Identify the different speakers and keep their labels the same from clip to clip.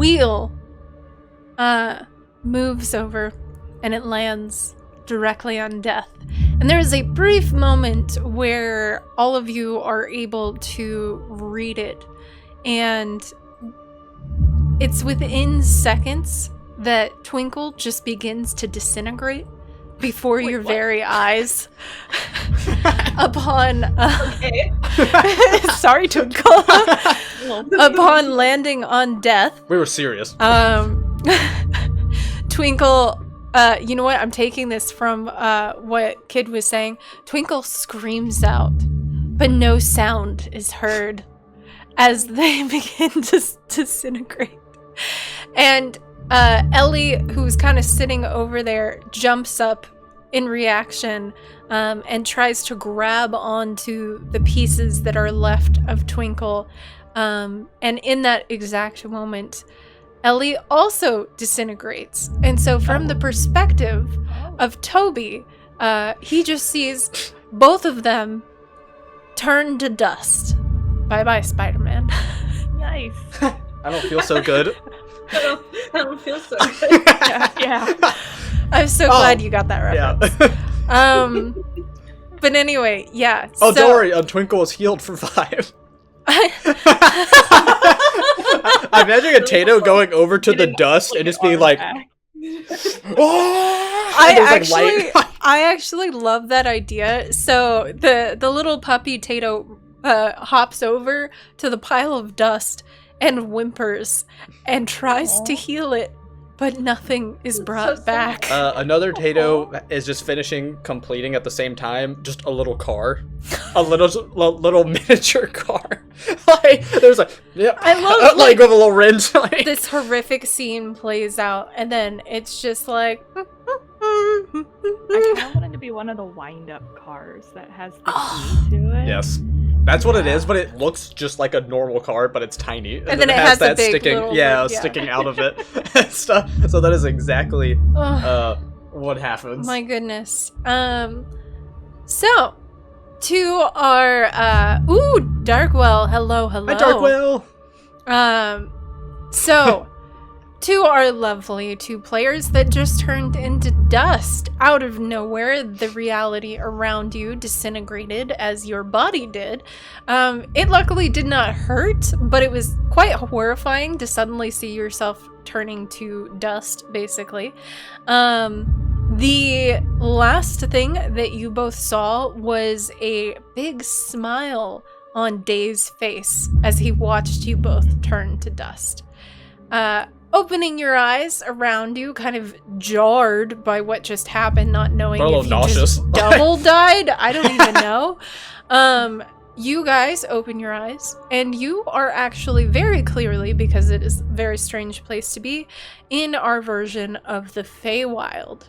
Speaker 1: wheel moves over and it lands directly on Death. And there is a brief moment where all of you are able to read it. And it's within seconds that Twinkle just begins to disintegrate before your very eyes. Upon sorry, Twinkle. Upon landing on Death.
Speaker 2: We were serious.
Speaker 1: Twinkle, you know what? I'm taking this from what Kid was saying. Twinkle screams out, but no sound is heard as they begin to disintegrate. And Ellie, who's kind of sitting over there, jumps up in reaction and tries to grab onto the pieces that are left of Twinkle. And in that exact moment, Ellie also disintegrates. And so from the perspective of Toby, he just sees both of them turn to dust. Bye-bye, Spider-Man.
Speaker 3: Nice.
Speaker 2: I don't feel so good.
Speaker 3: I don't feel so good. Yeah.
Speaker 1: I'm so glad you got that reference.
Speaker 2: Yeah.
Speaker 1: But anyway, yeah.
Speaker 2: Oh, don't worry. Twinkle is healed for 5. I imagine a Tato going over to the dust and just being like, oh!
Speaker 1: I actually love that idea. So the little puppy Tato hops over to the pile of dust and whimpers and tries to heal it, but nothing is brought back.
Speaker 2: Another Tato is just completing at the same time, just a little car. A little miniature car. Like, there's a, yeah,
Speaker 1: I love,
Speaker 2: like with a little wrench.
Speaker 1: This horrific scene plays out, and then it's just like...
Speaker 3: I kind of want it to be one of the wind-up cars that has the key to it.
Speaker 2: Yes. That's what it is, but it looks just like a normal car, but it's tiny.
Speaker 1: And then it has that big
Speaker 2: sticking, sticking out of it and stuff. So that is exactly what happens.
Speaker 1: My goodness. So, to our, Darkwell, hello.
Speaker 2: Hi, Darkwell!
Speaker 1: So, to our lovely 2 players that just turned into dust out of nowhere, the reality around you disintegrated as your body did. It luckily did not hurt, but it was quite horrifying to suddenly see yourself turning to dust, basically. The last thing that you both saw was a big smile on Day's face as he watched you both turn to dust. Opening your eyes around you, kind of jarred by what just happened, not knowing if you just double died. I don't even know. You guys open your eyes, and you are actually very clearly, because it is a very strange place to be, in our version of the Feywild,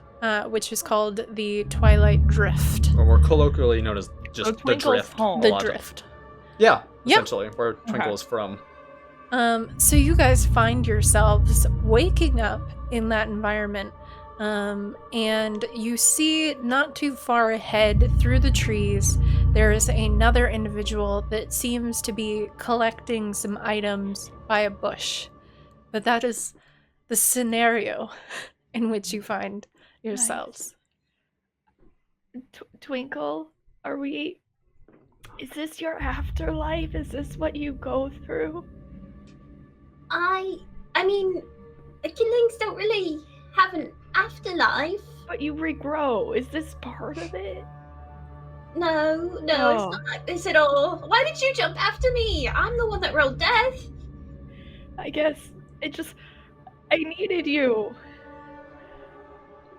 Speaker 1: which is called the Twilight Drift.
Speaker 2: Or more colloquially known as just the Drift.
Speaker 3: Home.
Speaker 1: The Drift.
Speaker 2: Yeah, essentially, where Twinkle is from.
Speaker 1: So you guys find yourselves waking up in that environment, and you see not too far ahead through the trees, there is another individual that seems to be collecting some items by a bush. But that is the scenario in which you find yourselves.
Speaker 3: Nice. Twinkle, is this your afterlife? Is this what you go through?
Speaker 4: I mean, killings don't really have an afterlife.
Speaker 3: But you regrow. Is this part of it?
Speaker 4: No, it's not like this at all. Why did you jump after me? I'm the one that rolled death.
Speaker 3: I guess I needed you.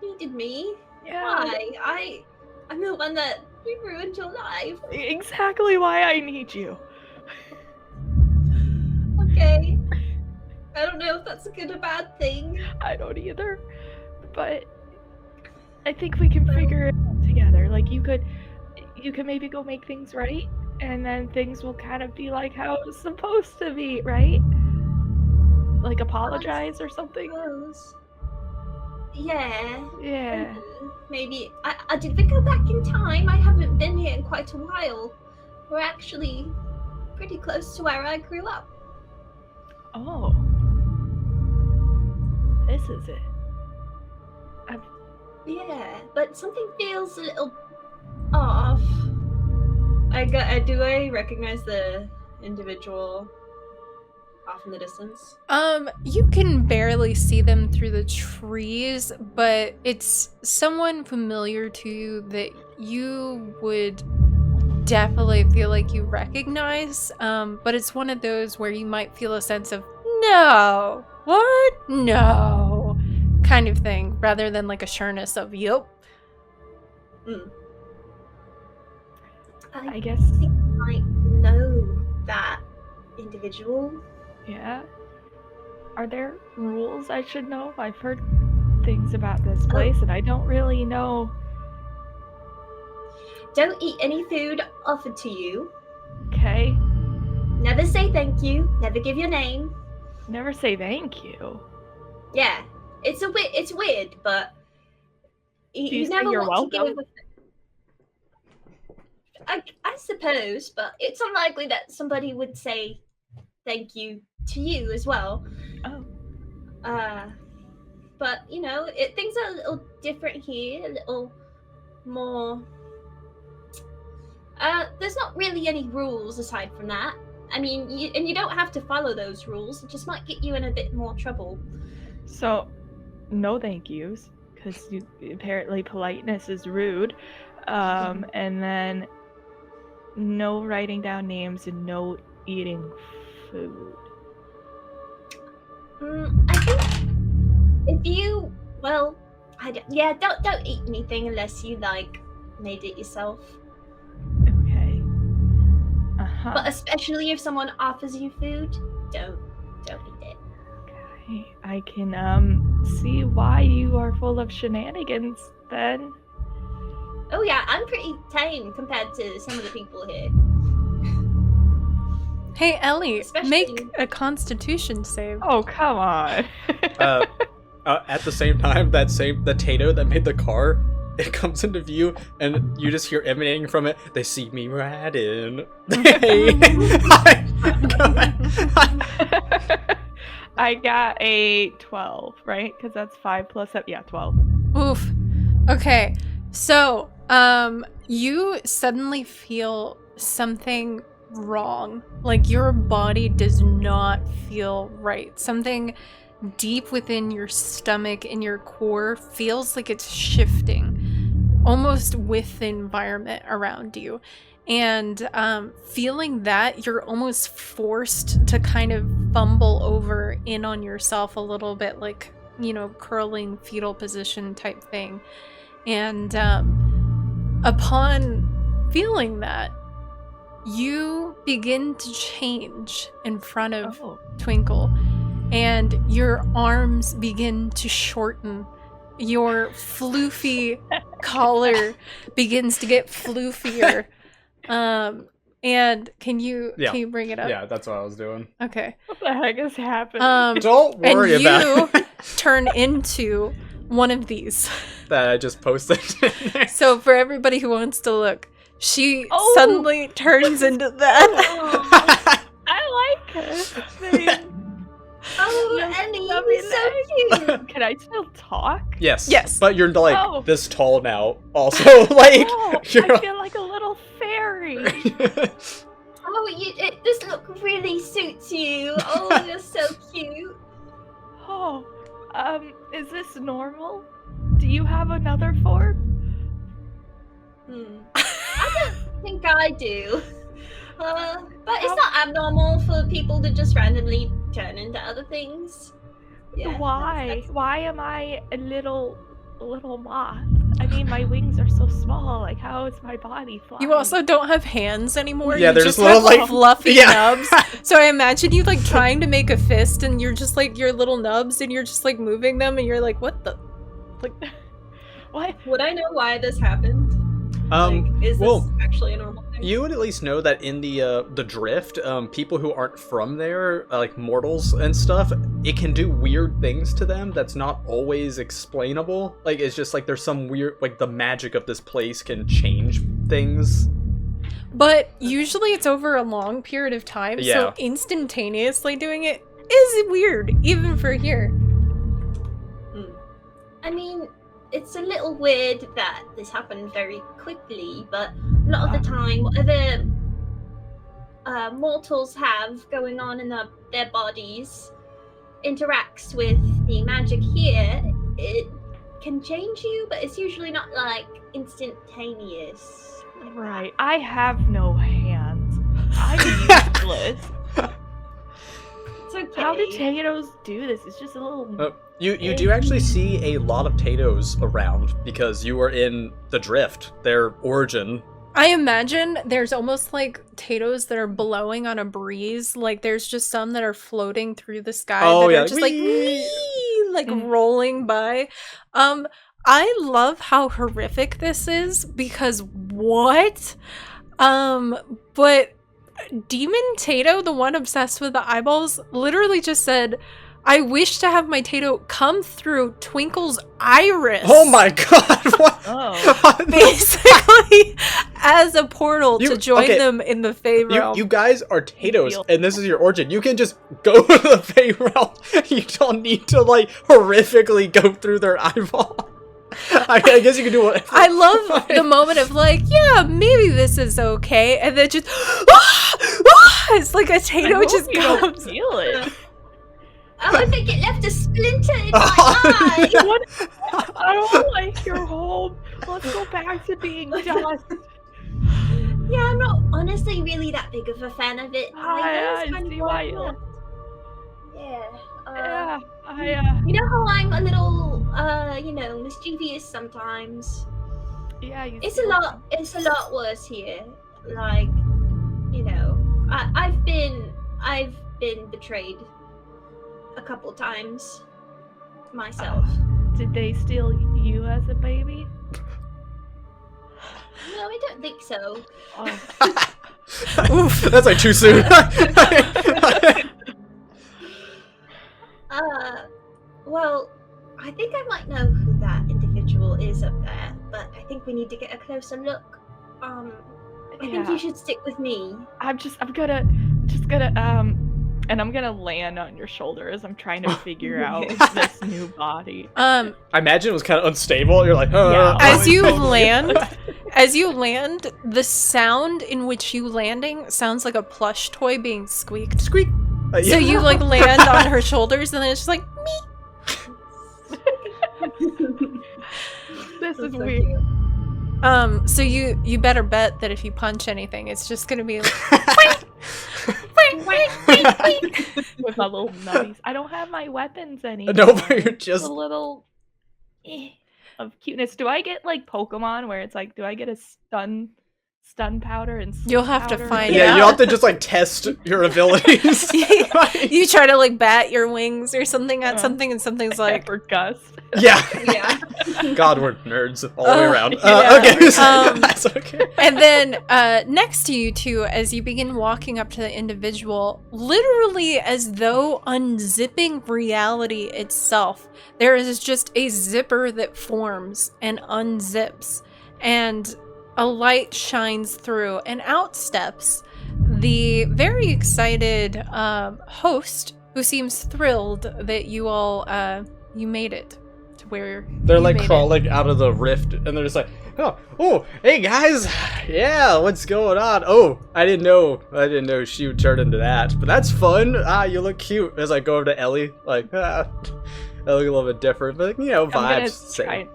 Speaker 4: You needed me?
Speaker 3: Yeah.
Speaker 4: Why? I'm the one that ruined your life.
Speaker 3: Exactly why I need you.
Speaker 4: Okay. I don't know if that's a good or bad thing.
Speaker 3: I don't either. But I think we can figure it out together. Like, you could maybe go make things right, and then things will kind of be like how it's supposed to be, right? Like, apologize or something?
Speaker 4: Yeah. Maybe. Did we go back in time? I haven't been here in quite a while. We're actually pretty close to where I grew up.
Speaker 3: Oh. This is it.
Speaker 4: Yeah, but something feels a little off. Do I recognize the individual off in the distance?
Speaker 1: You can barely see them through the trees, but it's someone familiar to you that you would definitely feel like you recognize. But it's one of those where you might feel a sense of no, what? No, kind of thing, rather than like a sureness of yep.
Speaker 3: I guess.
Speaker 4: think I might know that individual.
Speaker 3: Yeah. Are there rules I should know? I've heard things about this place and I don't really know.
Speaker 4: Don't eat any food offered to you.
Speaker 3: Okay.
Speaker 4: Never say thank you. Never give your name.
Speaker 3: Never say thank you.
Speaker 4: Yeah, it's weird, but
Speaker 3: you say
Speaker 4: never
Speaker 3: you're
Speaker 4: want to
Speaker 3: welcome?
Speaker 4: give. I suppose, but it's unlikely that somebody would say thank you to you as well.
Speaker 3: Oh.
Speaker 4: But you know, things are a little different here, a little more. There's not really any rules aside from that. I mean, you don't have to follow those rules. It just might get you in a bit more trouble.
Speaker 3: So, no thank yous, because apparently politeness is rude. And then no writing down names and no eating food.
Speaker 4: I think if you, well, don't eat anything unless you like made it yourself.
Speaker 3: Okay. Uh-huh.
Speaker 4: But especially if someone offers you food, don't eat it.
Speaker 3: Okay. I can see why you are full of shenanigans then.
Speaker 4: Oh yeah, I'm pretty tame compared to some of the people here.
Speaker 1: Hey, Ellie,
Speaker 4: Especially-
Speaker 1: make a Constitution save.
Speaker 3: Oh, come on.
Speaker 2: At the same time, the Tato that made the car, it comes into view, and you just hear emanating from it, they see me riding.
Speaker 3: I got a 12, right? Because that's 5 plus 7. Yeah, 12.
Speaker 1: Oof. Okay, so you suddenly feel something wrong. Like your body does not feel right. Something deep within your stomach and your core feels like it's shifting, almost with the environment around you. And feeling that, you're almost forced to kind of fumble over in on yourself a little bit, like, you know, curling fetal position type thing. And upon feeling that, you begin to change in front of Twinkle, and your arms begin to shorten. Your floofy collar begins to get floofier. And can you bring it up?
Speaker 2: Yeah, that's what I was doing.
Speaker 1: Okay.
Speaker 3: What the heck is happening?
Speaker 2: Don't worry
Speaker 1: and
Speaker 2: about it.
Speaker 1: you turn into one of these.
Speaker 2: That I just posted.
Speaker 1: So for everybody who wants to look, she suddenly turns into that.
Speaker 3: I like her.
Speaker 4: Oh, Ellie, you're so cute.
Speaker 3: Can I still talk?
Speaker 2: Yes. But you're like
Speaker 3: Oh.
Speaker 2: this tall now. Also, like
Speaker 3: Oh,
Speaker 2: you're
Speaker 3: I feel like a little fairy.
Speaker 4: Oh, this look really suits you. Oh, you're so cute.
Speaker 3: Oh, is this normal? Do you have another form?
Speaker 4: I don't think I do. But it's not abnormal for people to just randomly turn into other things. Yeah,
Speaker 3: Why?
Speaker 4: that's-
Speaker 3: Why am I a little moth? I mean, my wings are so small. Like, how is my body flying?
Speaker 1: You also don't have hands anymore.
Speaker 2: Yeah,
Speaker 1: you
Speaker 2: they're
Speaker 1: just
Speaker 2: just little,
Speaker 1: have
Speaker 2: like-
Speaker 1: fluffy
Speaker 2: yeah.
Speaker 1: nubs. So I imagine you like trying to make a fist, and you're just like your little nubs, and you're just like moving them, and you're like, what the? Like,
Speaker 3: What?
Speaker 4: Would I know why this happened? Is this actually a normal thing?
Speaker 2: You would at least know that in the drift, people who aren't from there, like mortals and stuff, it can do weird things to them that's not always explainable. Like, it's just like there's some weird, like the magic of this place can change things.
Speaker 1: but usually it's over a long period of time.
Speaker 2: Yeah.
Speaker 1: So instantaneously doing it is weird, even for here.
Speaker 4: I mean, it's a little weird that this happened very quickly, but a lot of the time, whatever mortals have going on in their bodies interacts with the magic here. It can change you, but it's usually not like instantaneous.
Speaker 3: Right. I have no hands. I'm useless.
Speaker 4: It's okay.
Speaker 3: How do Tatoes do this? It's just a little.
Speaker 2: You do actually see a lot of Tatoes around because you are in the drift, their origin.
Speaker 1: I imagine there's almost like Tatoes that are blowing on a breeze. Like there's just some that are floating through the sky that are just like rolling by. I love how horrific this is because what? But Demon Tato, the one obsessed with the eyeballs, literally just said, I wish to have my Tato come through Twinkles' iris.
Speaker 2: Oh my god! What?
Speaker 3: Oh.
Speaker 1: Basically, as a portal to join them in the Fey realm.
Speaker 2: You guys are Tatoes, and this is your origin. You can just go to the Fey realm. You don't need to, like, horrifically go through their eyeball. I guess you can do whatever.
Speaker 1: I love the moment of, like, yeah, maybe this is okay, and then just, it's like a Tato just comes.
Speaker 3: Feel it.
Speaker 4: Oh, I think it left a splinter in my eye.
Speaker 3: What? I don't like your home. Let's go back to being dust.
Speaker 4: Yeah, I'm not honestly really that big of a fan of it.
Speaker 3: I see why.
Speaker 4: Yeah.
Speaker 3: You
Speaker 4: know how I'm a little, mischievous sometimes.
Speaker 3: Yeah.
Speaker 4: It's a lot worse here. Like, I've been betrayed a couple times myself.
Speaker 3: Did they steal you as a baby?
Speaker 4: No, I don't think so.
Speaker 3: Oh.
Speaker 2: Oof, that's like too soon.
Speaker 4: Well, I think I might know who that individual is up there, but I think we need to get a closer look. I think you should stick with me.
Speaker 3: I'm gonna and I'm gonna land on your shoulder as I'm trying to figure out this new body.
Speaker 2: I imagine it was kind of unstable. You're like,
Speaker 1: As you land, the sound in which you landing sounds like a plush toy being squeaked.
Speaker 2: Squeak.
Speaker 1: So you like land on her shoulders, and then it's just like me.
Speaker 3: This is
Speaker 4: so
Speaker 3: weird.
Speaker 4: Cute.
Speaker 1: So you better bet that if you punch anything, it's just gonna be like
Speaker 3: with my little nubbies. I don't have my weapons anymore.
Speaker 2: No, but you're just
Speaker 3: a little of cuteness. Do I get like Pokemon where it's like, do I get a stun powder and
Speaker 1: you'll have to find
Speaker 2: yeah,
Speaker 1: out.
Speaker 2: you'll have to just like test your abilities.
Speaker 1: You try to like bat your wings or something at something, and something's like
Speaker 3: Gust.
Speaker 2: Yeah. God, we're nerds all the way around. Okay, so that's okay.
Speaker 1: And then next to you two, as you begin walking up to the individual, literally as though unzipping reality itself, there is just a zipper that forms and unzips, and a light shines through, and out steps the very excited host, who seems thrilled that you all you made it to where
Speaker 2: they're like crawling out of the rift, and they're just like, oh, hey guys, yeah, what's going on? Oh, I didn't know she would turn into that, but that's fun. You look cute. As I go over to Ellie, like, I look a little bit different, but vibes.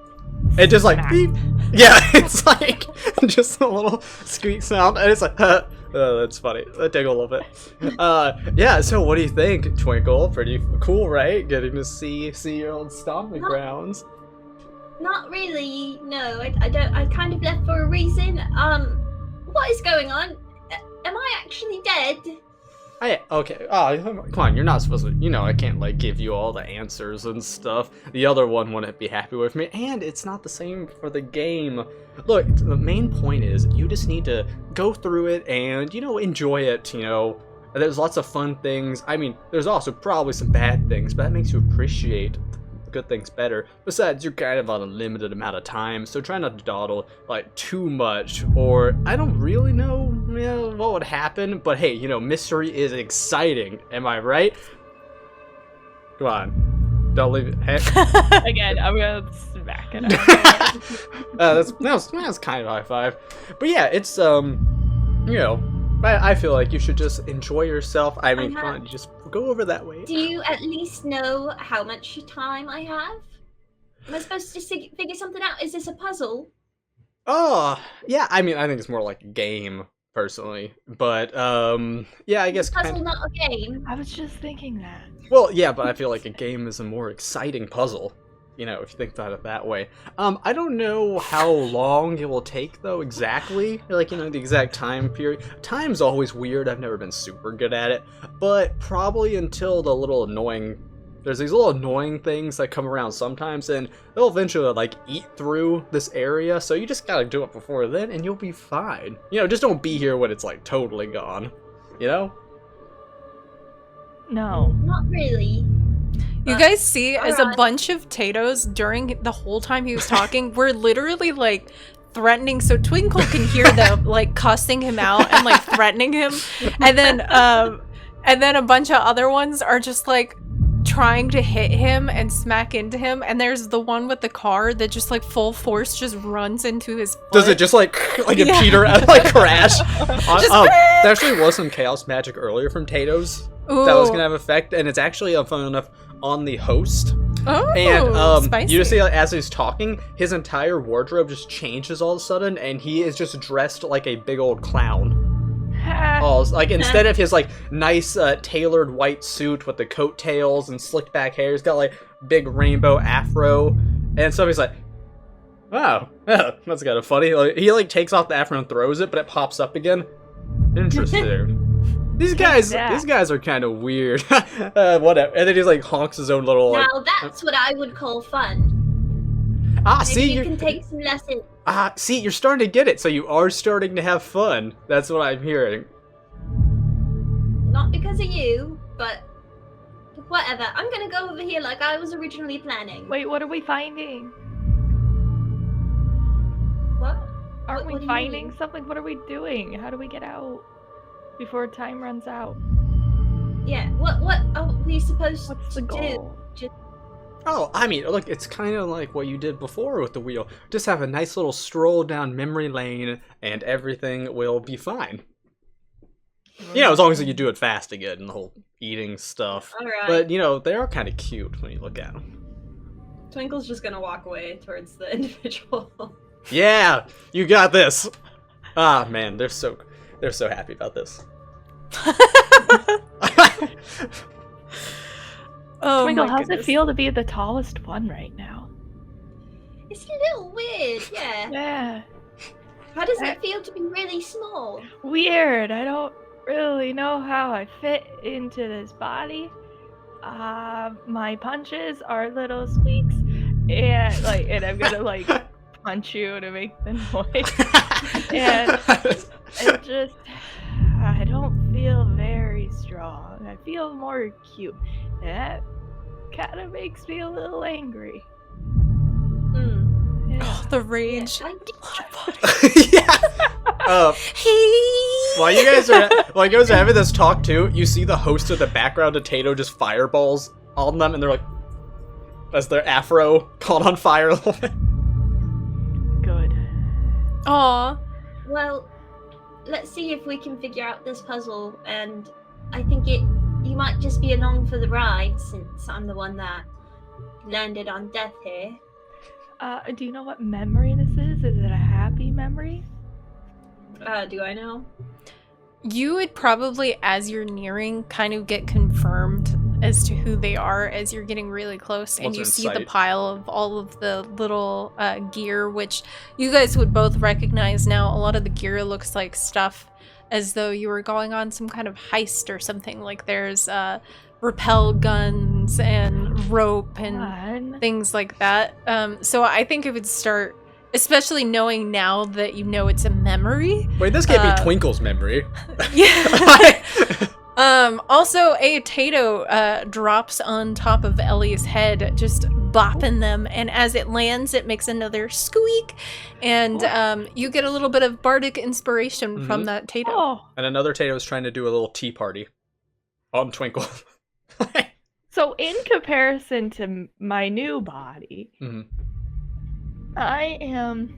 Speaker 2: It just like beep. Yeah, it's like just a little squeak sound, and it's like, oh, that's funny. That tingle a little bit. Yeah. So, what do you think, Twinkle? Pretty cool, right? Getting to see your old stomping grounds.
Speaker 4: Not really. No, I don't. I kind of left for a reason. What is going on? Am I actually dead?
Speaker 2: Okay. Oh, come on. You're not supposed to. I can't like give you all the answers and stuff. The other one wouldn't be happy with me, and it's not the same for the game. Look, the main point is you just need to go through it and enjoy it. There's lots of fun things. I mean, there's also probably some bad things, but that makes you appreciate good things better. Besides, you're kind of on a limited amount of time, so try not to dawdle like too much, or I don't really know what would happen, but hey, mystery is exciting, am I right? Come on. Don't leave it. Hey.
Speaker 3: Again, I'm gonna smack it out.
Speaker 2: That's kind of high five. But yeah, it's I feel like you should just enjoy yourself. I mean, come on, you just go over that way.
Speaker 4: Do you at least know how much time I have? Am I supposed to figure something out? Is this a puzzle?
Speaker 2: Oh, yeah. I mean, I think it's more like a game, personally. But yeah, I guess
Speaker 4: Puzzle, not a game.
Speaker 3: I was just thinking that.
Speaker 2: Well, yeah, but I feel like a game is a more exciting puzzle. You know, if you think about it that way. I don't know how long it will take, though, exactly. Like, the exact time period. Time's always weird. I've never been super good at it. But probably until the little annoying... There's these little annoying things that come around sometimes, and they'll eventually, like, eat through this area. So you just gotta do it before then, and you'll be fine. Just don't be here when it's, like, totally gone. You know?
Speaker 3: No.
Speaker 4: Not really.
Speaker 1: You guys see, as a
Speaker 4: alright.
Speaker 1: bunch of Tatoes during the whole time he was talking, we're literally like threatening, so Twinkle can hear them like cussing him out and like threatening him, and then a bunch of other ones are just like trying to hit him and smack into him, and there's the one with the car that just like full force just runs into his foot.
Speaker 2: Does it just like a
Speaker 1: Yeah.
Speaker 2: Peter like crash?
Speaker 1: Just
Speaker 2: There actually was some chaos magic earlier from Tato's that was
Speaker 1: Ooh.
Speaker 2: gonna have effect, and it's actually fun enough on the host.
Speaker 1: Oh,
Speaker 2: And
Speaker 1: spicy.
Speaker 2: you just see, like, as he's talking, his entire wardrobe just changes all of a sudden, and he is just dressed like a big old clown. Like, instead of his like nice tailored white suit with the coattails and slicked back hair, he's got like big rainbow afro, and somebody's like, "Wow, that's kind of funny." Like, he like takes off the afro and throws it, but it pops up again. Interesting. These guys are kind of weird. Whatever. And then he like honks his own little. Like,
Speaker 4: Now that's what I would call fun. Maybe
Speaker 2: see,
Speaker 4: you can take some lessons.
Speaker 2: see, you're starting to get it. So you are starting to have fun. That's what I'm hearing.
Speaker 4: Not because of you, but whatever. I'm gonna go over here like I was originally planning.
Speaker 3: Wait, what are we finding?
Speaker 4: What?
Speaker 3: Aren't
Speaker 4: What do
Speaker 3: we
Speaker 4: you
Speaker 3: finding
Speaker 4: mean?
Speaker 3: something? What are we doing? How do we get out before time runs out?
Speaker 4: Yeah. What are we supposed
Speaker 3: What's the
Speaker 4: to
Speaker 3: goal?
Speaker 4: do?
Speaker 2: Oh, I mean, look, it's kind of like what you did before with the wheel. Just have a nice little stroll down memory lane, and everything will be fine. As long as you do it fast again, and the whole eating stuff.
Speaker 4: All right.
Speaker 2: But, they are kind of cute when you look at them.
Speaker 5: Twinkle's just gonna walk away towards the individual.
Speaker 2: Yeah, you got this. Ah, man, they're so happy about this.
Speaker 1: Oh
Speaker 3: Twinkle,
Speaker 1: my
Speaker 3: how's it
Speaker 1: goodness.
Speaker 3: feel to be the tallest one right now?
Speaker 4: It's a little weird, yeah.
Speaker 3: Yeah.
Speaker 4: How does it feel to be really small?
Speaker 3: Weird. I don't really know how I fit into this body. My punches are little squeaks, and I'm gonna like punch you to make the noise. And it just, I don't feel very strong. I feel more cute. That kind of makes me a little angry.
Speaker 4: Hmm.
Speaker 3: Yeah.
Speaker 1: Oh, the rage.
Speaker 4: I did-
Speaker 2: yeah. While you guys are having this talk too, you see the host of the background of Tato just fireballs on them, and they're like, as their afro caught on fire a little bit.
Speaker 3: Good.
Speaker 1: Aw.
Speaker 4: Well, let's see if we can figure out this puzzle, and I think you might just be along for the ride since I'm the one that landed on death here.
Speaker 3: Do you know what memory this is? Is it a happy memory?
Speaker 5: Do I know?
Speaker 1: You would probably, as you're nearing, kind of get confirmed as to who they are as you're getting really close, and
Speaker 2: Once
Speaker 1: you
Speaker 2: in
Speaker 1: see the
Speaker 2: sight.
Speaker 1: pile of all of the little gear, which you guys would both recognize now. A lot of the gear looks like stuff as though you were going on some kind of heist or something. Like there's rappel guns and rope and
Speaker 3: Fun.
Speaker 1: things like that. So I think it would start, especially knowing now that you know it's a memory.
Speaker 2: Wait, this can't be Twinkle's memory.
Speaker 1: Yeah. Also, a Tato drops on top of Ellie's head, just bopping them, and as it lands, it makes another squeak, and you get a little bit of bardic inspiration from that Tato.
Speaker 3: Oh,
Speaker 2: And another Tato's trying to do a little tea party on Twinkle.
Speaker 3: So in comparison to my new body,
Speaker 2: Mhm.
Speaker 3: I am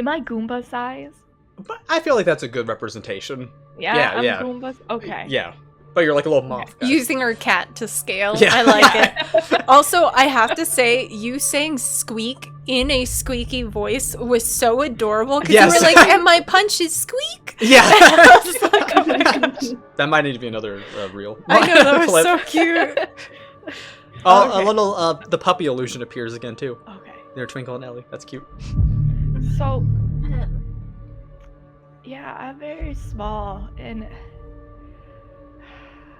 Speaker 3: I Goomba size?
Speaker 2: But I feel like that's a good representation.
Speaker 3: Yeah, I'm
Speaker 2: yeah.
Speaker 3: Goomba. Okay.
Speaker 2: Yeah. But you're like a little moth guy.
Speaker 1: Using her cat to scale.
Speaker 2: Yeah.
Speaker 1: I like it. Also, I have to say, you saying squeak in a squeaky voice was so adorable because
Speaker 2: Yes.
Speaker 1: you were like, and my punch is squeak.
Speaker 2: Yeah.
Speaker 1: I was like, oh my gosh.
Speaker 2: That might need to be another reel.
Speaker 1: I know, that was
Speaker 2: Flip.
Speaker 1: so cute.
Speaker 2: Oh,
Speaker 3: Okay.
Speaker 2: a little, the puppy illusion appears again, too.
Speaker 3: Okay.
Speaker 2: Near Twinkle and Ellie. That's cute.
Speaker 3: So, yeah, I'm very small, and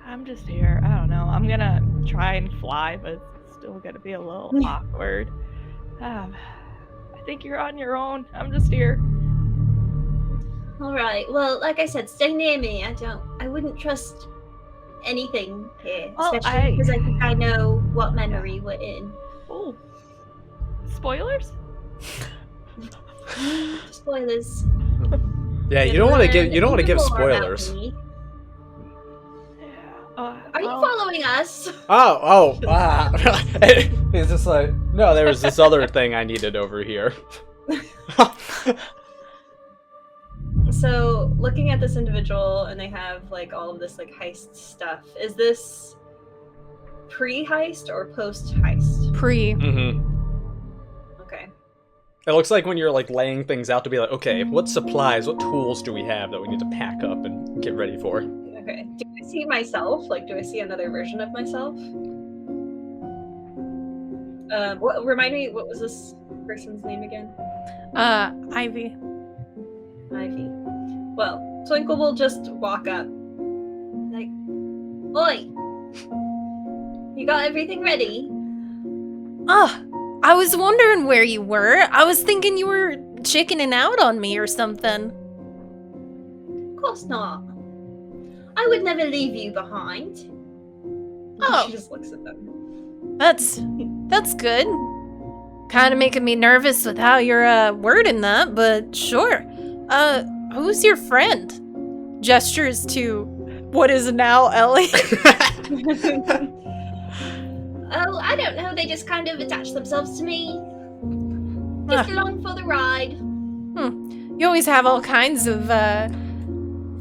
Speaker 3: I'm just here. I don't know. I'm gonna try and fly, but it's still gonna be a little awkward. I think you're on your own. I'm just here.
Speaker 4: All right. Well, like I said, stay near me. I wouldn't trust anything here,
Speaker 3: Well,
Speaker 4: especially because I think I know what memory we're in.
Speaker 3: Oh, spoilers?
Speaker 4: Spoilers.
Speaker 2: Yeah, you
Speaker 4: You'll
Speaker 2: don't want to
Speaker 4: learn
Speaker 2: give
Speaker 4: even more about
Speaker 2: spoilers.
Speaker 4: me.
Speaker 3: Yeah.
Speaker 4: Are you following us?
Speaker 2: He's just like, no, there was this other thing I needed over here.
Speaker 5: So, looking at this individual, and they have like all of this like heist stuff. Is this pre-heist or post-heist?
Speaker 1: Pre.
Speaker 2: Mm-hmm.
Speaker 5: Okay.
Speaker 2: It looks like when you're like laying things out to be like, okay, what supplies, what tools do we have that we need to pack up and get ready for?
Speaker 5: Okay. Do I see myself? Like, do I see another version of myself? Remind me, what was this person's name again?
Speaker 1: Ivy.
Speaker 5: Ivy. Well, Twinkle will just walk up. Like, oi! You got everything ready?
Speaker 1: Oh, I was wondering where you were. I was thinking you were chickening out on me or something.
Speaker 4: Of course not. I would never leave you behind.
Speaker 1: Oh.
Speaker 5: She just looks at them.
Speaker 1: That's good. Kind of making me nervous with how you're wording that, but sure. Who's your friend? Gestures to what is now Ellie.
Speaker 4: Oh, I don't know. They just kind of attach themselves to me. Just along for the ride.
Speaker 1: You always have all kinds of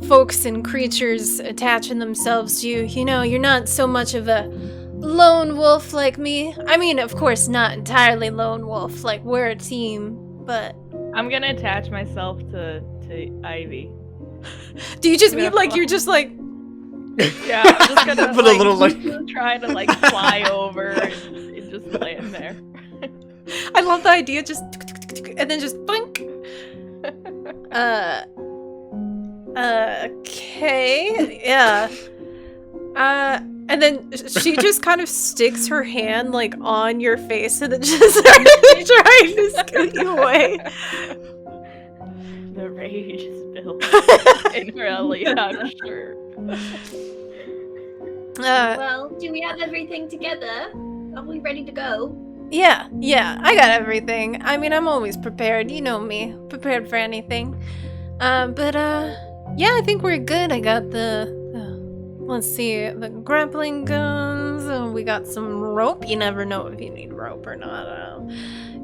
Speaker 1: folks and creatures attaching themselves to you. You know, you're not so much of a lone wolf like me. I mean, of course, not entirely lone wolf. Like, we're a team, but...
Speaker 3: I'm gonna attach myself to Ivy.
Speaker 1: Do you just
Speaker 3: I'm
Speaker 1: mean
Speaker 3: gonna
Speaker 1: like
Speaker 3: fly.
Speaker 1: you're just like...
Speaker 3: Yeah, I'm just gonna
Speaker 2: Put a little, like-
Speaker 3: trying to like fly over and just land there.
Speaker 1: I love the idea, just... And then just blink. Okay, yeah. And then she just kind of sticks her hand, like, on your face and then just starts trying to scoot you away.
Speaker 3: The rage is built in Ellie, I'm sure.
Speaker 4: Well, do we have everything together? Are we ready to go?
Speaker 1: Yeah, I got everything. I mean, I'm always prepared. You know me. Prepared for anything. Yeah, I think we're good. I got let's see, the grappling guns. We got some rope. You never know if you need rope or not.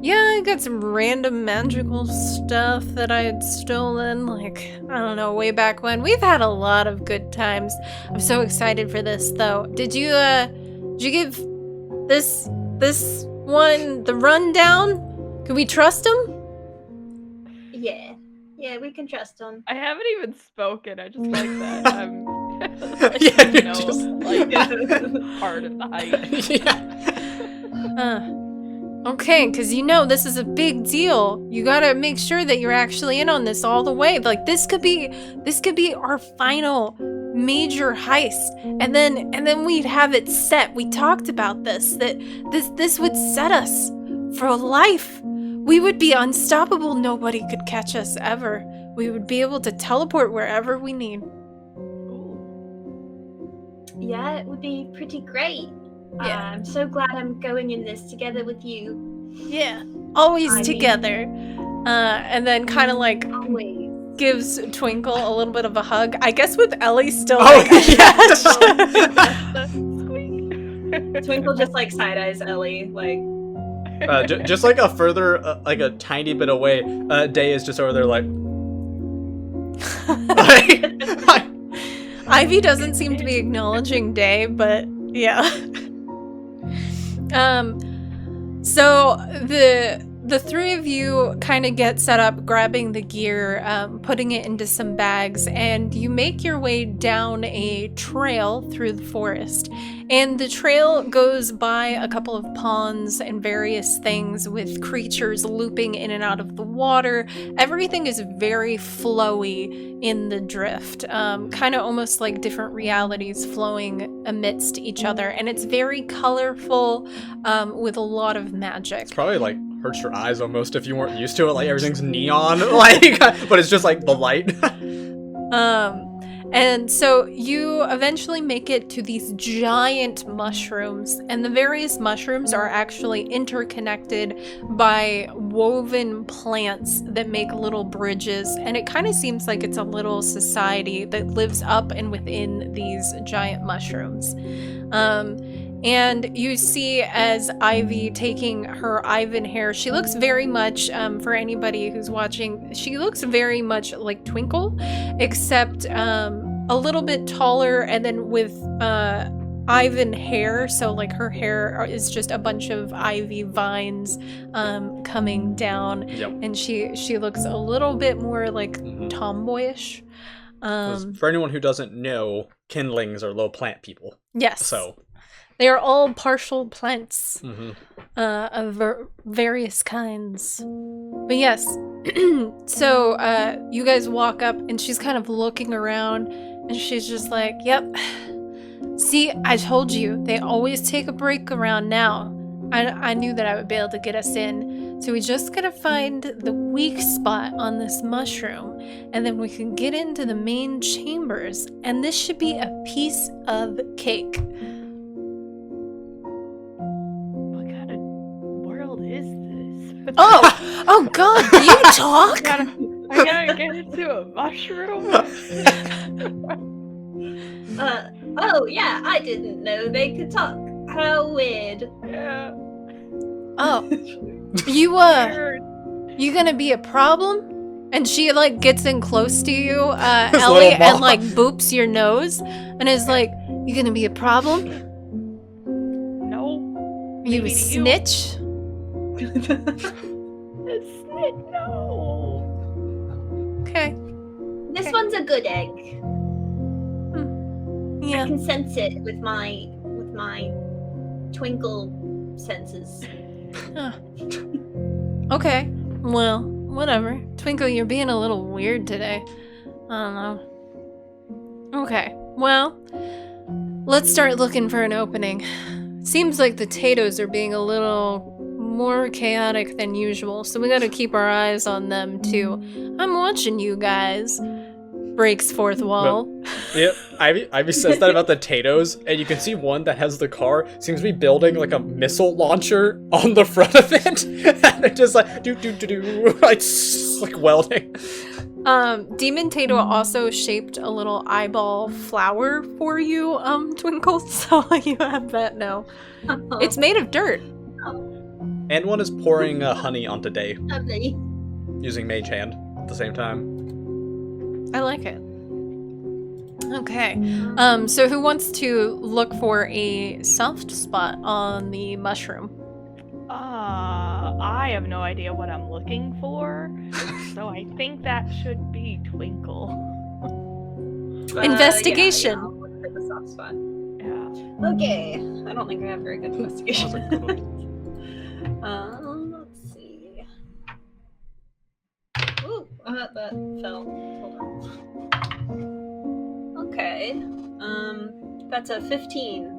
Speaker 1: Yeah, I got some random magical stuff that I had stolen, like, I don't know, way back when. We've had a lot of good times. I'm so excited for this, though. Did you give this one the rundown? Can we trust him?
Speaker 4: Yeah, we can trust them.
Speaker 3: I haven't even spoken. I just like that. I'm
Speaker 2: Yeah,
Speaker 3: you
Speaker 2: you're
Speaker 3: know,
Speaker 2: just-
Speaker 3: like part of the heist.
Speaker 2: Yeah.
Speaker 1: Okay, because you know this is a big deal. You gotta make sure that you're actually in on this all the way. Like, this could be our final major heist, and then we'd have it set. We talked about this, that this would set us for life. We would be unstoppable. Nobody could catch us ever. We would be able to teleport wherever we need.
Speaker 4: Yeah, it would be pretty great.
Speaker 1: Yeah.
Speaker 4: I'm so glad I'm going in this together with you.
Speaker 1: Yeah, always
Speaker 4: I mean-
Speaker 1: together. And then kind of like
Speaker 4: Always.
Speaker 1: gives Twinkle a little bit of a hug. I guess with Ellie still
Speaker 2: Oh,
Speaker 1: like
Speaker 2: yeah.
Speaker 3: Squeak.
Speaker 5: Twinkle just like side eyes Ellie, like.
Speaker 2: Just like a further, like a tiny bit away, Day is just over there like.
Speaker 1: Ivy doesn't seem to be acknowledging Day, but yeah. So the three of you kind of get set up, grabbing the gear, putting it into some bags, and you make your way down a trail through the forest. And the trail goes by a couple of ponds and various things with creatures looping in and out of the water. Everything is very flowy in the drift, kind of almost like different realities flowing amidst each other. And it's very colorful, with a lot of magic.
Speaker 2: It's probably like hurts your eyes almost if you weren't used to it. Like everything's neon, like, but it's just like the light.
Speaker 1: And so you eventually make it to these giant mushrooms, and the various mushrooms are actually interconnected by woven plants that make little bridges, and it kind of seems like it's a little society that lives up and within these giant mushrooms. And you see as Ivy taking her Ivan hair, she looks very much, for anybody who's watching, she looks very much like Twinkle, except a little bit taller, and then with Ivan hair, so like her hair is just a bunch of ivy vines coming down, and she looks a little bit more like tomboyish.
Speaker 2: For anyone who doesn't know, kindlings are low plant people.
Speaker 1: Yes.
Speaker 2: So
Speaker 1: they are all partial plants of various kinds. But yes, so you guys walk up, and she's kind of looking around, and she's just like, yep. See, I told you, they always take a break around now. I knew that I would be able to get us in. So we just gotta find the weak spot on this mushroom, and then we can get into the main chambers, and this should be a piece of cake. Oh God, do you talk?
Speaker 3: I gotta get into a mushroom.
Speaker 4: Oh yeah, I didn't know they could talk. How weird.
Speaker 3: Yeah.
Speaker 1: Oh, you gonna be a problem? And she like gets in close to you, Ellie, and like boops your nose, and is like, "You gonna be a problem?
Speaker 3: No.
Speaker 1: You a snitch?"
Speaker 3: No.
Speaker 1: Okay.
Speaker 4: This one's a good egg.
Speaker 1: Yeah.
Speaker 4: I can sense it with my twinkle senses.
Speaker 1: Okay. Well, whatever. Twinkle, you're being a little weird today. I don't know. Okay. Well, let's start looking for an opening. Seems like the potatoes are being a little more chaotic than usual, so we gotta keep our eyes on them too. I'm watching you guys. Breaks fourth wall.
Speaker 2: Yep, Ivy says that about the potatoes, and you can see one that has the car seems to be building like a missile launcher on the front of it, and they're just like do like welding.
Speaker 1: Demon Tato also shaped a little eyeball flower for you, Twinkles, so you have that now. It's made of dirt.
Speaker 2: And one is pouring honey onto Day.
Speaker 4: Lovely.
Speaker 2: Using Mage Hand at the same time.
Speaker 1: I like it. Okay. So who wants to look for a soft spot on the mushroom?
Speaker 3: I have no idea what I'm looking for, so I think that should be Twinkle.
Speaker 1: Investigation.
Speaker 5: Yeah, I'll look for the soft spot.
Speaker 3: Yeah.
Speaker 5: Okay. I don't think I have very good investigation. Let's see. Ooh, that fell. Hold on. Okay. That's a 15.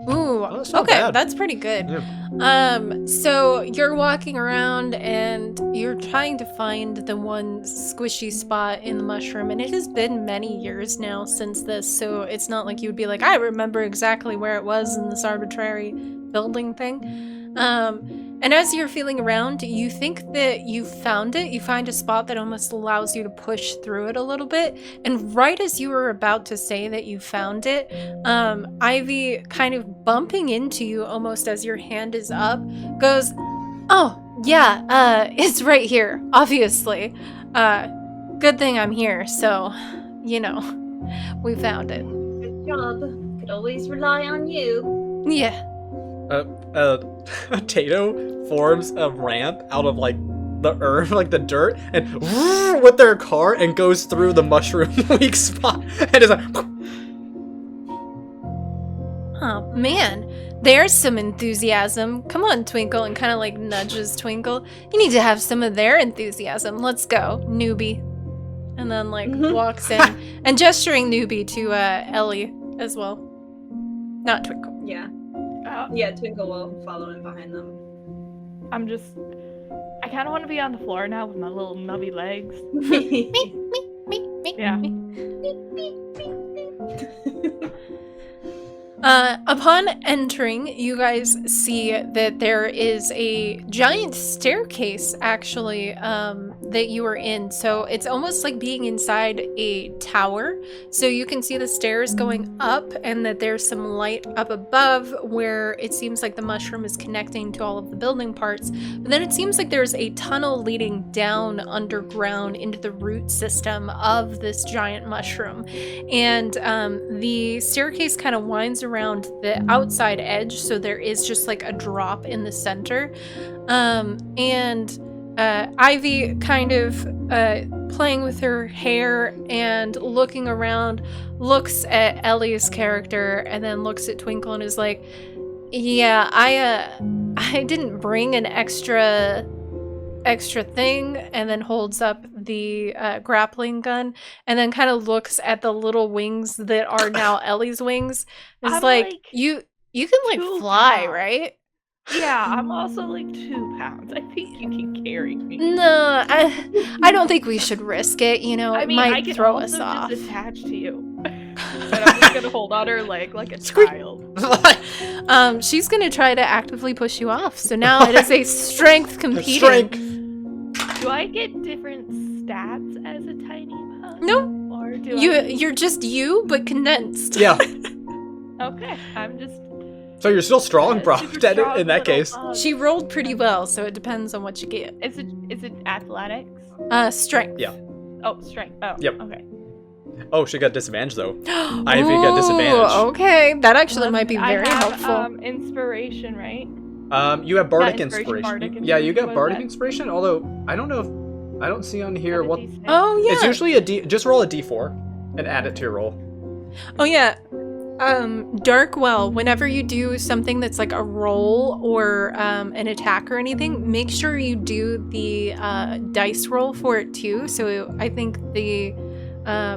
Speaker 1: Ooh,
Speaker 2: that's not
Speaker 1: okay,
Speaker 2: bad.
Speaker 1: that's pretty good.
Speaker 2: Yeah.
Speaker 1: So you're walking around and you're trying to find the one squishy spot in the mushroom, and it has been many years now since this, so it's not like you would be like, I remember exactly where it was in this arbitrary building thing. And as you're feeling around, you think that you found it. You find a spot that almost allows you to push through it a little bit. And right as you were about to say that you found it, Ivy, kind of bumping into you almost as your hand is up, goes, "Oh, yeah, it's right here, obviously. Good thing I'm here, so, you know, we found it."
Speaker 4: Good job. Could always rely on you.
Speaker 1: Yeah.
Speaker 2: Tato forms a ramp out of like the earth, like the dirt, and with their car and goes through the mushroom weak spot and is like,
Speaker 1: Oh, man. There's some enthusiasm. Come on, Twinkle, and kind of like nudges Twinkle. You need to have some of their enthusiasm. Let's go, newbie. And then like walks in and gesturing newbie to Ellie as well. Not Twinkle.
Speaker 5: Yeah. Yeah, Twinkle will follow in behind them.
Speaker 3: I kind of want to be on the floor now with my little nubby legs. Yeah.
Speaker 1: Upon entering, you guys see that there is a giant staircase, actually, that you are in. So it's almost like being inside a tower. So you can see the stairs going up, and that there's some light up above where it seems like the mushroom is connecting to all of the building parts. But then it seems like there's a tunnel leading down underground into the root system of this giant mushroom. And the staircase kind of winds around the outside edge, so there is just like a drop in the center. Ivy kind of playing with her hair and looking around, looks at Ellie's character and then looks at Twinkle and is like, "Yeah, I didn't bring an extra thing," and then holds up the grappling gun and then kind of looks at the little wings that are now Ellie's wings. It's
Speaker 3: I'm
Speaker 1: like,
Speaker 3: like
Speaker 1: you can like
Speaker 3: 2
Speaker 1: fly,
Speaker 3: pounds.
Speaker 1: right?
Speaker 3: Yeah, I'm also like 2 pounds. I think you can carry me.
Speaker 1: No, I don't think we should risk it, you know.
Speaker 3: I
Speaker 1: It
Speaker 3: mean, I
Speaker 1: might
Speaker 3: can
Speaker 1: throw
Speaker 3: also
Speaker 1: us off.
Speaker 3: just attach to you. And I'm just gonna hold on her leg like a
Speaker 2: Squeak.
Speaker 3: child.
Speaker 1: She's gonna try to actively push you off. So now it is a strength competing.
Speaker 2: Strength.
Speaker 3: Do I get different stats as a tiny pug?
Speaker 1: No.
Speaker 3: Or do
Speaker 1: You're just you, but condensed.
Speaker 2: Yeah.
Speaker 3: Okay, I'm just
Speaker 2: So you're still strong, bro.
Speaker 3: super strong
Speaker 2: In that
Speaker 3: little
Speaker 2: case.
Speaker 3: pug.
Speaker 1: She rolled pretty well, so it depends on what you get.
Speaker 3: Is it athletics?
Speaker 1: Strength.
Speaker 2: Yeah.
Speaker 3: Oh, strength. Oh,
Speaker 2: Yep.
Speaker 3: Okay.
Speaker 2: Oh, she got disadvantage though. Ivy got disadvantage.
Speaker 1: Okay, that actually might be
Speaker 3: I
Speaker 1: very
Speaker 3: have,
Speaker 1: helpful.
Speaker 3: Inspiration, right?
Speaker 2: You have bardic
Speaker 3: inspiration,
Speaker 2: inspiration.
Speaker 3: bardic
Speaker 2: Yeah, you got
Speaker 3: inspiration,
Speaker 2: bardic
Speaker 3: what is that?
Speaker 2: inspiration. Although I don't know if I don't see on here what.
Speaker 1: Oh yeah.
Speaker 2: It's usually a D. Just roll a D4 and add it to your roll.
Speaker 1: Oh yeah. Darkwell, whenever you do something that's like a roll or an attack or anything, make sure you do the dice roll for it too. So I think the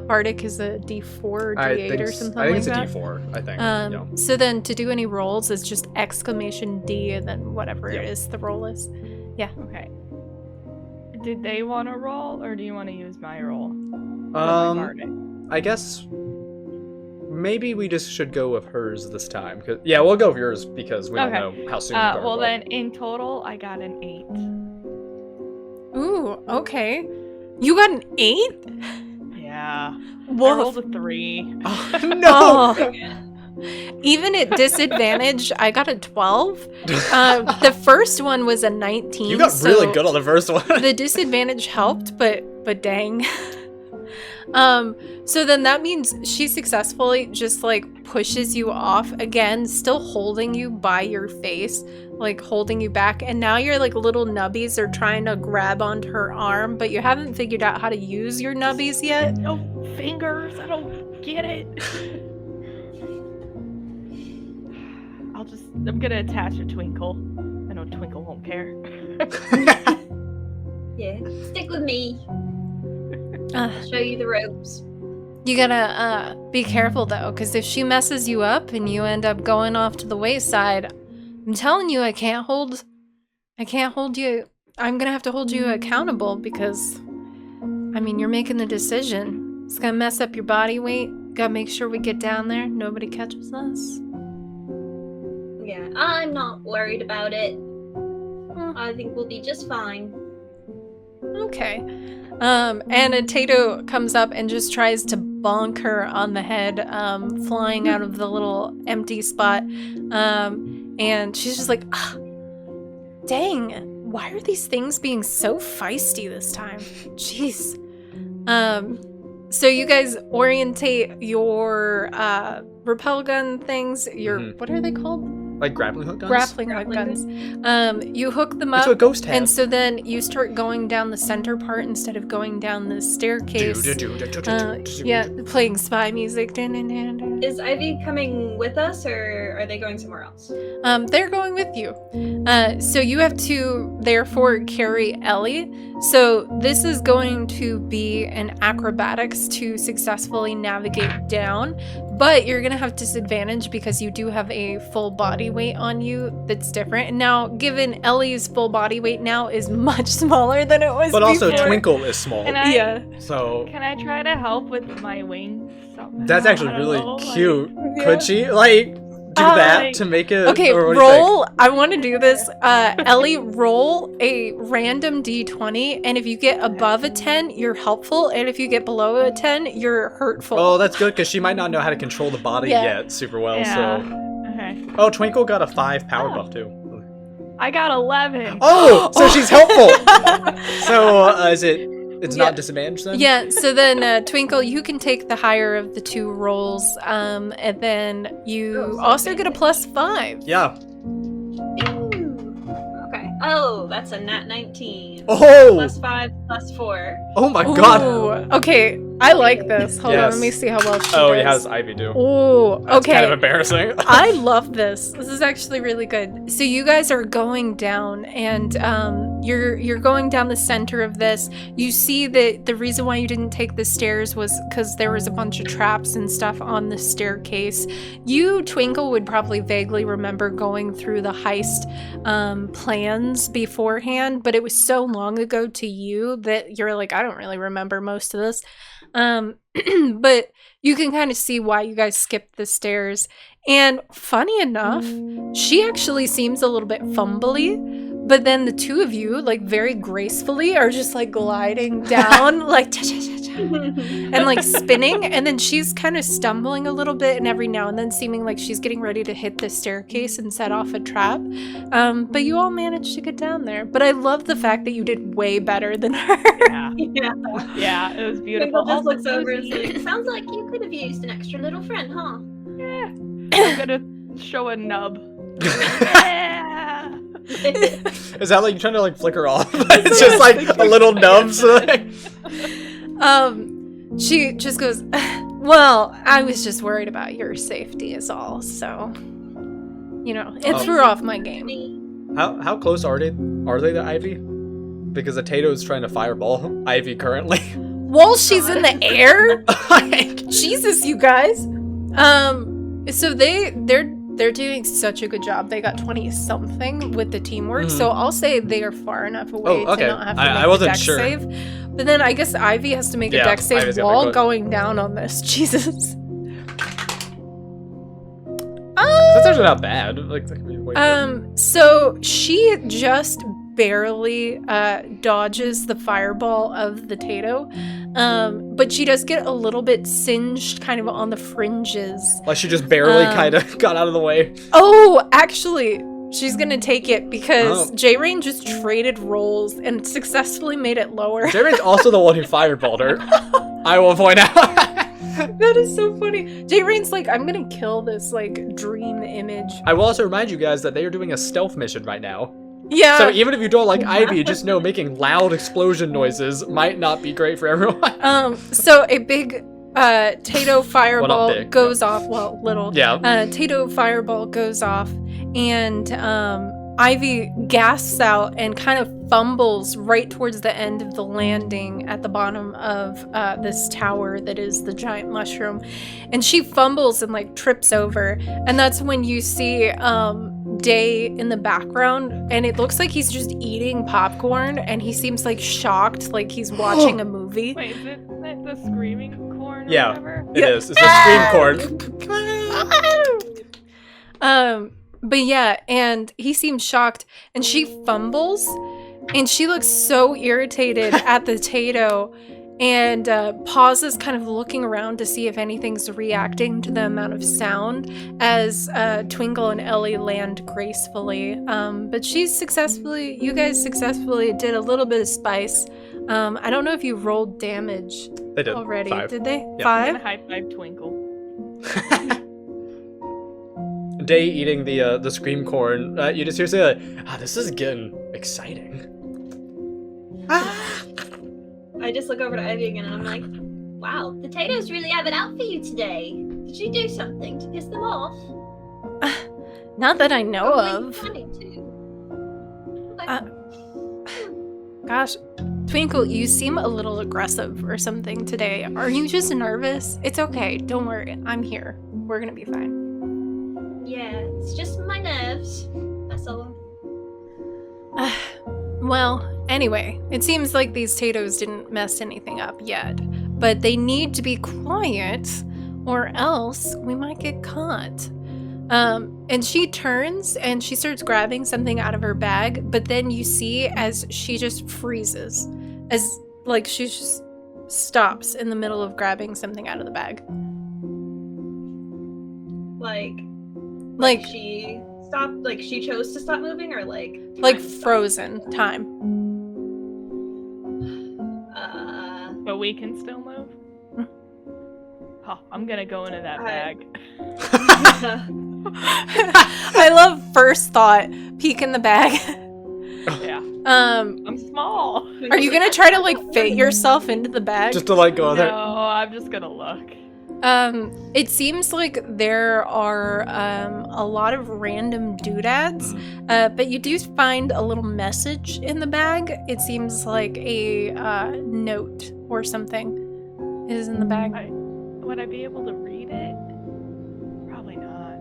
Speaker 1: bardic is a D4 or D8 or something
Speaker 2: I think
Speaker 1: like
Speaker 2: it's a
Speaker 1: that.
Speaker 2: D4. I think. Yeah.
Speaker 1: So then to do any rolls is just exclamation D and then whatever it is the roll is.
Speaker 3: Okay. Did they want to roll, or do you want to use my roll?
Speaker 2: I guess maybe we just should go with hers this time. Yeah, we'll go with yours because we don't know how soon.
Speaker 3: Well, then in total, I got an 8.
Speaker 1: Ooh, okay. You got an 8?
Speaker 3: Yeah. I
Speaker 1: Whoa.
Speaker 3: rolled a 3.
Speaker 2: Oh, no.
Speaker 1: Even at disadvantage, I got a 12. The first one was a 19.
Speaker 2: You got really good on the first one.
Speaker 1: The disadvantage helped, but dang. So then that means she successfully just like pushes you off again, still holding you by your face, like holding you back. And now your like little nubbies are trying to grab onto her arm, but you haven't figured out how to use your nubbies yet.
Speaker 3: No fingers. I don't get it. I'm gonna attach a Twinkle. I know Twinkle won't care.
Speaker 4: Yeah, stick with me.
Speaker 1: Uh,
Speaker 4: I'll show you the ropes.
Speaker 1: You gotta be careful though, because if she messes you up and you end up going off to the wayside, I'm telling you, I can't hold you. I'm gonna have to hold you accountable because, I mean, you're making the decision. It's gonna mess up your body weight. Gotta make sure we get down there. Nobody catches us.
Speaker 4: Yeah, I'm not worried about it. I think we'll be just fine.
Speaker 1: Okay. And a Tato comes up and just tries to bonk her on the head, flying out of the little empty spot. And she's just like, dang, why are these things being so feisty this time? Jeez. So you guys orientate your repel gun things, what are they called?
Speaker 2: Like grappling hook guns?
Speaker 1: Grappling hook guns. You hook them
Speaker 2: That's
Speaker 1: up,
Speaker 2: what Ghost had.
Speaker 1: and so then you start going down the center part instead of going down the staircase. Yeah, playing spy music.
Speaker 5: Is Ivy coming with us, or are they going somewhere else?
Speaker 1: They're going with you. So you have to, therefore, carry Ellie. So this is going to be an acrobatics to successfully navigate down, but you're going to have disadvantage because you do have a full body weight on you that's different. And now, given Ellie's full body weight now is much smaller than it was
Speaker 2: But also
Speaker 1: before.
Speaker 2: Twinkle is small.
Speaker 3: Can I-
Speaker 1: Yeah.
Speaker 2: So
Speaker 3: Can I try to help with my wings somehow?
Speaker 2: that's actually
Speaker 3: I don't
Speaker 2: really
Speaker 3: know, like-
Speaker 2: cute.
Speaker 1: Yeah.
Speaker 2: Could she do that to make it?
Speaker 1: Okay,
Speaker 2: or what do you think?
Speaker 1: roll. I want to do this. Ellie, roll a random d20, and if you get above a 10, you're helpful, and if you get below a 10, you're hurtful.
Speaker 2: Oh, that's good because she might not know how to control the body
Speaker 1: Yeah.
Speaker 2: yet super well.
Speaker 3: Yeah.
Speaker 2: So,
Speaker 3: Okay.
Speaker 2: oh, Twinkle got a 5 power
Speaker 3: Oh.
Speaker 2: buff too.
Speaker 3: I got 11.
Speaker 2: Oh, so she's helpful. So is it? It's
Speaker 1: Yeah.
Speaker 2: not disadvantaged then?
Speaker 1: Yeah, so then Twinkle, you can take the higher of the 2 rolls, and then you also get a +5.
Speaker 2: Yeah.
Speaker 5: Ooh. Okay. Oh, that's a nat 19.
Speaker 2: Oh.
Speaker 5: +5, +4.
Speaker 2: Oh my God.
Speaker 1: Ooh, okay, I like this. Hold on,
Speaker 2: Yes.
Speaker 1: let me see how well she
Speaker 2: Oh,
Speaker 1: does.
Speaker 2: yeah, how's Ivy do?
Speaker 1: Ooh,
Speaker 2: That's
Speaker 1: okay.
Speaker 2: kind of embarrassing.
Speaker 1: I love this. This is actually really good. So you guys are going down, and you're going down the center of this. You see that the reason why you didn't take the stairs was because there was a bunch of traps and stuff on the staircase. You, Twinkle, would probably vaguely remember going through the heist plans beforehand, but it was so long ago to you that you're like, I don't really remember most of this. But you can kind of see why you guys skipped the stairs. And funny enough, she actually seems a little bit fumbly, but then the two of you, like, very gracefully are just like gliding down, like cha-cha-cha-cha, and like spinning, and then she's kind of stumbling a little bit and every now and then seeming like she's getting ready to hit the staircase and set off a trap. But you all managed to get down there. But I love the fact that you did way better than her.
Speaker 3: Yeah.
Speaker 5: Yeah.
Speaker 3: Yeah, it was beautiful.
Speaker 5: Twinkle just
Speaker 3: Also,
Speaker 5: looks over and
Speaker 3: Susie,
Speaker 5: says, "Sounds like you could have used an extra little friend, huh?"
Speaker 3: I'm gonna show a nub. Yeah.
Speaker 2: Is that like you trying to like flick her off? It's just like a little nub. So like...
Speaker 1: She just goes, well, I was just worried about your safety is all, so, you know, it
Speaker 2: Oh.
Speaker 1: threw off my game.
Speaker 2: How close are they to Ivy? Because the Tato's trying to fireball Ivy currently.
Speaker 1: While she's in the air? Jesus, you guys. So they're doing such a good job. They got 20-something with the teamwork, so I'll say they are far enough away
Speaker 2: okay.
Speaker 1: to not have to make
Speaker 2: I wasn't
Speaker 1: a dex
Speaker 2: sure.
Speaker 1: save. But then I guess Ivy has to make a
Speaker 2: Yeah,
Speaker 1: dex save
Speaker 2: Ivy's gotta
Speaker 1: while
Speaker 2: make it.
Speaker 1: going down on this. Jesus.
Speaker 2: That's actually not bad. Like, that could be way better.
Speaker 1: So she just barely dodges the fireball of the Tato, but she does get a little bit singed kind of on the fringes.
Speaker 2: Like she just barely kind of got out of the way.
Speaker 1: Oh, actually, she's gonna take it because
Speaker 2: Oh.
Speaker 1: J-Rain just traded rolls and successfully made it lower.
Speaker 2: Jeremy's also the one who fireballed her. I will point out.
Speaker 1: That is so funny. J-Rain's like, I'm gonna kill this like dream image.
Speaker 2: I will also remind you guys that they are doing a stealth mission right now.
Speaker 1: Yeah.
Speaker 2: So even if you don't like Ivy, just know making loud explosion noises might not be great for everyone.
Speaker 1: So a big Tato fireball
Speaker 2: big,
Speaker 1: goes off. Well, little.
Speaker 2: Yeah.
Speaker 1: Tato fireball goes off, and Ivy gasps out and kind of fumbles right towards the end of the landing at the bottom of this tower that is the giant mushroom, and she fumbles and like trips over, and that's when you see Day in the background, and it looks like he's just eating popcorn, and he seems like shocked, like he's watching a movie.
Speaker 3: Wait, is it the screaming corn or
Speaker 2: Yeah.
Speaker 3: whatever?
Speaker 2: It is. It's a scream chord.
Speaker 1: But yeah, and he seems shocked, and she fumbles, and she looks so irritated at the Tato, and pauses, kind of looking around to see if anything's reacting to the amount of sound as Twinkle and Ellie land gracefully. But you guys successfully did a little bit of spice. I don't know if you rolled damage
Speaker 2: They did.
Speaker 1: already.
Speaker 2: 5.
Speaker 1: Did they?
Speaker 2: Yeah.
Speaker 1: 5?
Speaker 3: I'm gonna high five Twinkle.
Speaker 2: Day eating the scream corn. You just hear say like, this is getting exciting.
Speaker 5: I just look over to Ivy again and I'm like, wow, the potatoes really have it out for you today. Did you do something to piss them off?
Speaker 1: Not that I know
Speaker 5: Or were you
Speaker 1: of.
Speaker 5: planning to? Okay.
Speaker 1: Gosh, Twinkle, you seem a little aggressive or something today. Are you just nervous? It's okay. Don't worry. I'm here. We're gonna be fine.
Speaker 5: Yeah, it's just my nerves. That's all.
Speaker 1: Well, anyway, it seems like these Tatos didn't mess anything up yet. But they need to be quiet, or else we might get caught. And she turns and she starts grabbing something out of her bag, but then you see as she just freezes, as like she just stops in the middle of grabbing something out of the bag.
Speaker 5: Like she stopped, like she chose to stop moving, or like
Speaker 1: Like
Speaker 5: time stopped?
Speaker 1: frozen time.
Speaker 3: But we can still move? Oh, I'm gonna go into that bag.
Speaker 1: I love first thought, peek in the bag.
Speaker 3: Yeah.
Speaker 1: I'm
Speaker 3: small.
Speaker 1: Are you gonna try to like fit yourself into the bag?
Speaker 2: Just to like go
Speaker 3: No,
Speaker 2: there.
Speaker 3: I'm just gonna look.
Speaker 1: It seems like there are a lot of random doodads, but you do find a little message in the bag. It seems like a note or something is in the bag.
Speaker 3: Would I be able to read it? Probably not.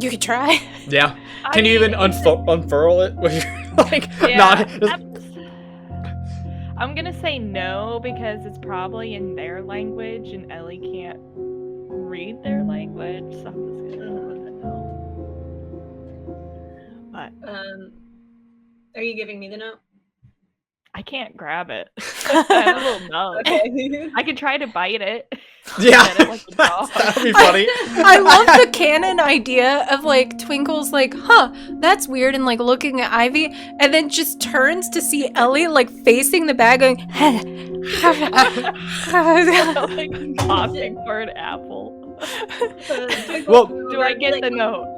Speaker 1: You could try.
Speaker 2: Yeah. Can you even unfurl it? With your, like, not.
Speaker 3: I'm gonna say no because it's probably in their language and Ellie can't read their language, so I'm just gonna go with a no. But
Speaker 5: are you giving me the note?
Speaker 3: I can't grab it. I have a little note.
Speaker 5: Okay.
Speaker 3: I could try to bite it.
Speaker 2: Yeah.
Speaker 3: Get it like a dog.
Speaker 2: That would be funny.
Speaker 1: I love the canon idea of like Twinkle's like, huh, that's weird, and like looking at Ivy, and then just turns to see Ellie like facing the bag going,
Speaker 3: like popping for an apple.
Speaker 2: Well,
Speaker 3: Do I get the note?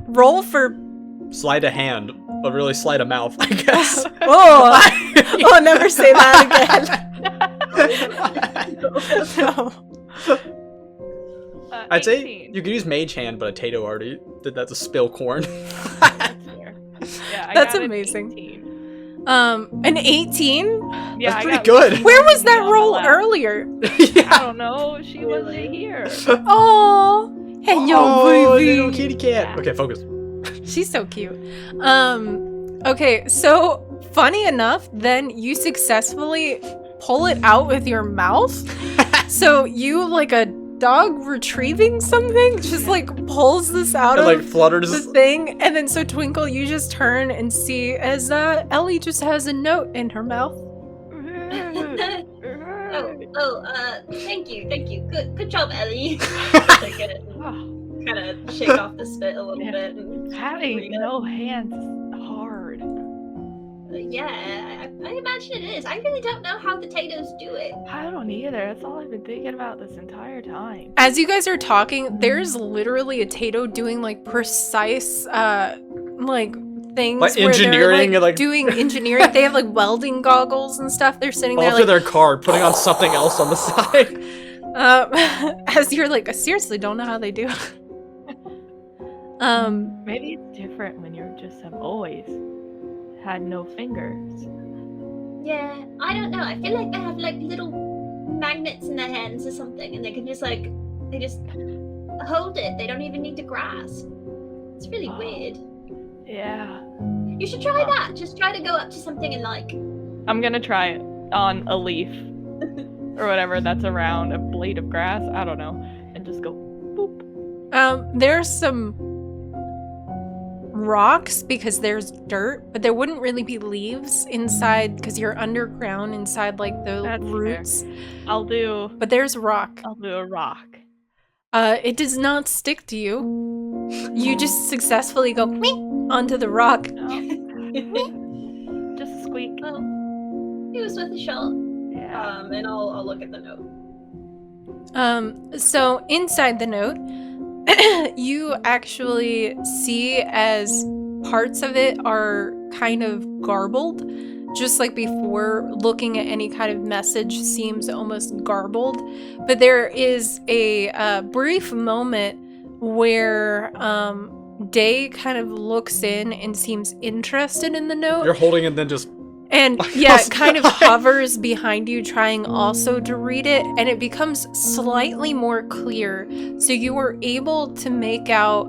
Speaker 1: roll for
Speaker 2: sleight of hand, but really sleight of mouth, I guess.
Speaker 1: oh, never say that again. No.
Speaker 2: I'd say
Speaker 3: 18.
Speaker 2: you could use mage hand, but a Tato already did that to spill corn.
Speaker 3: That's fair. Yeah,
Speaker 1: That's
Speaker 3: got an
Speaker 1: amazing.
Speaker 3: 18.
Speaker 1: An 18?
Speaker 3: Yeah,
Speaker 2: That's
Speaker 3: I
Speaker 2: pretty
Speaker 3: got
Speaker 2: good.
Speaker 1: Where was that
Speaker 3: on the
Speaker 1: roll
Speaker 3: left.
Speaker 1: earlier?
Speaker 3: I don't know. She wasn't here.
Speaker 1: Oh, hello,
Speaker 2: Oh,
Speaker 1: baby.
Speaker 2: little kitty cat.
Speaker 3: Yeah.
Speaker 2: Okay, focus.
Speaker 1: She's so cute. Okay, so funny enough, then you successfully pull it out with your mouth. So you, like a dog retrieving something, just like pulls this out
Speaker 2: It
Speaker 1: of
Speaker 2: like flutters.
Speaker 1: the thing, and then so Twinkle, you just turn and see as Ellie just has a note in her mouth.
Speaker 5: Thank you. Good job, Ellie. Take it and kind of shake off the spit a little bit. And
Speaker 3: Having
Speaker 5: read it.
Speaker 3: no hands is hard.
Speaker 5: Yeah, I imagine it is. I really don't know how the Tatoes do it.
Speaker 3: I don't either. That's all I've been thinking about this entire time.
Speaker 1: As you guys are talking, there's literally a Tato doing like precise like things
Speaker 2: Like
Speaker 1: where
Speaker 2: engineering
Speaker 1: they're,
Speaker 2: and, like-
Speaker 1: doing engineering. They have like welding goggles and stuff. They're sitting there
Speaker 2: Off to
Speaker 1: like
Speaker 2: their card, putting on something else on the side.
Speaker 1: as you're like, I seriously don't know how they do it.
Speaker 3: Maybe it's different when you just have always had no fingers.
Speaker 5: Yeah, I don't know. I feel like they have like little magnets in their hands or something, and they can just like they just hold it. They don't even need to grasp. It's really weird.
Speaker 3: Yeah.
Speaker 5: You should try that. Just try to go up to something and like.
Speaker 3: I'm gonna try it on a leaf or whatever that's around, a blade of grass, I don't know, and just go boop.
Speaker 1: There's some rocks because there's dirt, but there wouldn't really be leaves inside because you're underground inside like the
Speaker 3: That's fair.
Speaker 1: roots.
Speaker 3: I'll do
Speaker 1: But there's rock.
Speaker 3: a rock.
Speaker 1: It does not stick to you. You just successfully go onto the rock.
Speaker 3: Just a squeak.
Speaker 4: Well, it was worth a shot.
Speaker 3: Yeah.
Speaker 4: And I'll look at the note.
Speaker 1: So inside the note, you actually see as parts of it are kind of garbled. Just like before, looking at any kind of message seems almost garbled. But there is a brief moment where Day kind of looks in and seems interested in the note.
Speaker 2: You're holding it, then just.
Speaker 1: And yeah, it kind of hovers behind you, trying also to read it, and it becomes slightly more clear. So you were able to make out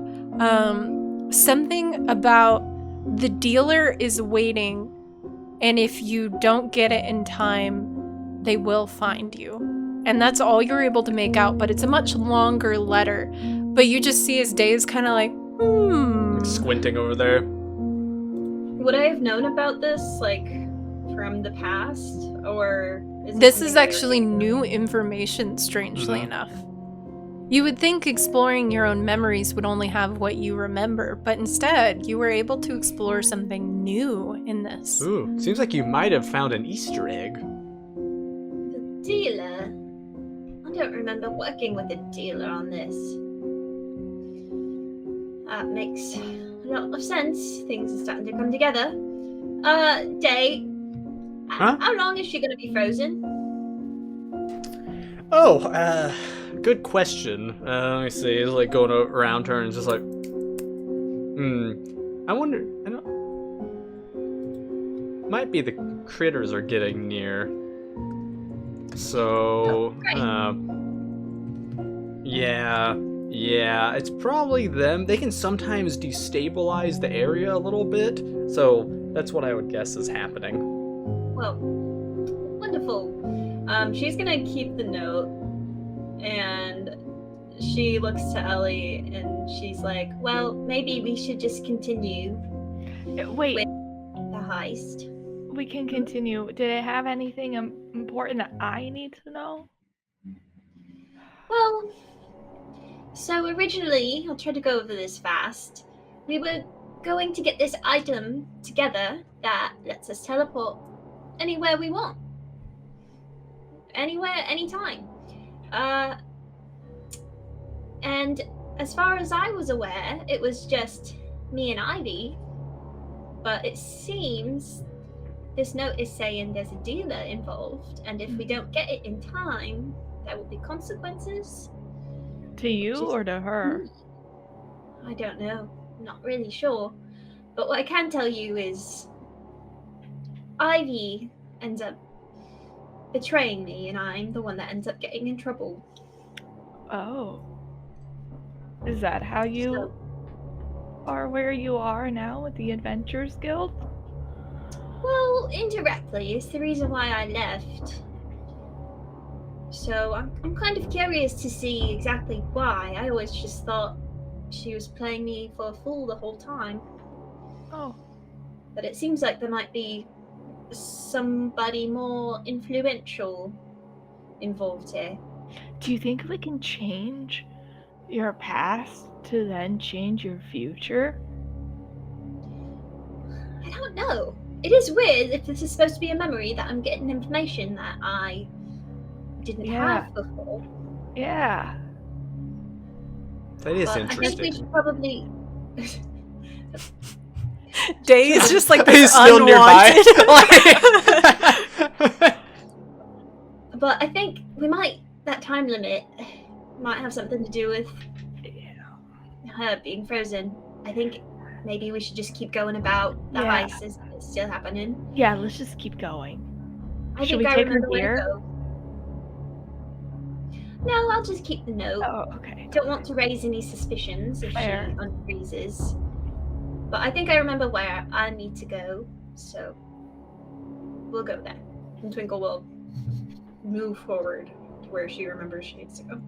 Speaker 1: something about the dealer is waiting, and if you don't get it in time, they will find you. And that's all you're able to make out, but it's a much longer letter. But you just see his Day is kind of like,
Speaker 2: Like squinting over there.
Speaker 4: Would I have known about this, like, from the past, or is
Speaker 1: This
Speaker 4: something
Speaker 1: is
Speaker 4: I
Speaker 1: actually
Speaker 4: already know?
Speaker 1: new information, strangely
Speaker 2: Mhm.
Speaker 1: enough. You would think exploring your own memories would only have what you remember, but instead, you were able to explore something new in this.
Speaker 2: Ooh, seems like you might have found an Easter egg.
Speaker 4: The dealer? I don't remember working with a dealer on this. That makes a lot of sense. Things are starting to come together. Day.
Speaker 2: Huh?
Speaker 4: How long is she gonna be frozen?
Speaker 2: Oh, good question. Let me see. He's like going around her and just like, I wonder. I don't. Might be the critters are getting near. So,
Speaker 4: great.
Speaker 2: yeah, it's probably them. They can sometimes destabilize the area a little bit, so that's what I would guess is happening.
Speaker 4: Well, wonderful. She's gonna keep the note, and she looks to Ellie, and she's like, "Well, maybe we should just continue
Speaker 3: Wait,
Speaker 4: the heist."
Speaker 3: we can continue. Did it have anything important that I need to know?
Speaker 4: Well, so originally, I'll try to go over this fast. We were going to get this item together that lets us teleport anywhere we want. Anywhere, anytime. And as far as I was aware, it was just me and Ivy. But it seems this note is saying there's a dealer involved, and if we don't get it in time, there will be consequences.
Speaker 3: To you
Speaker 4: Just-
Speaker 3: or to her?
Speaker 4: I don't know. Not really sure. But what I can tell you is Ivy ends up betraying me, and I'm the one that ends up getting in trouble.
Speaker 3: Oh. Is that how you
Speaker 4: So-
Speaker 3: are where you are now with the Adventurers Guild?
Speaker 4: Well, indirectly, it's the reason why I left. So I'm kind of curious to see exactly why. I always just thought she was playing me for a fool the whole time.
Speaker 3: Oh.
Speaker 4: But it seems like there might be somebody more influential involved here.
Speaker 3: Do you think we can change your past to then change your future?
Speaker 4: I don't know. It is weird if this is supposed to be a memory that I'm getting information that I didn't
Speaker 3: Yeah.
Speaker 4: have before.
Speaker 3: Yeah.
Speaker 2: That is
Speaker 4: But I think we
Speaker 2: interesting.
Speaker 4: should probably.
Speaker 1: Day is just like this
Speaker 2: He's still nearby.
Speaker 1: unwanted.
Speaker 4: But I think we might. That time limit might have something to do with her being frozen. I think maybe we should just keep going about the
Speaker 3: Yeah.
Speaker 4: heist as it's still happening.
Speaker 3: Yeah, let's just keep going.
Speaker 4: I
Speaker 3: Should
Speaker 4: think
Speaker 3: we
Speaker 4: I
Speaker 3: take her
Speaker 4: remember where
Speaker 3: here?
Speaker 4: to go. No, I'll just keep the note.
Speaker 3: Oh, okay.
Speaker 4: Don't want to raise any suspicions if
Speaker 3: Fair.
Speaker 4: she unfreezes. But I think I remember where I need to go, so we'll go there. And Twinkle will move forward to where she remembers she needs to go.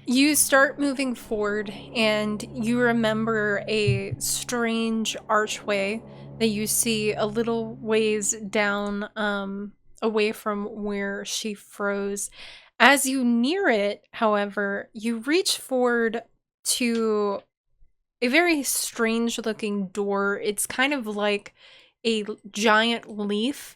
Speaker 1: You start moving forward, and you remember a strange archway that you see a little ways down, away from where she froze. As you near it, however, you reach forward to a very strange looking door. It's kind of like a giant leaf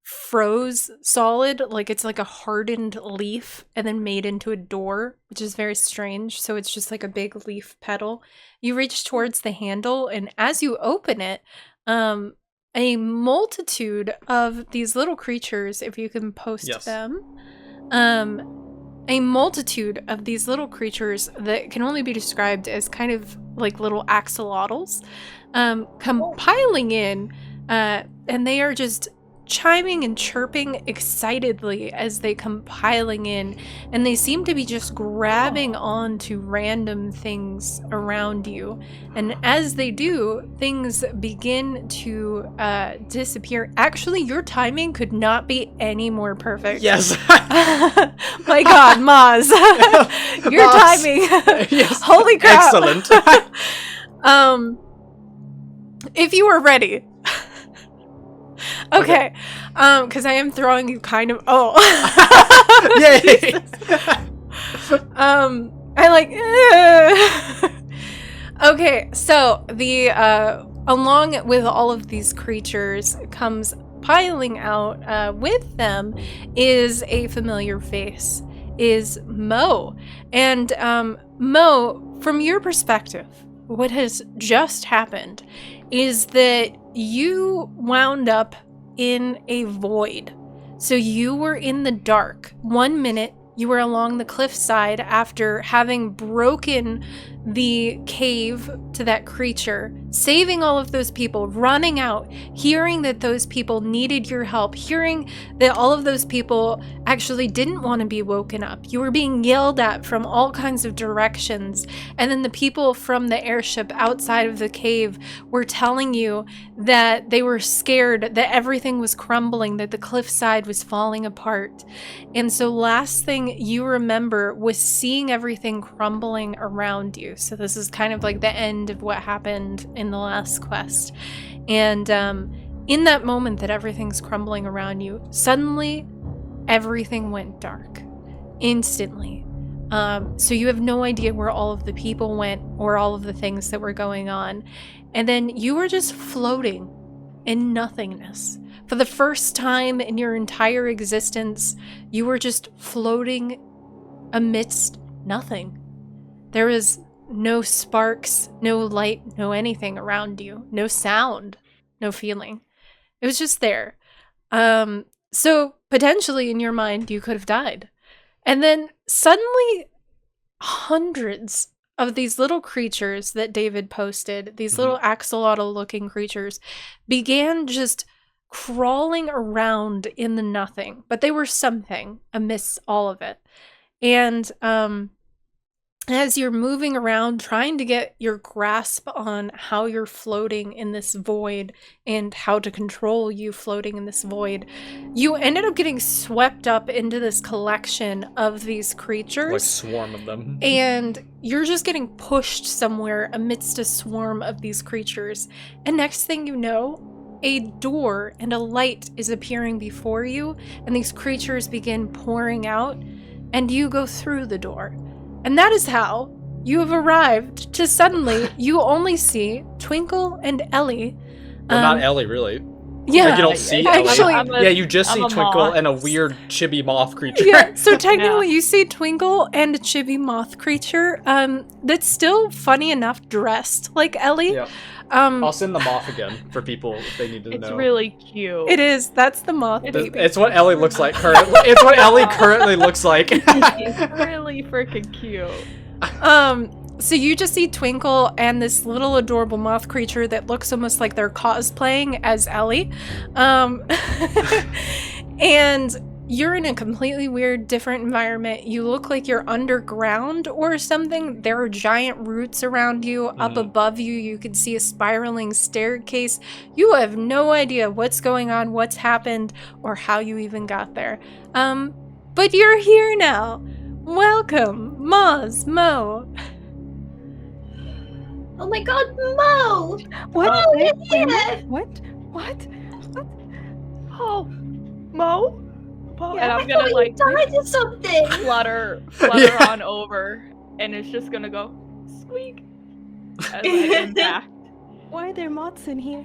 Speaker 1: froze solid, like it's like a hardened leaf and then made into a door, which is very strange. So it's just like a big leaf petal. You reach towards the handle, and as you open it, a multitude of these little creatures, if you can post
Speaker 2: Yes.
Speaker 1: them, a multitude of these little creatures that can only be described as kind of like little axolotls, come piling in, and they are just chiming and chirping excitedly as they come piling in, and they seem to be just grabbing onto random things around you. And as they do, things begin to disappear. Actually, your timing could not be any more perfect.
Speaker 2: Yes.
Speaker 1: My God, Maz. Your
Speaker 2: Maz.
Speaker 1: timing.
Speaker 2: Yes.
Speaker 1: Holy crap.
Speaker 2: Excellent.
Speaker 1: If you are ready. Okay. Because I am throwing you kind of
Speaker 2: Yay.
Speaker 1: I like Okay, so the along with all of these creatures comes piling out with them is a familiar face, is Mo. And Mo, from your perspective, what has just happened is that you wound up in a void. So you were in the dark. 1 minute, you were along the cliffside after having broken the cave to that creature, saving all of those people, running out, hearing that those people needed your help, hearing that all of those people actually didn't want to be woken up. You were being yelled at from all kinds of directions. And then the people from the airship outside of the cave were telling you that they were scared, that everything was crumbling, that the cliffside was falling apart. And so last thing you remember was seeing everything crumbling around you. So this is kind of like the end of what happened in the last quest. And in that moment that everything's crumbling around you, suddenly everything went dark instantly. So you have no idea where all of the people went or all of the things that were going on. And then you were just floating in nothingness. For the first time in your entire existence, you were just floating amidst nothing. There was no sparks, no light, no anything around you, no sound, no feeling. It was just there. So potentially in your mind, you could have died. And then suddenly hundreds of these little creatures that David posted, these little axolotl looking creatures, began just crawling around in the nothing, but they were something amidst all of it. And as you're moving around trying to get your grasp on how you're floating in this void and how to control you floating in this void, you ended up getting swept up into this collection of these creatures.
Speaker 2: Like swarm of them.
Speaker 1: And you're just getting pushed somewhere amidst a swarm of these creatures. And next thing you know, a door and a light is appearing before you, and these creatures begin pouring out, and you go through the door. And that is how you have arrived to suddenly you only see Twinkle and Ellie.
Speaker 2: Well, not Ellie, really.
Speaker 1: Yeah.
Speaker 2: Like, you don't see
Speaker 1: actually,
Speaker 2: Ellie. Yeah, you just see
Speaker 3: I'm a
Speaker 2: Twinkle
Speaker 3: moth.
Speaker 2: and a weird chibi moth creature.
Speaker 1: Yeah, so technically you see Twinkle and a chibi moth creature that's still funny enough dressed like Ellie.
Speaker 2: Yeah. I'll send the moth again for people if they need to
Speaker 3: It's
Speaker 2: know.
Speaker 3: really cute.
Speaker 1: It is. That's the moth
Speaker 3: It's-
Speaker 1: baby.
Speaker 2: It's what Ellie looks like currently. It's what Ellie currently looks like.
Speaker 3: It's really freaking cute.
Speaker 1: So you just see Twinkle and this little adorable moth creature that looks almost like they're cosplaying as Ellie. And you're in a completely weird, different environment. You look like you're underground or something. There are giant roots around you. Up above you, you can see a spiraling staircase. You have no idea what's going on, what's happened, or how you even got there. But you're here now. Welcome, Moz, Mo.
Speaker 5: Oh my god, Mo!
Speaker 6: What?
Speaker 5: Oh,
Speaker 6: Wait,
Speaker 5: you're
Speaker 6: wait,
Speaker 5: here!
Speaker 6: what? What?
Speaker 3: Oh, Mo? Mo,
Speaker 6: Yeah,
Speaker 3: and
Speaker 5: I
Speaker 3: I'm gonna
Speaker 5: thought
Speaker 3: like
Speaker 5: you died of something!
Speaker 3: flutter
Speaker 2: Yeah.
Speaker 3: on over, and it's just gonna go squeak as I impact.
Speaker 6: Why are there moths in here?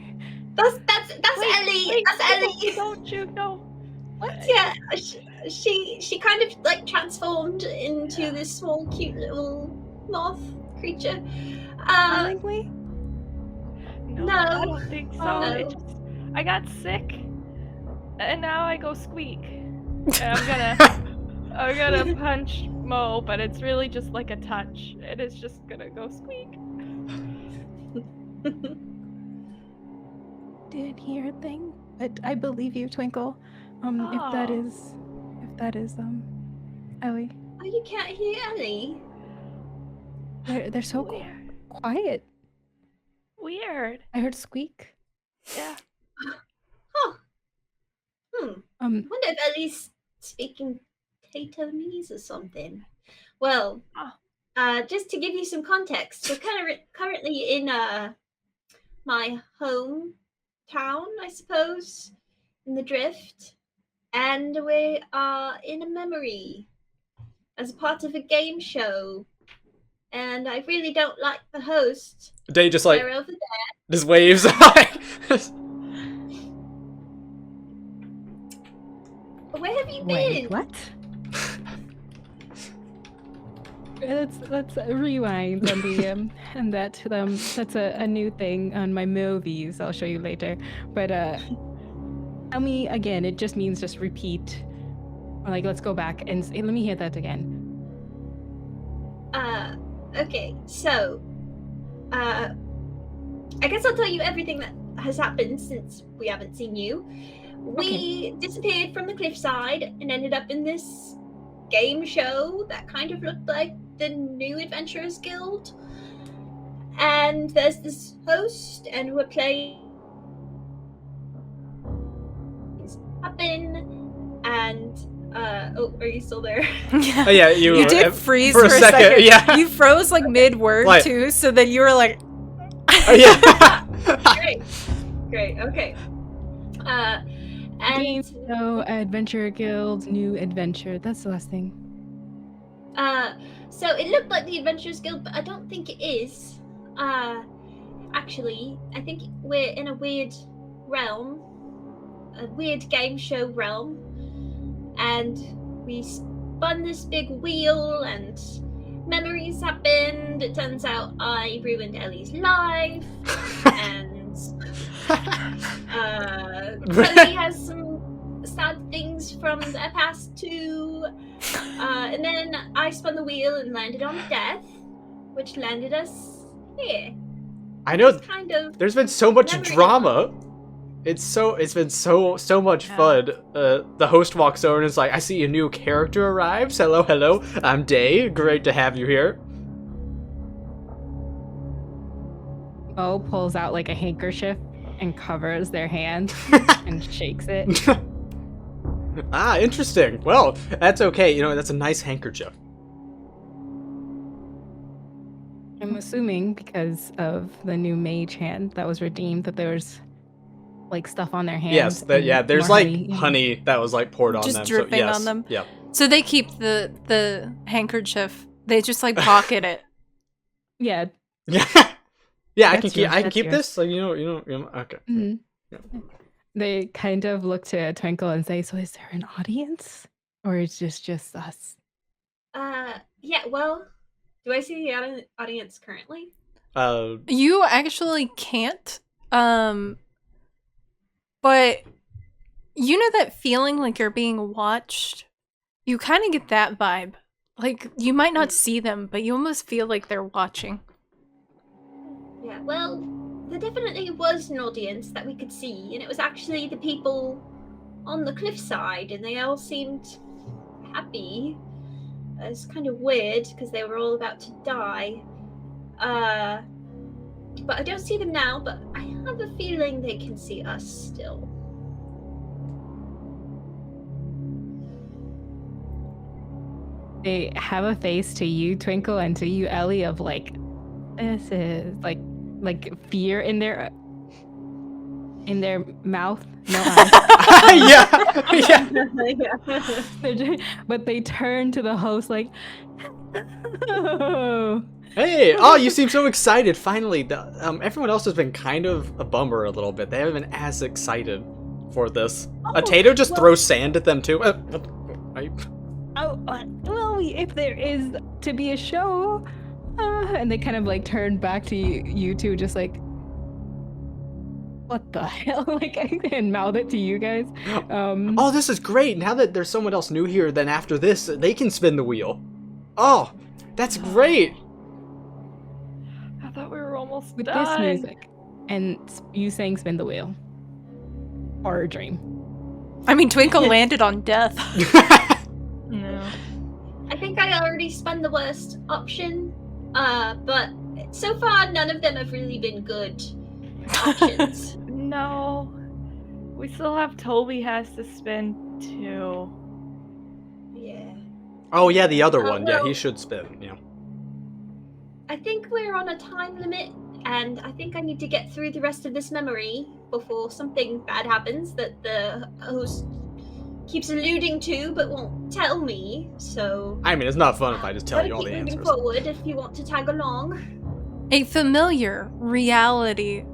Speaker 5: That's
Speaker 3: Wait,
Speaker 5: Ellie!
Speaker 3: wait,
Speaker 5: That's Ellie!
Speaker 3: Don't you know?
Speaker 5: Yeah, she kind of like transformed into this small, cute little moth creature.
Speaker 6: Willingly?
Speaker 3: No,
Speaker 5: No.
Speaker 3: I don't think so.
Speaker 6: Oh.
Speaker 3: I got sick, and now I go squeak. And I'm gonna punch Mo, but it's really just like a touch, and it's just gonna go squeak.
Speaker 6: Didn't hear a thing, but I believe you, Twinkle. If that
Speaker 3: Oh.
Speaker 6: is Ellie.
Speaker 5: Oh, you can't hear Ellie?
Speaker 6: They're so
Speaker 3: Weird.
Speaker 6: quiet.
Speaker 3: Weird.
Speaker 6: I heard squeak.
Speaker 3: Yeah.
Speaker 5: Huh. I wonder if Ellie's speaking Tatonese or something. Well, just to give you some context, we're currently in my hometown, I suppose, in the Drift, and we are in a memory as a part of a game show. And I really don't like the host.
Speaker 2: Day just like
Speaker 5: They're over there.
Speaker 2: just waves.
Speaker 5: Where have you
Speaker 6: Wait,
Speaker 5: been?
Speaker 6: what? Let's rewind on the and that's a new thing on my movies. I'll show you later. But tell me again. It just means just repeat. Or like let's go back and let me hear that again.
Speaker 5: Okay, so I guess I'll tell you everything that has happened since we haven't seen you. We disappeared from the cliffside and ended up in this game show that kind of looked like the New Adventurers Guild. And there's this host, and we're playing happen, and oh, are you still there?
Speaker 1: Yeah.
Speaker 2: Oh, yeah, you
Speaker 1: did freeze
Speaker 2: for a second. Yeah.
Speaker 1: You froze like mid-word
Speaker 2: Like-
Speaker 1: too, so then you were like,
Speaker 2: Oh, yeah.
Speaker 5: Great, okay.
Speaker 6: Game
Speaker 5: And
Speaker 6: show, Adventure Guild, New Adventure. That's the last thing.
Speaker 5: so it looked like the Adventurers Guild, but I don't think it is. Actually, I think we're in a weird realm, a weird game show realm, and we spun this big wheel, and memories happened. It turns out I ruined Ellie's life, and Kelly has some sad things from their past too. And then I spun the wheel and landed on death, which landed us here.
Speaker 2: I know.
Speaker 5: It's kind of
Speaker 2: There's been so much
Speaker 5: memory.
Speaker 2: drama. It's been so much
Speaker 1: Yeah.
Speaker 2: fun. The host walks over and is like, "I see a new character arrives. Hello. I'm Day. Great to have you here."
Speaker 6: Mo pulls out like a handkerchief and covers their hand and shakes it.
Speaker 2: Ah, interesting. Well, that's okay. You know, that's a nice handkerchief.
Speaker 6: I'm assuming because of the new mage hand that was redeemed that there was like stuff on their hands.
Speaker 2: Yes,
Speaker 6: and
Speaker 2: there's
Speaker 6: more
Speaker 2: like honey that was like poured on
Speaker 1: just
Speaker 2: them.
Speaker 1: dripping
Speaker 2: so, yes,
Speaker 1: on them.
Speaker 2: Yeah.
Speaker 1: So they keep the handkerchief. They just like pocket it.
Speaker 6: Yeah.
Speaker 2: Yeah. Yeah, I
Speaker 6: That's
Speaker 2: can keep
Speaker 6: yours,
Speaker 2: I can
Speaker 6: that's
Speaker 2: keep
Speaker 6: yours.
Speaker 2: this. Like, you know, okay.
Speaker 6: Mhm.
Speaker 2: Yeah.
Speaker 6: They kind of look to Twinkle and say, "So is there an audience, or is this just us?"
Speaker 5: yeah, well, do I see the audience currently?
Speaker 1: You actually can't. But you know that feeling like you're being watched? You kind of get that vibe. Like you might not see them, but you almost feel like they're watching.
Speaker 5: Yeah, well, there definitely was an audience that we could see, and it was actually the people on the cliffside, and they all seemed happy. It's kind of weird because they were all about to die. But I don't see them now, but I have a feeling they can see us still.
Speaker 6: they have a face to you, Twinkle, and to you, Ellie, of like, this is like fear in their mouth, no eyes.
Speaker 2: Yeah.
Speaker 6: But they turn to the host like, oh.
Speaker 2: Hey, oh, you seem so excited. Finally, everyone else has been kind of a bummer a little bit. They haven't been as excited for this. Tato just throws sand at them too.
Speaker 6: Well, if there is to be a show, and they kind of like turn back to you two, just like, what the hell? Like, and mouth it to you guys.
Speaker 2: Oh, this is great. Now that there's someone else new here, then after this, they can spin the wheel. Oh, that's great.
Speaker 3: I thought we were almost
Speaker 6: With
Speaker 3: done.
Speaker 6: this music and you saying spin the wheel. Horror dream.
Speaker 1: I mean, Twinkle landed on death.
Speaker 3: No.
Speaker 5: I think I already spun the worst option, but so far none of them have really been good options.
Speaker 3: No. We still have Toby has to spin too.
Speaker 5: Yeah.
Speaker 2: Oh yeah, the other one. Yeah,
Speaker 5: well-
Speaker 2: he should spin. Yeah.
Speaker 5: I think we're on a time limit, and I think I need to get through the rest of this memory before something bad happens that the host keeps alluding to but won't tell me. So
Speaker 2: I mean, it's not fun if I just tell
Speaker 5: gotta
Speaker 2: you all
Speaker 5: keep
Speaker 2: the
Speaker 5: moving
Speaker 2: answers.
Speaker 5: forward if you want to tag along.
Speaker 1: A familiar reality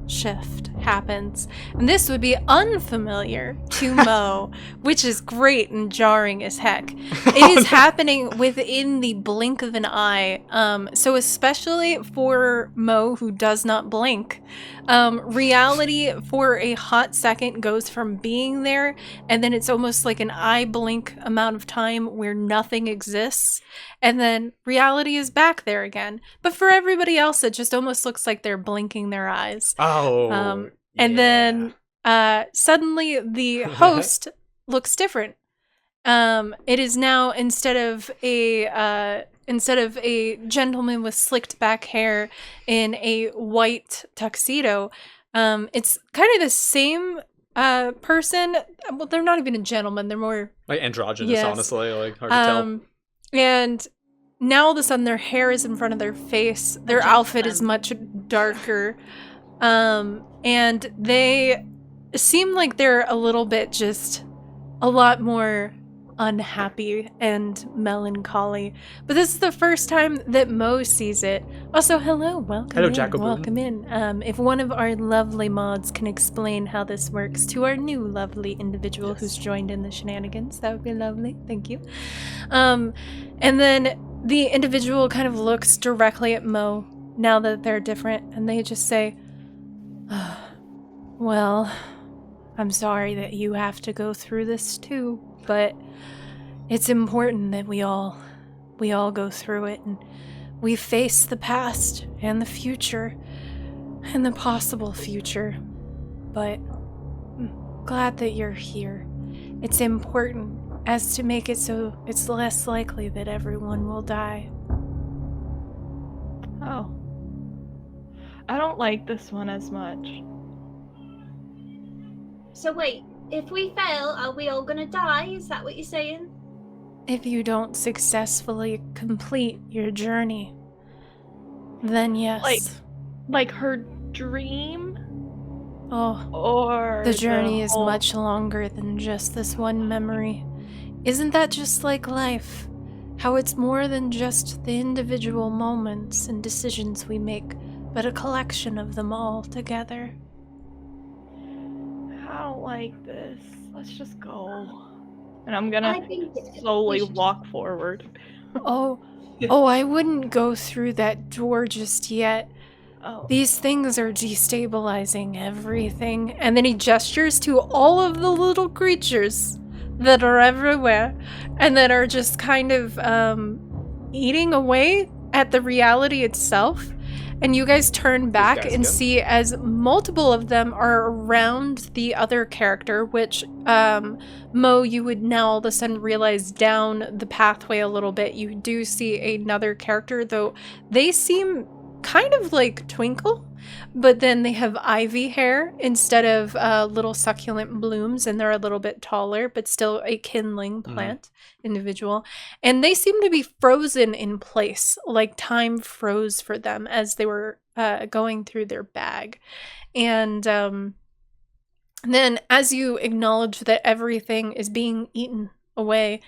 Speaker 1: shift happens, and this would be unfamiliar to Mo, which is great and jarring as heck. It is happening within the blink of an eye, so especially for Mo, who does not blink, reality for a hot second goes from being there, and then it's almost like an eye blink amount of time where nothing exists, and then reality is back there again. But for everybody else, it just almost looks like they're blinking their eyes.
Speaker 2: Oh.
Speaker 1: And then suddenly the host looks different. It is now instead of a gentleman with slicked back hair in a white tuxedo, it's kind of the same person. Well, they're not even a gentleman; they're more
Speaker 2: like androgynous,
Speaker 1: Yes.
Speaker 2: honestly, like hard to tell.
Speaker 1: And now all of a sudden their hair is in front of their face. Their outfit is much darker. And they seem like they're a little bit just a lot more unhappy and melancholy. But this is the first time that Mo sees it. Also, hello, welcome
Speaker 2: Hello,
Speaker 1: in,
Speaker 2: Jacobin.
Speaker 1: welcome in. If one of our lovely mods can explain how this works to our new lovely individual who's joined in the shenanigans, that would be lovely. Thank you. And then the individual kind of looks directly at Mo now that they're different, and they just say, well, I'm sorry that you have to go through this too, but it's important that we all go through it, and we face the past and the future and the possible future. But I'm glad that you're here. It's important as to make it so it's less likely that everyone will die.
Speaker 3: Oh. I don't like this one as much.
Speaker 5: So wait, if we fail, are we all gonna die? Is that what you're saying?
Speaker 1: If you don't successfully complete your journey, then yes.
Speaker 3: Like her dream?
Speaker 1: Oh,
Speaker 3: Or
Speaker 1: the journey is
Speaker 3: whole-
Speaker 1: much longer than just this one memory. Isn't that just like life? How it's more than just the individual moments and decisions we make, but a collection of them all together.
Speaker 3: I don't like this. Let's just go. And I'm
Speaker 5: I
Speaker 3: gonna
Speaker 5: think
Speaker 3: slowly
Speaker 5: we should-
Speaker 3: walk forward.
Speaker 1: Oh, I wouldn't go through that door just yet.
Speaker 3: Oh.
Speaker 1: These things are destabilizing everything. And then he gestures to all of the little creatures that are everywhere and that are just kind of eating away at the reality itself. And you guys turn back
Speaker 2: guys
Speaker 1: and
Speaker 2: good?
Speaker 1: see as multiple of them are around the other character, which Mo, you would now all of a sudden realize down the pathway a little bit, you do see another character, though they seem kind of like Twinkle, but then they have ivy hair instead of little succulent blooms, and they're a little bit taller, but still a kindling plant individual. And they seem to be frozen in place, like time froze for them as they were going through their bag. And then as you acknowledge that everything is being eaten away,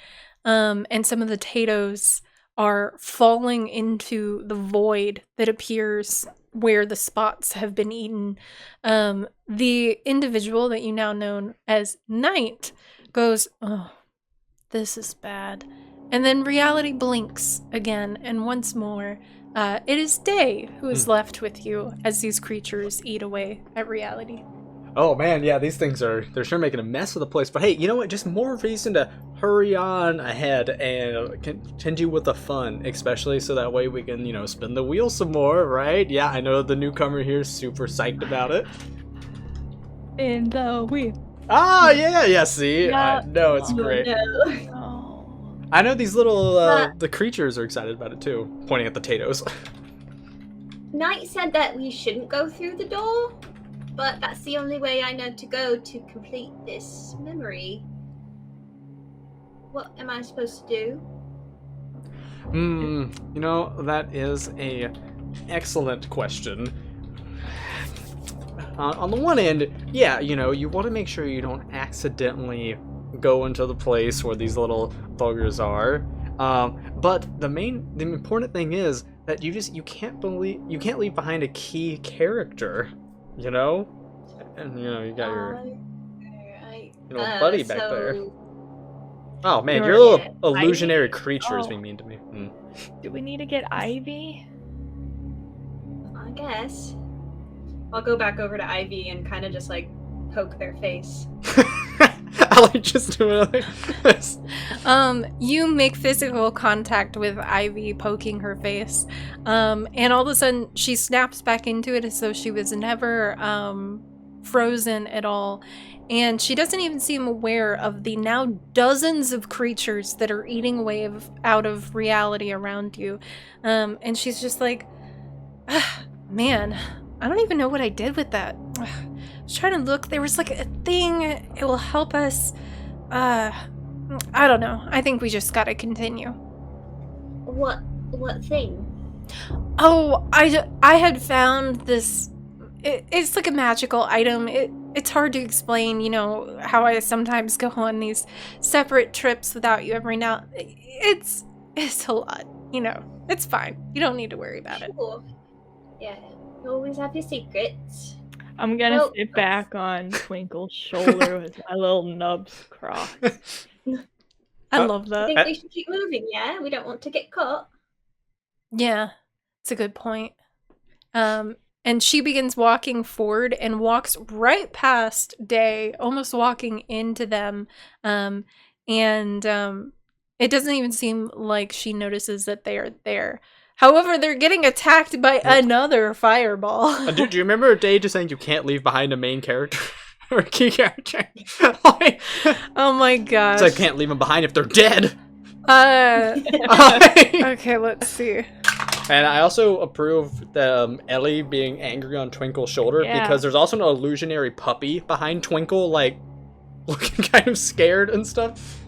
Speaker 1: and some of the potatoes are falling into the void that appears where the spots have been eaten, the individual that you now know as Night goes, "Oh, this is bad." And then reality blinks again, and once more, it is Day who is left with you as these creatures eat away at reality.
Speaker 2: Oh man, yeah, these things they're sure making a mess of the place. But hey, you know what? Just more reason to hurry on ahead and continue with the fun, especially so that way we can, spin the wheel some more, right? Yeah, I know the newcomer here is super psyched about it.
Speaker 6: In the wheel.
Speaker 2: Ah, yeah, see?
Speaker 3: Yeah.
Speaker 2: I know, it's great.
Speaker 3: Oh.
Speaker 2: I know these little, the creatures are excited about it too, pointing at the potatoes.
Speaker 5: Knight said that we shouldn't go through the door, but that's the only way I know to go to complete this memory. What am I supposed to do?
Speaker 2: That is a excellent question. On the one end, yeah, you want to make sure you don't accidentally go into the place where these little buggers are. But the important thing is that you can't leave behind a key character. And you got your little buddy back there. Oh man, your little illusionary creature is being mean to me.
Speaker 3: Do we need to get Ivy?
Speaker 5: I guess. I'll go back over to Ivy and kind of just like poke their face.
Speaker 2: I like just doing this.
Speaker 1: You make physical contact with Ivy poking her face, and all of a sudden she snaps back into it as though she was never frozen at all, and she doesn't even seem aware of the now dozens of creatures that are eating away out of reality around you, and she's just like, man, I don't even know what I did with that. I was trying to look. There was like a thing. It will help us. I don't know. I think we just gotta continue.
Speaker 5: What thing?
Speaker 1: Oh, I had found this. It's like a magical item. It's hard to explain. How I sometimes go on these separate trips without you every now. It's a lot. It's fine. You don't need to worry about it.
Speaker 5: Sure. Yeah. You always have your secrets.
Speaker 3: I'm gonna sit back on Twinkle's shoulder with my little nubs crossed.
Speaker 1: I love
Speaker 5: I
Speaker 1: that.
Speaker 5: think we should keep moving, yeah? We don't want to get caught.
Speaker 1: Yeah, it's a good point. And she begins walking forward and walks right past Day, almost walking into them. And it doesn't even seem like she notices that they are there. However, they're getting attacked by another fireball.
Speaker 2: Do you remember Day just saying you can't leave behind a main character? Or a key character?
Speaker 1: Oh my gosh.
Speaker 2: It's like, can't leave them behind if they're dead!
Speaker 1: Okay, let's see.
Speaker 2: And I also approve the Ellie being angry on Twinkle's shoulder, because there's also an illusionary puppy behind Twinkle, like, looking kind of scared and stuff.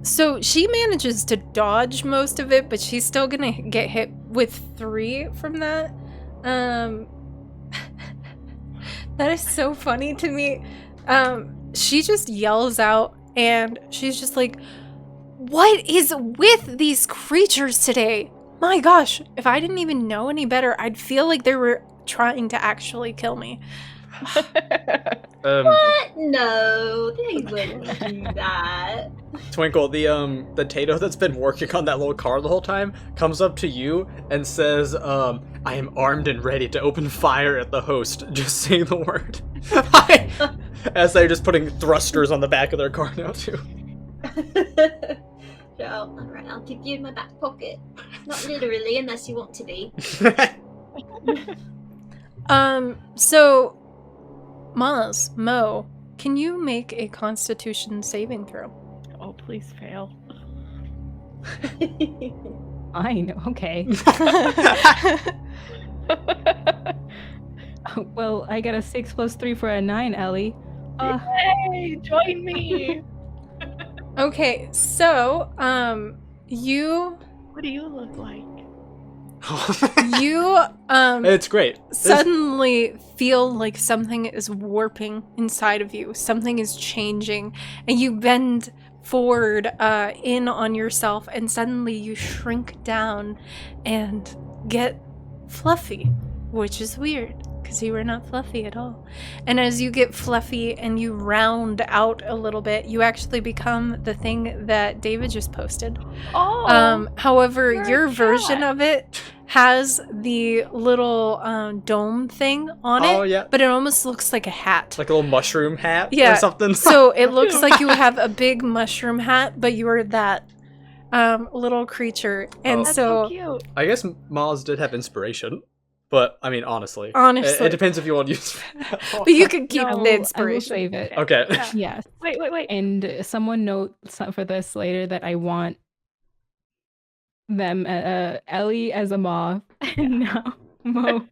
Speaker 1: So she manages to dodge most of it, but she's still gonna get hit with 3 from that. That is so funny to me. She just yells out, and she's just like, "What is with these creatures today? My gosh, if I didn't even know any better, I'd feel like they were trying to actually kill me."
Speaker 5: What? No, they wouldn't do that.
Speaker 2: Twinkle, the Tato that's been working on that little car the whole time comes up to you and says, I am armed and ready to open fire at the host. Just saying the word. As they're just putting thrusters on the back of their car now, too.
Speaker 5: So, alright, I'll keep you in my back pocket. Not literally, unless you want to be.
Speaker 1: So, Mo, can you make a Constitution saving throw?
Speaker 3: Oh, please fail.
Speaker 6: Fine, okay. Well, I got a 6 + 3 for a 9, Ellie.
Speaker 3: Hey, join me.
Speaker 1: Okay, so you
Speaker 3: What do you look like?
Speaker 2: It's great.
Speaker 1: Suddenly feel like something is warping inside of you. Something is changing, and you bend forward in on yourself, and suddenly you shrink down and get fluffy, which is weird because you were not fluffy at all. And as you get fluffy and you round out a little bit, you actually become the thing that David just posted.
Speaker 3: Oh,
Speaker 1: However,
Speaker 3: you're a
Speaker 1: your version
Speaker 3: cat.
Speaker 1: of it has the little dome thing on it,
Speaker 2: Oh, yeah.
Speaker 1: but it almost looks like a hat.
Speaker 2: Like a little mushroom hat
Speaker 1: Yeah,
Speaker 2: or something.
Speaker 1: So it looks like you have a big mushroom hat, but you are that little creature. And
Speaker 3: that's
Speaker 1: so
Speaker 3: so cute.
Speaker 2: I guess Maz did have inspiration. But, I mean, honestly.
Speaker 1: Honestly.
Speaker 2: It depends if you want to use
Speaker 1: but you can keep
Speaker 6: No,
Speaker 1: the
Speaker 6: I will
Speaker 1: inspiration.
Speaker 6: save it.
Speaker 2: Okay.
Speaker 3: Yeah.
Speaker 6: Yes.
Speaker 3: Wait.
Speaker 6: And someone note for this later that I want them, Ellie as a moth, and now Mo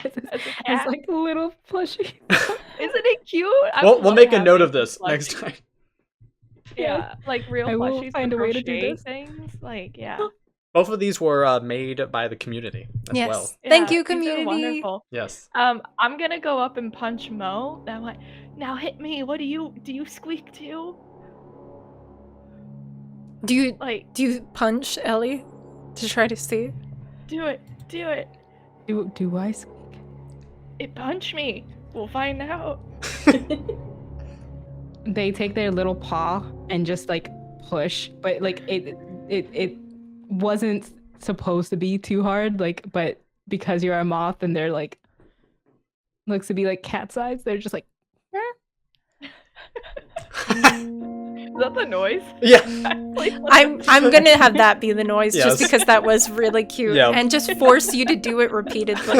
Speaker 6: as
Speaker 3: As a
Speaker 6: as
Speaker 3: cat.
Speaker 6: like a little plushie.
Speaker 3: Isn't it cute? I
Speaker 2: We'll
Speaker 3: love
Speaker 2: make a
Speaker 3: having
Speaker 2: note of this
Speaker 3: plushies.
Speaker 2: next time.
Speaker 3: Yeah, like real
Speaker 6: I will
Speaker 3: plushies
Speaker 6: find
Speaker 3: with
Speaker 6: a way to do
Speaker 3: crochet
Speaker 6: this.
Speaker 3: things. Like, yeah.
Speaker 2: Both of these were made by the community as
Speaker 1: Yes.
Speaker 2: well.
Speaker 1: Thank
Speaker 3: Yeah,
Speaker 1: you,
Speaker 3: these are
Speaker 1: community.
Speaker 3: wonderful.
Speaker 2: Yes.
Speaker 3: I'm gonna go up and punch Mo. I'm like, now hit me. What do you squeak too?
Speaker 1: Do you
Speaker 3: Like,
Speaker 1: punch Ellie to try to see?
Speaker 3: do it.
Speaker 6: Do I?
Speaker 3: It punch me. We'll find out.
Speaker 6: They take their little paw and just like push, but like it wasn't supposed to be too hard, like, but because you're a moth and they're like looks to be like cat size, they're just like
Speaker 3: Is that the noise?
Speaker 2: Yeah.
Speaker 1: I'm gonna have that be the noise
Speaker 2: Yes.
Speaker 1: just because that was really cute
Speaker 2: Yeah.
Speaker 1: and just force you to do it repeatedly.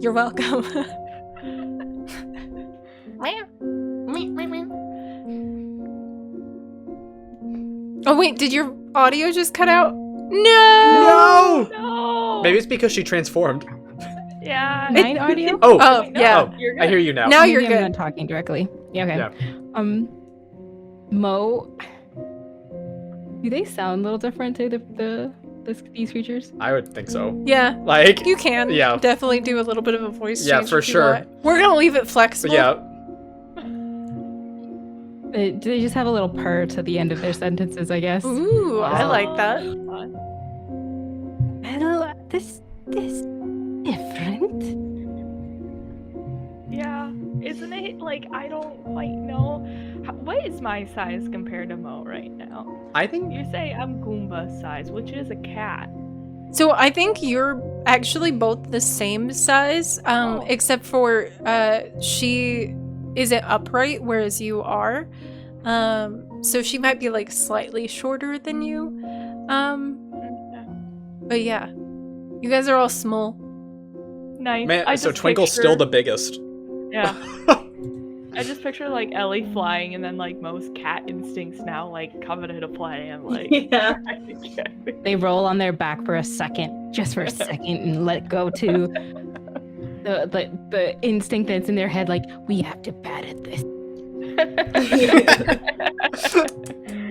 Speaker 1: You're welcome. Oh wait, did your audio just cut out? No!
Speaker 2: No!
Speaker 3: No.
Speaker 2: Maybe it's because she transformed.
Speaker 3: Yeah.
Speaker 6: mine audio.
Speaker 2: Oh.
Speaker 1: Oh, yeah.
Speaker 2: Oh,
Speaker 3: You're
Speaker 2: I
Speaker 3: good.
Speaker 2: hear you now.
Speaker 1: Now
Speaker 6: Maybe
Speaker 1: you're
Speaker 6: I'm
Speaker 1: good.
Speaker 6: not talking directly. Yeah, okay.
Speaker 2: Yeah.
Speaker 6: Mo, do they sound a little different to these creatures?
Speaker 2: I would think so.
Speaker 1: Yeah,
Speaker 2: Like,
Speaker 1: you can
Speaker 2: Yeah.
Speaker 1: definitely do a little bit of a voice
Speaker 2: Yeah,
Speaker 1: change.
Speaker 2: for
Speaker 1: if you
Speaker 2: sure.
Speaker 1: want. We're gonna leave it flexible.
Speaker 2: yeah.
Speaker 6: Do they just have a little purr to the end of their sentences, I guess?
Speaker 1: Ooh, I
Speaker 2: Oh.
Speaker 1: like that.
Speaker 3: Fun.
Speaker 6: Well, this different.
Speaker 3: Yeah. Isn't it like I don't quite know. What is my size compared to Mo right now?
Speaker 2: I think
Speaker 3: You say I'm Goomba size, which is a cat.
Speaker 1: So I think you're actually both the same size,
Speaker 3: Oh.
Speaker 1: except for she isn't upright, whereas you are. So she might be like slightly shorter than you.
Speaker 3: Yeah.
Speaker 1: But yeah, you guys are all small.
Speaker 3: Nice.
Speaker 2: Man,
Speaker 3: I
Speaker 2: so
Speaker 3: just
Speaker 2: Twinkle's
Speaker 3: picture-
Speaker 2: still the biggest.
Speaker 3: Yeah. I just picture like Ellie flying and then like most cat instincts now like coming into play and like
Speaker 5: Yeah.
Speaker 6: They roll on their back for a second, just for a second, and let go to the instinct that's in their head, like, we have to bat at this.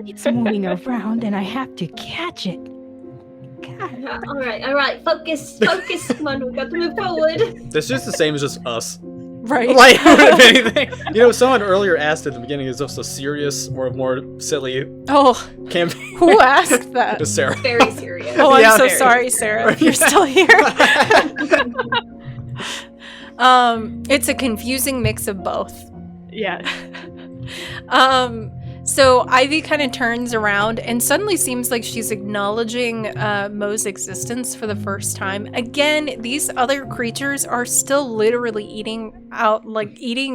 Speaker 6: It's moving around and I have to catch it. God.
Speaker 5: All right. Focus. Come on, we've got to move forward.
Speaker 2: This is the same as just us.
Speaker 1: Right.
Speaker 2: Like, if anything. You know, someone earlier asked at the beginning, is this a serious or more silly
Speaker 1: Oh,
Speaker 2: campaign?
Speaker 1: who asked that?
Speaker 2: Just Sarah.
Speaker 5: Very serious.
Speaker 1: Oh, I'm
Speaker 2: Yeah.
Speaker 1: so sorry, Sarah. You're still here. It's a confusing mix of both.
Speaker 3: Yeah.
Speaker 1: So Ivy kind of turns around and suddenly seems like she's acknowledging Mo's existence for the first time. Again, these other creatures are still literally eating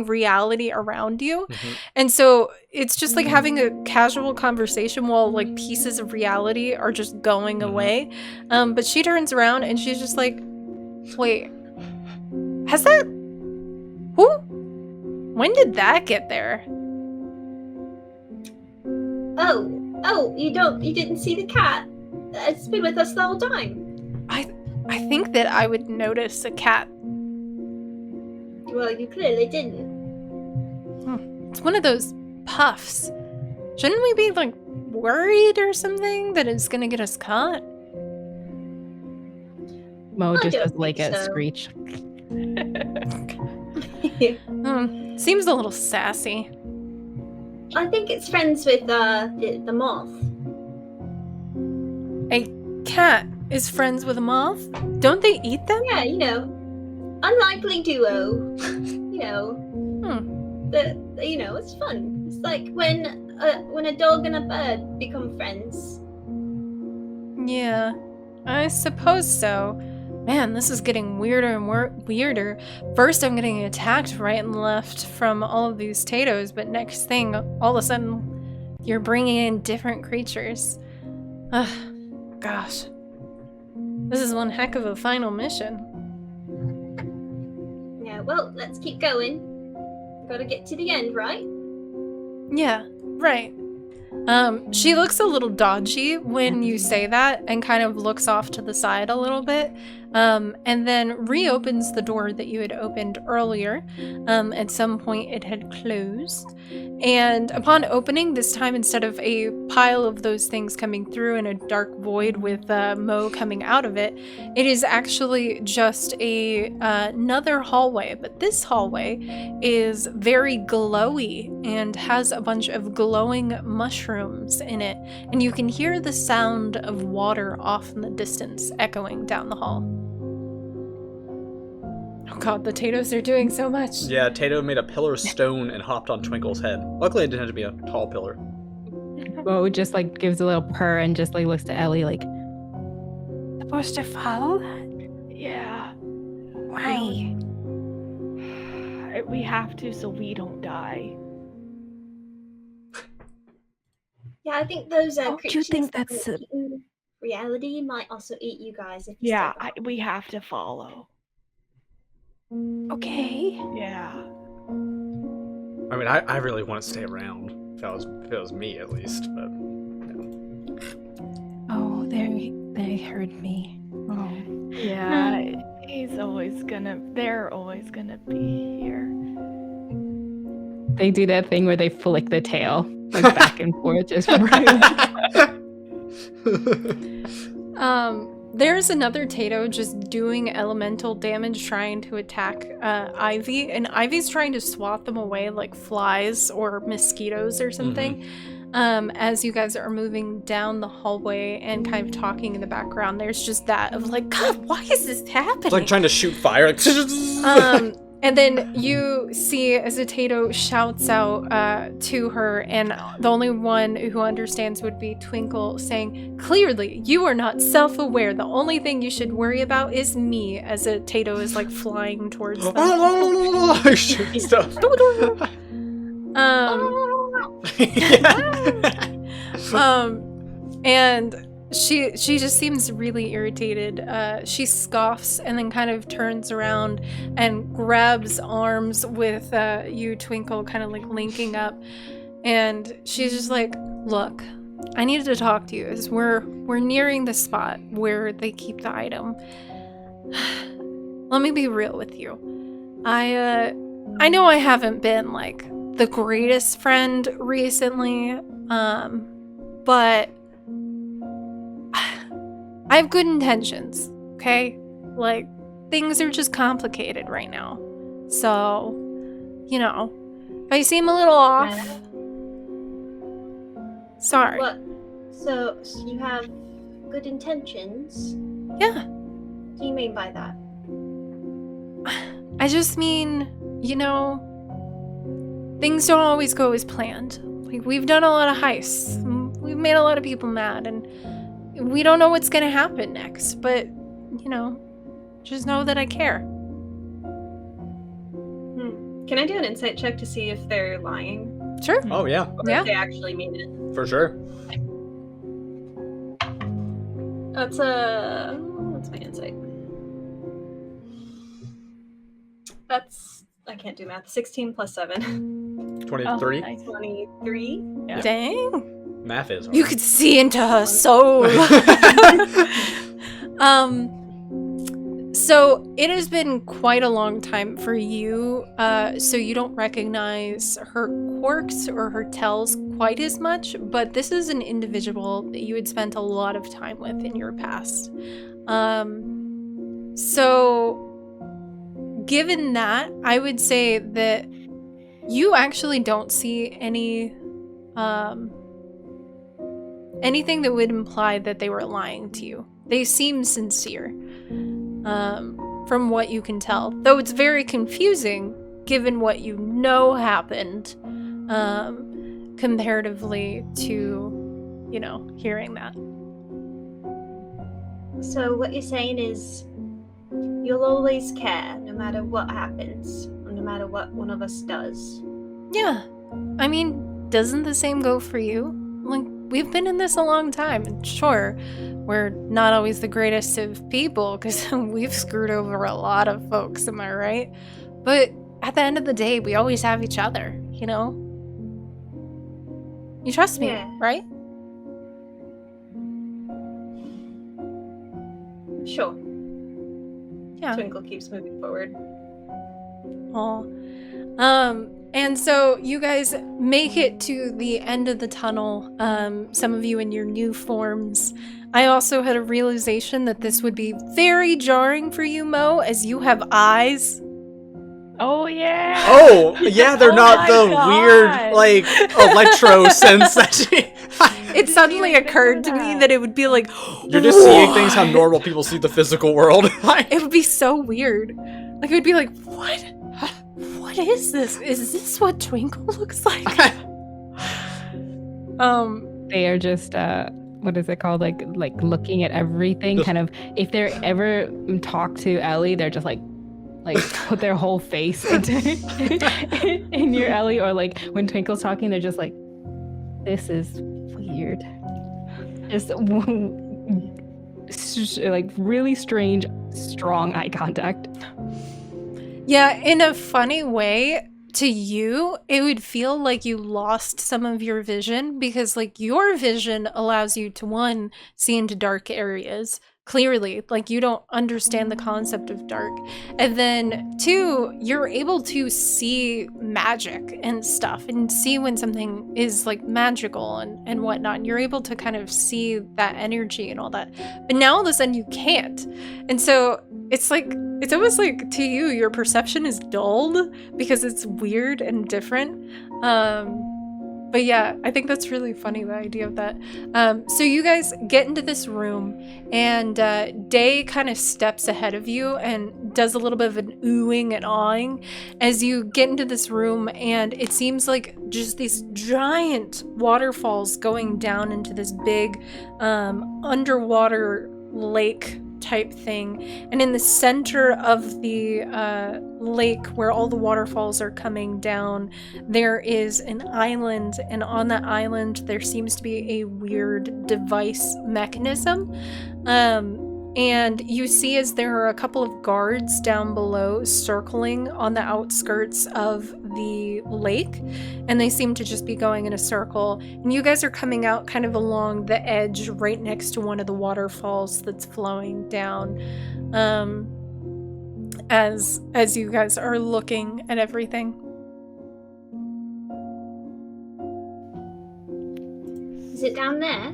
Speaker 1: reality around you.
Speaker 2: Mhm.
Speaker 1: And so it's just like having a casual conversation while like pieces of reality are just going away. But she turns around and she's just like, wait, has that... Who? When did that get there?
Speaker 5: Oh, Oh, you didn't see the cat? It's been with us the whole time.
Speaker 1: I think that I would notice a cat.
Speaker 5: Well, you clearly didn't.
Speaker 1: It's one of those puffs. Shouldn't we be, like, worried or something that it's gonna get us caught?
Speaker 6: Mo
Speaker 5: I
Speaker 6: just
Speaker 5: don't
Speaker 6: does like
Speaker 5: think
Speaker 6: a
Speaker 5: so.
Speaker 6: screech.
Speaker 1: Seems a little sassy.
Speaker 5: I think it's friends with the moth.
Speaker 1: A cat is friends with a moth? Don't they eat them?
Speaker 5: Yeah, unlikely duo. It's fun. It's like when a dog and a bird become friends.
Speaker 1: Yeah, I suppose so. Man, this is getting weirder and weirder. First, I'm getting attacked right and left from all of these Tatos, but next thing, all of a sudden, you're bringing in different creatures. Ugh, gosh. This is one heck of a final mission.
Speaker 5: Yeah, well, let's keep going. Gotta get to the end, right?
Speaker 1: Yeah, right. She looks a little dodgy when you say that and kind of looks off to the side a little bit, and then reopens the door that you had opened earlier. At some point it had closed, and upon opening, this time instead of a pile of those things coming through in a dark void with Mo coming out of it, it is actually just another hallway, but this hallway is very glowy and has a bunch of glowing mushrooms in it, and you can hear the sound of water off in the distance echoing down the hall. Oh god, the Tatos are doing so much.
Speaker 2: Yeah, Tato made a pillar of stone and hopped on Twinkle's head. Luckily, it didn't have to be a tall pillar.
Speaker 6: Mo just like gives a little purr and just like looks to Ellie like, supposed to follow that?
Speaker 3: Yeah.
Speaker 6: Why?
Speaker 3: We have to so we don't die.
Speaker 5: Yeah, I think those
Speaker 6: Don't you
Speaker 5: creatures
Speaker 6: think
Speaker 5: that
Speaker 6: that's
Speaker 5: are
Speaker 6: a-
Speaker 5: eating reality might also eat you guys if you
Speaker 3: Yeah,
Speaker 5: stay behind.
Speaker 3: we have to follow.
Speaker 6: Okay.
Speaker 3: Yeah.
Speaker 2: I mean, I really want to stay around. If it was me, at least. But
Speaker 6: Oh, they heard me. Oh.
Speaker 3: Yeah. They're always gonna be here.
Speaker 6: They do that thing where they flick the tail like back and forth just
Speaker 1: There's another Tato just doing elemental damage trying to attack Ivy, and Ivy's trying to swat them away like flies or mosquitoes or something. As you guys are moving down the hallway and kind of talking in the background, there's just that of like, God, why is this happening?
Speaker 2: it's like trying to shoot fire. Like,
Speaker 1: and then you see as a Tato shouts out to her, and the only one who understands would be Twinkle, saying, "Clearly, you are not self-aware. The only thing you should worry about is me." As a Tato is like flying towards them.
Speaker 2: Shoot stuff.
Speaker 1: And she just seems really irritated. She scoffs and then kind of turns around and grabs arms with you, Twinkle, kind of like linking up. And she's just like, "Look, I needed to talk to you as we're nearing the spot where they keep the item. Let me be real with you. I know I haven't been like the greatest friend recently, but I have good intentions, okay? Like, things are just complicated right now. So, if I seem a little off, sorry."
Speaker 5: What? So you have good intentions?
Speaker 1: Yeah.
Speaker 5: What do you mean by that?
Speaker 1: I just mean, things don't always go as planned. Like, we've done a lot of heists. We've made a lot of people mad, and we don't know what's gonna happen next, but, just know that I care.
Speaker 7: Can I do an insight check to see if they're lying?
Speaker 1: Sure.
Speaker 2: Oh yeah,
Speaker 7: Or
Speaker 1: Yeah.
Speaker 7: if they actually mean it?
Speaker 2: for sure.
Speaker 7: What's my insight? I can't do math. 16 plus 7.
Speaker 2: 23.
Speaker 3: Nice.
Speaker 7: 23.
Speaker 3: Yeah.
Speaker 1: Dang.
Speaker 2: Math is hard.
Speaker 1: You could see into her soul. So it has been quite a long time for you, so you don't recognize her quirks or her tells quite as much, but this is an individual that you had spent a lot of time with in your past. So given that, I would say that you actually don't see any anything that would imply that they were lying to you. They seem sincere. From what you can tell. Though it's very confusing, given what you know happened, comparatively to, hearing that.
Speaker 5: So what you're saying is you'll always care no matter what happens, or no matter what one of us does.
Speaker 1: Yeah. I mean, doesn't the same go for you? Like, we've been in this a long time, and sure, we're not always the greatest of people because we've screwed over a lot of folks, am I right? But at the end of the day, we always have each other, You trust me,
Speaker 5: Yeah.
Speaker 1: right?
Speaker 5: Sure.
Speaker 1: Yeah.
Speaker 7: Twinkle keeps moving forward.
Speaker 1: Aw. And so you guys make it to the end of the tunnel, some of you in your new forms. I also had a realization that this would be very jarring for you, Mo, as you have eyes.
Speaker 3: Oh yeah.
Speaker 2: Oh, yeah, they're
Speaker 3: Oh
Speaker 2: not
Speaker 3: my
Speaker 2: the
Speaker 3: God.
Speaker 2: weird, like, electro sense that she...
Speaker 1: It suddenly occurred to me that it would be like,
Speaker 2: You're just seeing things how normal people see the physical world.
Speaker 1: it would be so weird. Like, it would be like, what? What is this? Is this what Twinkle looks like?
Speaker 6: They are just what is it called? Like looking at everything. Kind of if they're ever talk to Ellie, they're just like put their whole face into in your Ellie, or like when Twinkle's talking, they're just like, this is weird. Just like really strange, strong eye contact.
Speaker 1: Yeah, in a funny way, to you, it would feel like you lost some of your vision because, like, your vision allows you to, one, see into dark areas. Clearly, like, you don't understand the concept of dark. And then, two, you're able to see magic and stuff and see when something is, like, magical and whatnot. And you're able to kind of see that energy and all that. But now, all of a sudden, you can't. And so, it's like, it's almost like to you, your perception is dulled because it's weird and different. But yeah, I think that's really funny, the idea of that. So you guys get into this room, and Day kind of steps ahead of you and does a little bit of an oohing and awing as you get into this room, and it seems like just these giant waterfalls going down into this big underwater lake type thing. And in the center of the lake where all the waterfalls are coming down, there is an island, and on that island there seems to be a weird device mechanism. And you see as there are a couple of guards down below circling on the outskirts of the lake, and they seem to just be going in a circle. And you guys are coming out kind of along the edge right next to one of the waterfalls that's flowing down, as you guys are looking at everything.
Speaker 5: Is it down there?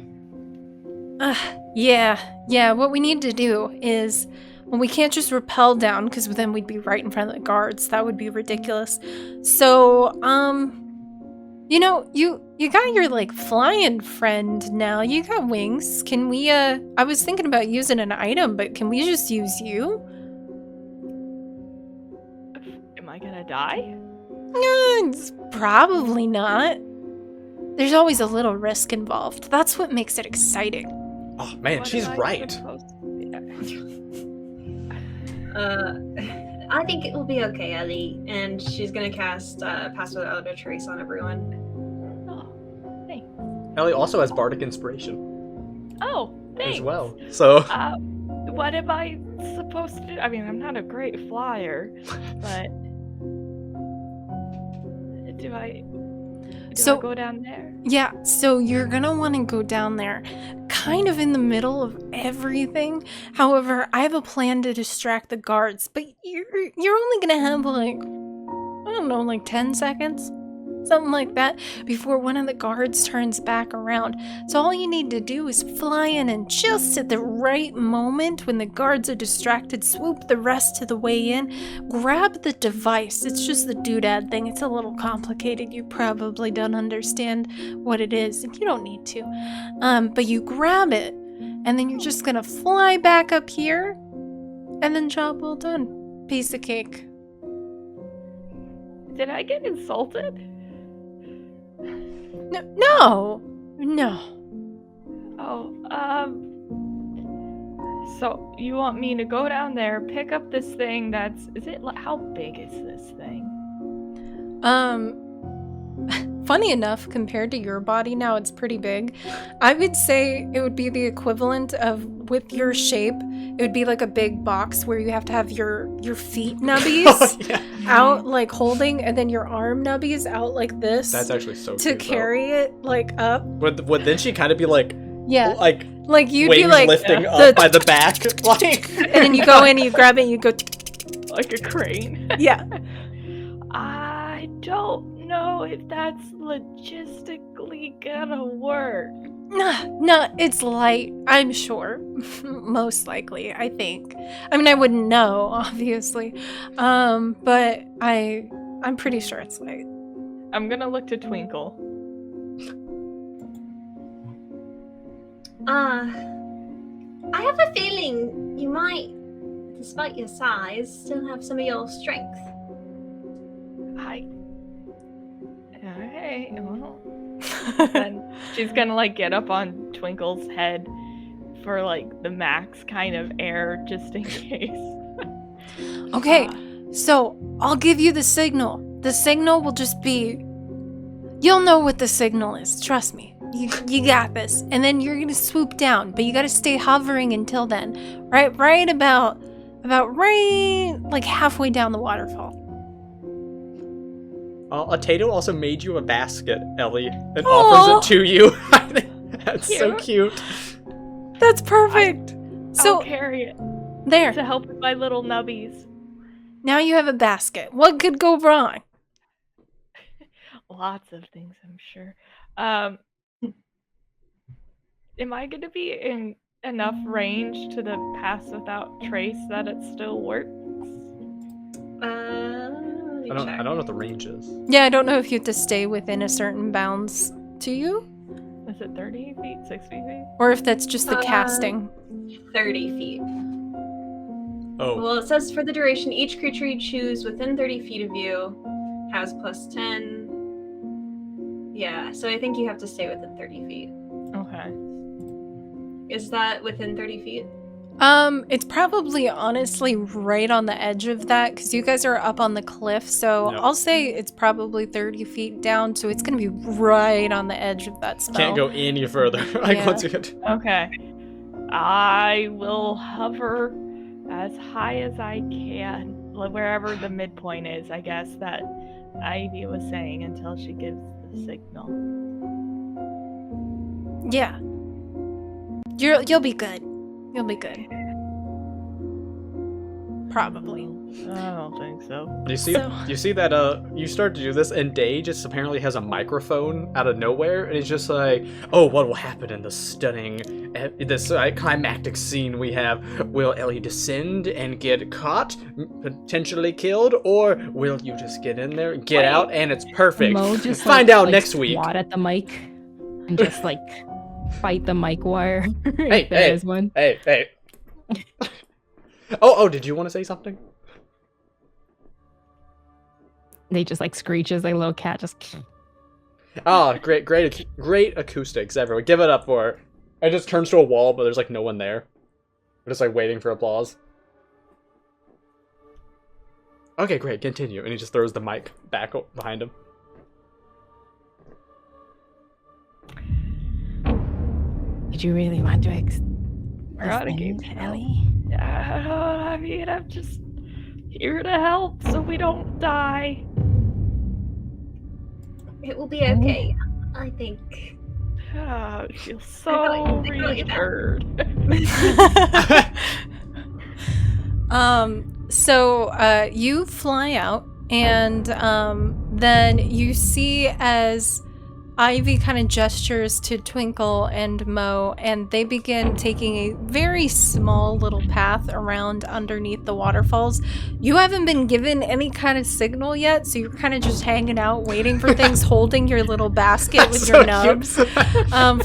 Speaker 1: Yeah, what we need to do is, well, we can't just rappel down because then we'd be right in front of the guards. That would be ridiculous. So, you got your, like, flying friend now. You got wings. Can we, I was thinking about using an item, but can we just use you?
Speaker 3: Am I gonna die?
Speaker 1: Probably not. There's always a little risk involved. That's what makes it exciting.
Speaker 2: Oh, man,
Speaker 3: What
Speaker 2: she's
Speaker 3: am I
Speaker 2: right.
Speaker 3: supposed to be?
Speaker 7: I think it will be okay, Ellie. And she's gonna cast Pass Without a Trace on everyone.
Speaker 3: Oh, thanks.
Speaker 2: Ellie also has bardic inspiration
Speaker 3: Oh, thanks.
Speaker 2: as well. So,
Speaker 3: What am I supposed to do? I mean, I'm not a great flyer, but do I
Speaker 1: So-
Speaker 3: I go down there?
Speaker 1: Yeah, so you're gonna want to go down there kind of in the middle of everything. However, I have a plan to distract the guards, but you're only gonna have like, I don't know, like 10 seconds? Something like that before one of the guards turns back around. So all you need to do is fly in and just at the right moment when the guards are distracted, swoop the rest of the way in, grab the device. It's just the doodad thing. It's a little complicated. You probably don't understand what it is, and you don't need to. But you grab it, and then you're just gonna fly back up here, and then job well done. Piece of cake.
Speaker 3: Did I get insulted?
Speaker 1: No.
Speaker 3: Oh, so you want me to go down there, pick up this thing how big is this thing?
Speaker 1: Funny enough, compared to your body now, it's pretty big. I would say it would be the equivalent of, with your shape, it would be like a big box where you have to have your feet nubbies
Speaker 2: Oh, yeah.
Speaker 1: out like holding, and then your arm nubbies out like this.
Speaker 2: That's actually so
Speaker 1: to
Speaker 2: cute, though.
Speaker 1: carry it like up.
Speaker 2: Would then she kind of be like,
Speaker 1: Yeah.
Speaker 2: like
Speaker 1: Like you'd
Speaker 2: wings
Speaker 1: be like
Speaker 2: lifting up by the back, like.
Speaker 1: and then you go in, you grab it, and you go.
Speaker 3: Like a crane.
Speaker 1: Yeah.
Speaker 3: I don't know if that's logistically gonna work.
Speaker 1: No, it's light. I'm sure. Most likely, I think. I mean, I wouldn't know, obviously, but I'm pretty sure it's light.
Speaker 3: I'm gonna look to Twinkle.
Speaker 5: I have a feeling you might, despite your size, still have some of your strength.
Speaker 3: Alright, well. Then she's gonna like get up on Twinkle's head for like the max kind of air just in case.
Speaker 1: Okay, so I'll give you the signal. The signal will just be, you'll know what the signal is. Trust me. You got this. And then you're gonna swoop down, but you gotta stay hovering until then. Right about like halfway down the waterfall.
Speaker 2: Tato also made you a basket, Ellie, and offers it to you. That's so cute.
Speaker 1: That's perfect.
Speaker 3: I'll carry it
Speaker 1: There.
Speaker 3: to help with my little nubbies.
Speaker 1: Now you have a basket. What could go wrong?
Speaker 3: Lots of things, I'm sure. Am I going to be in enough range to the pass without trace that it still works?
Speaker 2: I don't know what the range is.
Speaker 1: Yeah, I don't know if you have to stay within a certain bounds to you,
Speaker 3: Is it 30 feet, 60 feet?
Speaker 1: or if that's just the casting.
Speaker 5: 30 feet.
Speaker 2: Oh.
Speaker 5: Well, it says for the duration, each creature you choose within 30 feet of you has plus 10. Yeah, so I think you have to stay within 30 feet.
Speaker 3: Okay.
Speaker 5: Is that within 30 feet?
Speaker 1: It's probably honestly right on the edge of that, because you guys are up on the cliff, so
Speaker 2: Yep.
Speaker 1: I'll say it's probably 30 feet down, so it's gonna be right on the edge of that spell.
Speaker 2: Can't go any further. Like
Speaker 1: Yeah.
Speaker 2: once you get.
Speaker 3: Okay. I will hover as high as I can, wherever the midpoint is, I guess, that Ivy was saying, until she gives the signal.
Speaker 1: Yeah. You'll be good. You'll be good. Probably.
Speaker 3: I don't think so.
Speaker 2: You see,
Speaker 1: So-
Speaker 2: you see that you start to do this, and Day just apparently has a microphone out of nowhere, and he's just like, "Oh, what will happen in the stunning, this climactic scene we have? Will Ellie descend and get caught, potentially killed, or will you just get in there, get out, and it's perfect?
Speaker 6: Mo just
Speaker 2: Find out next week."
Speaker 6: Swat at the mic and just like fight the mic wire.
Speaker 2: Hey,
Speaker 6: if there is one.
Speaker 2: Hey. Oh, did you want to say something?
Speaker 6: They just like screech as a little cat just.
Speaker 2: Oh, great acoustics everywhere. Give it up for her. It just turns to a wall, but there's like no one there. We're just like waiting for applause. Okay, great. Continue. And he just throws the mic back behind him.
Speaker 6: Did you really want to
Speaker 3: We're out of game.
Speaker 6: defend Ellie?
Speaker 3: I mean, I'm just here to help so we don't die.
Speaker 5: It will be okay. I think.
Speaker 3: Ah, she's so
Speaker 5: I got you back.
Speaker 3: reassured.
Speaker 1: So you fly out, and then you see as Ivy kind of gestures to Twinkle and Mo, and they begin taking a very small little path around underneath the waterfalls. You haven't been given any kind of signal yet, so you're kind of just hanging out, waiting for things, holding your little basket with your nubs,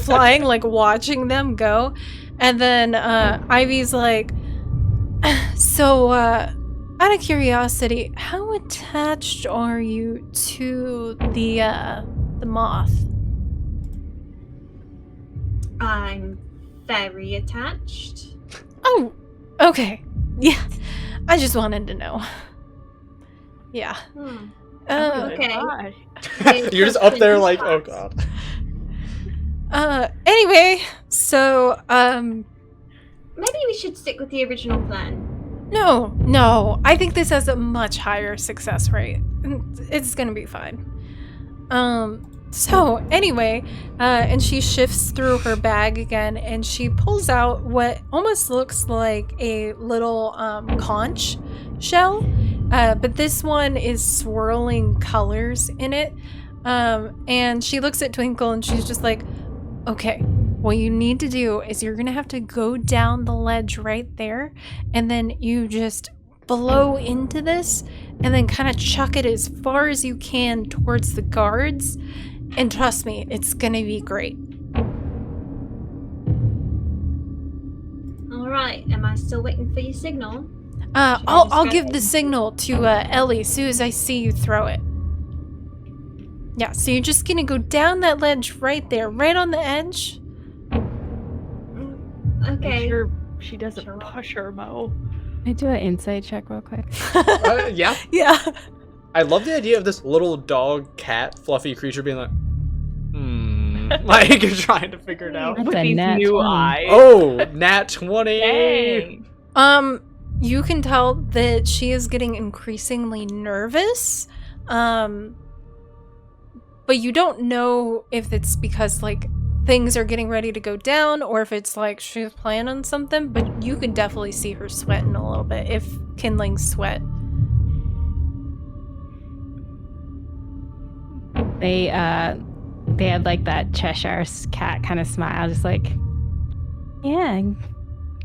Speaker 1: flying, like watching them go. And then Ivy's like, so, out of curiosity, how attached are you to the moth?
Speaker 5: I'm very attached.
Speaker 1: Oh, okay. Yeah, I just wanted to know. Yeah.
Speaker 5: Okay.
Speaker 3: Bye.
Speaker 2: You're just up there like, oh god.
Speaker 1: Anyway, so,
Speaker 5: Maybe we should stick with the original plan.
Speaker 1: No, I think this has a much higher success rate. It's gonna be fine. So anyway, and she shifts through her bag again, and she pulls out what almost looks like a little conch shell, but this one is swirling colors in it. And she looks at Twinkle, and she's just like, okay, what you need to do is you're gonna have to go down the ledge right there, and then you just blow into this, and then kind of chuck it as far as you can towards the guards. And trust me, it's gonna be great.
Speaker 5: All right. Am I still waiting for your signal?
Speaker 1: I'll give the signal to Ellie as soon as I see you throw it. Yeah, so you're just gonna go down that ledge right there, right on the edge.
Speaker 5: Okay.
Speaker 3: Make sure she doesn't push her, Mo.
Speaker 6: Can I do an insight check real quick?
Speaker 2: Yeah.
Speaker 1: Yeah.
Speaker 2: I love the idea of this little dog, cat, fluffy creature being like, like you're trying to figure it out.
Speaker 6: That's
Speaker 3: With
Speaker 6: a
Speaker 3: these
Speaker 6: nat
Speaker 3: new
Speaker 6: 20.
Speaker 3: eyes.
Speaker 2: Oh, nat 20.
Speaker 3: Dang.
Speaker 1: You can tell that she is getting increasingly nervous. But you don't know if it's because, like, things are getting ready to go down, or if it's like she's planning on something, but you can definitely see her sweating a little bit, if kindling sweat.
Speaker 6: They had like that Cheshire cat kind of smile, just like, yeah,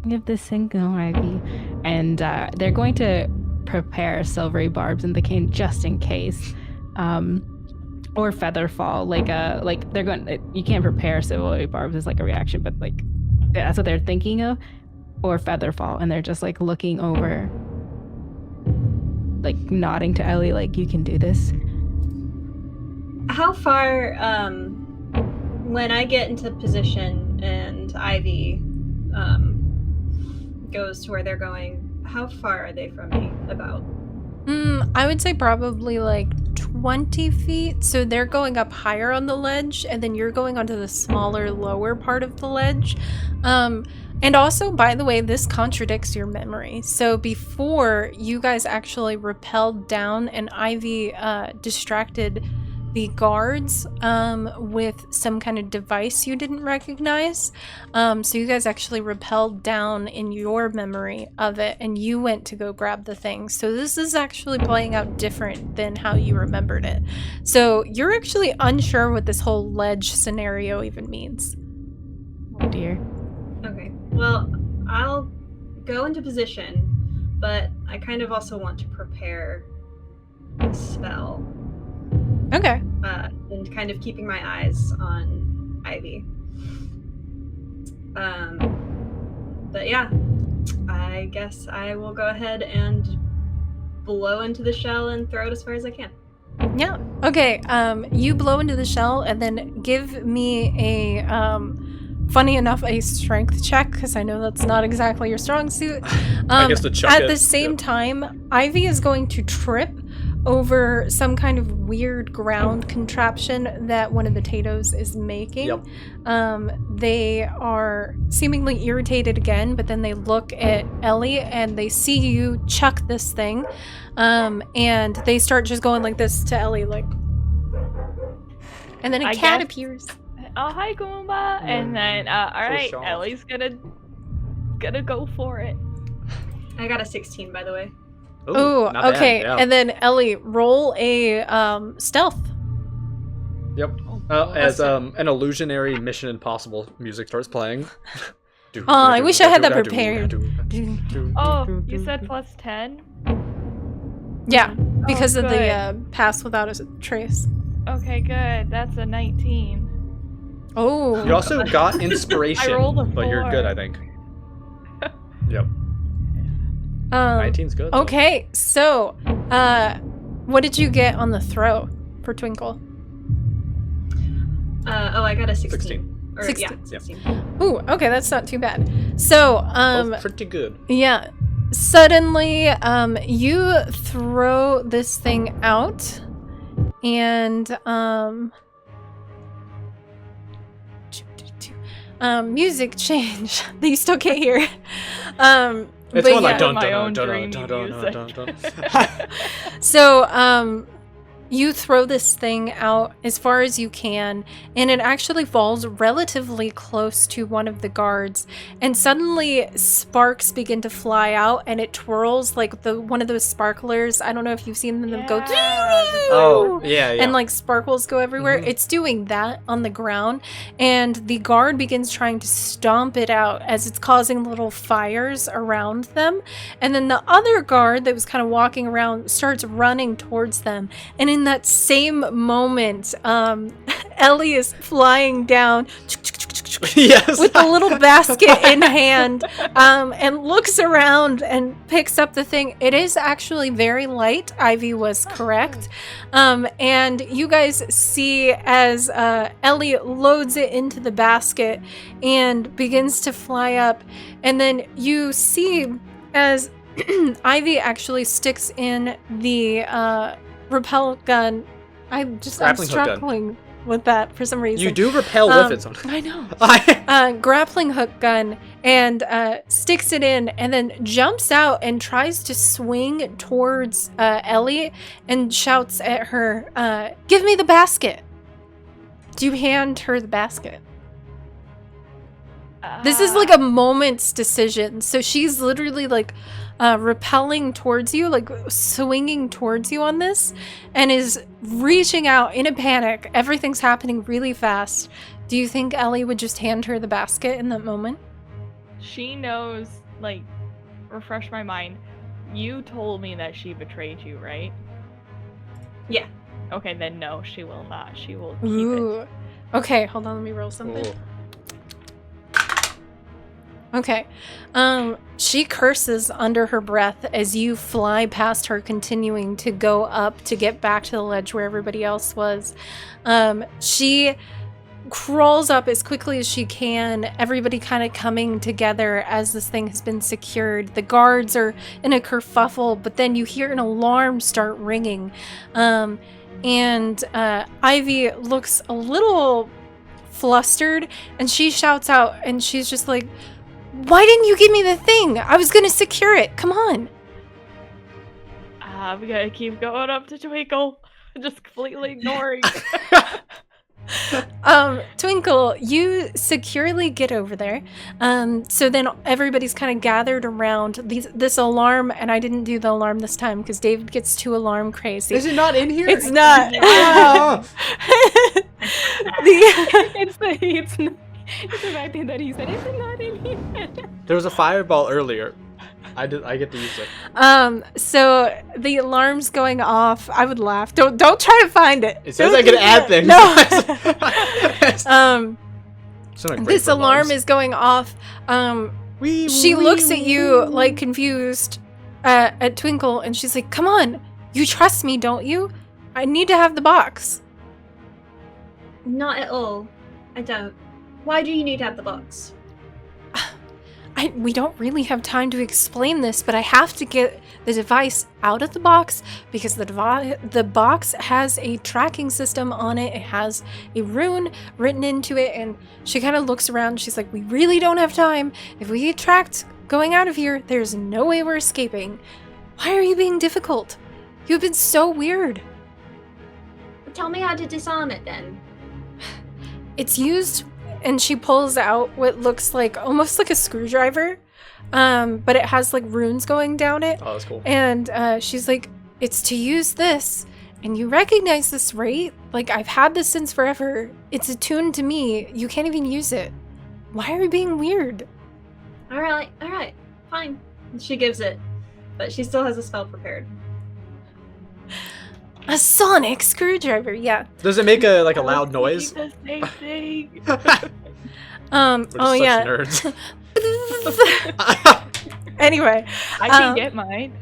Speaker 6: give this signal, Ivy. And they're going to prepare silvery barbs in the cane just in case. Or feather fall, like they're going. You can't prepare silvery barbs as like a reaction, but like that's what they're thinking of, or feather fall, and they're just like looking over, like nodding to Ellie, like you can do this.
Speaker 7: How far, when I get into position and Ivy goes to where they're going, how far are they from me? About?
Speaker 1: I would say probably like 20 feet. So they're going up higher on the ledge, and then you're going onto the smaller, lower part of the ledge. And also, by the way, this contradicts your memory. So before, you guys actually rappelled down, and Ivy distracted the guards with some kind of device you didn't recognize. So you guys actually rappelled down in your memory of it, and you went to go grab the thing. So this is actually playing out different than how you remembered it. So you're actually unsure what this whole ledge scenario even means.
Speaker 6: Oh dear.
Speaker 7: Okay. Well, I'll go into position, but I kind of also want to prepare a spell.
Speaker 1: Okay.
Speaker 7: And kind of keeping my eyes on Ivy. But yeah, I guess I will go ahead and blow into the shell and throw it as far as I can.
Speaker 1: Yeah. Okay. You blow into the shell, and then give me a funny enough, a strength check, because I know that's not exactly your strong suit.
Speaker 2: I guess to chuck
Speaker 1: at
Speaker 2: it,
Speaker 1: the same
Speaker 2: yep.
Speaker 1: time, Ivy is going to trip over some kind of weird ground contraption that one of the Tatos is making.
Speaker 2: Yep.
Speaker 1: They are seemingly irritated again, but then they look at Ellie and they see you chuck this thing, and they start just going like this to Ellie, like, And then a
Speaker 3: I
Speaker 1: cat
Speaker 3: guess-
Speaker 1: appears.
Speaker 3: Oh, hi, Goomba. And then, all right,
Speaker 2: soft.
Speaker 3: Ellie's gonna go for it.
Speaker 7: I got a 16, by the way.
Speaker 1: Ooh,
Speaker 2: not bad,
Speaker 1: okay.
Speaker 2: yeah.
Speaker 1: And then Ellie, roll a stealth.
Speaker 2: Yep. As an illusionary Mission Impossible music starts playing.
Speaker 1: Oh, I wish I had that prepared.
Speaker 3: Oh, you said plus 10?
Speaker 1: Yeah, because of
Speaker 3: good.
Speaker 1: the pass without a trace.
Speaker 3: Okay, good. That's a 19.
Speaker 1: Oh.
Speaker 2: You also got inspiration,
Speaker 3: I rolled a
Speaker 2: but you're good,
Speaker 3: 4.
Speaker 2: I think. Yep. 19's good. though.
Speaker 1: Okay, so what did you get on the throw for Twinkle?
Speaker 7: I got a 16.
Speaker 2: 16.
Speaker 7: Or,
Speaker 1: 16.
Speaker 7: Yeah, 16.
Speaker 1: Ooh, okay, that's not too bad. So,
Speaker 2: Both pretty good.
Speaker 1: yeah. Suddenly, you throw this thing out, and music change that you still can't hear.
Speaker 2: It's
Speaker 1: but
Speaker 2: one like
Speaker 1: yeah.
Speaker 2: dun
Speaker 3: My
Speaker 2: dun
Speaker 3: own
Speaker 2: dun
Speaker 3: dreamy
Speaker 2: dun dun
Speaker 3: music.
Speaker 2: dun dun.
Speaker 1: So, you throw this thing out as far as you can, and it actually falls relatively close to one of the guards. And suddenly, sparks begin to fly out, and it twirls like one of those sparklers. I don't know if you've seen them go.
Speaker 2: Oh, yeah, yeah.
Speaker 1: And like sparkles go everywhere.
Speaker 2: Mhm.
Speaker 1: It's doing that on the ground, and the guard begins trying to stomp it out as it's causing little fires around them. And then the other guard that was kind of walking around starts running towards them. And in that same moment, Ellie is flying down
Speaker 2: Yes.
Speaker 1: with the little basket in hand, and looks around and picks up the thing. It is actually very light. Ivy was correct. And you guys see as Ellie loads it into the basket and begins to fly up. And then you see as Ivy actually sticks in the rappel gun. I'm
Speaker 2: Grappling hook gun.
Speaker 1: struggling with that for some reason.
Speaker 2: You do repel with it sometimes.
Speaker 1: I know. Grappling hook gun, and sticks it in, and then jumps out and tries to swing towards Ellie and shouts at her, "Give me the basket." Do you hand her the basket? This is like a moment's decision. So she's literally like repelling towards you, like swinging towards you on this, and is reaching out in a panic. Everything's happening really fast. Do you think Ellie would just hand her the basket in that moment?
Speaker 3: She knows, like, refresh my mind. You told me that she betrayed you, right?
Speaker 7: Yeah.
Speaker 3: Okay, then no, she will not. She will keep it.
Speaker 1: Ooh. Okay, hold on, let me roll something.
Speaker 2: Ooh.
Speaker 1: Okay. She curses under her breath as you fly past her, continuing to go up to get back to the ledge where everybody else was. She crawls up as quickly as she can, everybody kind of coming together as this thing has been secured. The guards are in a kerfuffle, but then you hear an alarm start ringing. And Ivy looks a little flustered, and she shouts out, and she's just like, "Why didn't you give me the thing? I was gonna secure it. Come on."
Speaker 3: I'm gonna keep going up to Twinkle, just completely ignoring.
Speaker 1: Twinkle, you securely get over there. So then everybody's kind of gathered around this alarm, and I didn't do the alarm this time because David gets too alarm crazy.
Speaker 2: Is it not in here?
Speaker 1: It's not.
Speaker 2: Ah!
Speaker 6: It's the right thing that he said. It's not in here.
Speaker 2: There was a fireball earlier. I get to use it.
Speaker 1: So the alarm's going off. I would laugh. Don't try to find it.
Speaker 2: It says
Speaker 1: Don't
Speaker 2: I can
Speaker 1: do
Speaker 2: add
Speaker 1: that.
Speaker 2: things.
Speaker 1: No.
Speaker 2: It's not great
Speaker 1: This
Speaker 2: for
Speaker 1: alarm
Speaker 2: bugs.
Speaker 1: is going off. She looks at you like confused at Twinkle, and she's like, "Come on, you trust me, don't you? I need to have the box."
Speaker 5: Not at all. I don't. Why do you need to have the box?
Speaker 1: We don't really have time to explain this, but I have to get the device out of the box because the box has a tracking system on it. It has a rune written into it, and she kind of looks around. She's like, "We really don't have time. If we get tracked going out of here, there's no way we're escaping. Why are you being difficult? You've been so weird."
Speaker 5: Tell me how to disarm it then.
Speaker 1: it's used, and she pulls out what looks like almost like a screwdriver, but it has like runes going down it.
Speaker 2: Oh, that's cool.
Speaker 1: And she's like, it's to use this, and you recognize this, right? Like, I've had this since forever. It's attuned to me. You can't even use it. Why are you being weird?
Speaker 7: All right, fine. And she gives it, but she still has a spell prepared.
Speaker 1: A sonic screwdriver, yeah.
Speaker 2: Does it make a loud noise?
Speaker 3: The same thing.
Speaker 2: We're just such
Speaker 1: yeah.
Speaker 2: nerds.
Speaker 1: Anyway,
Speaker 3: I can get mine.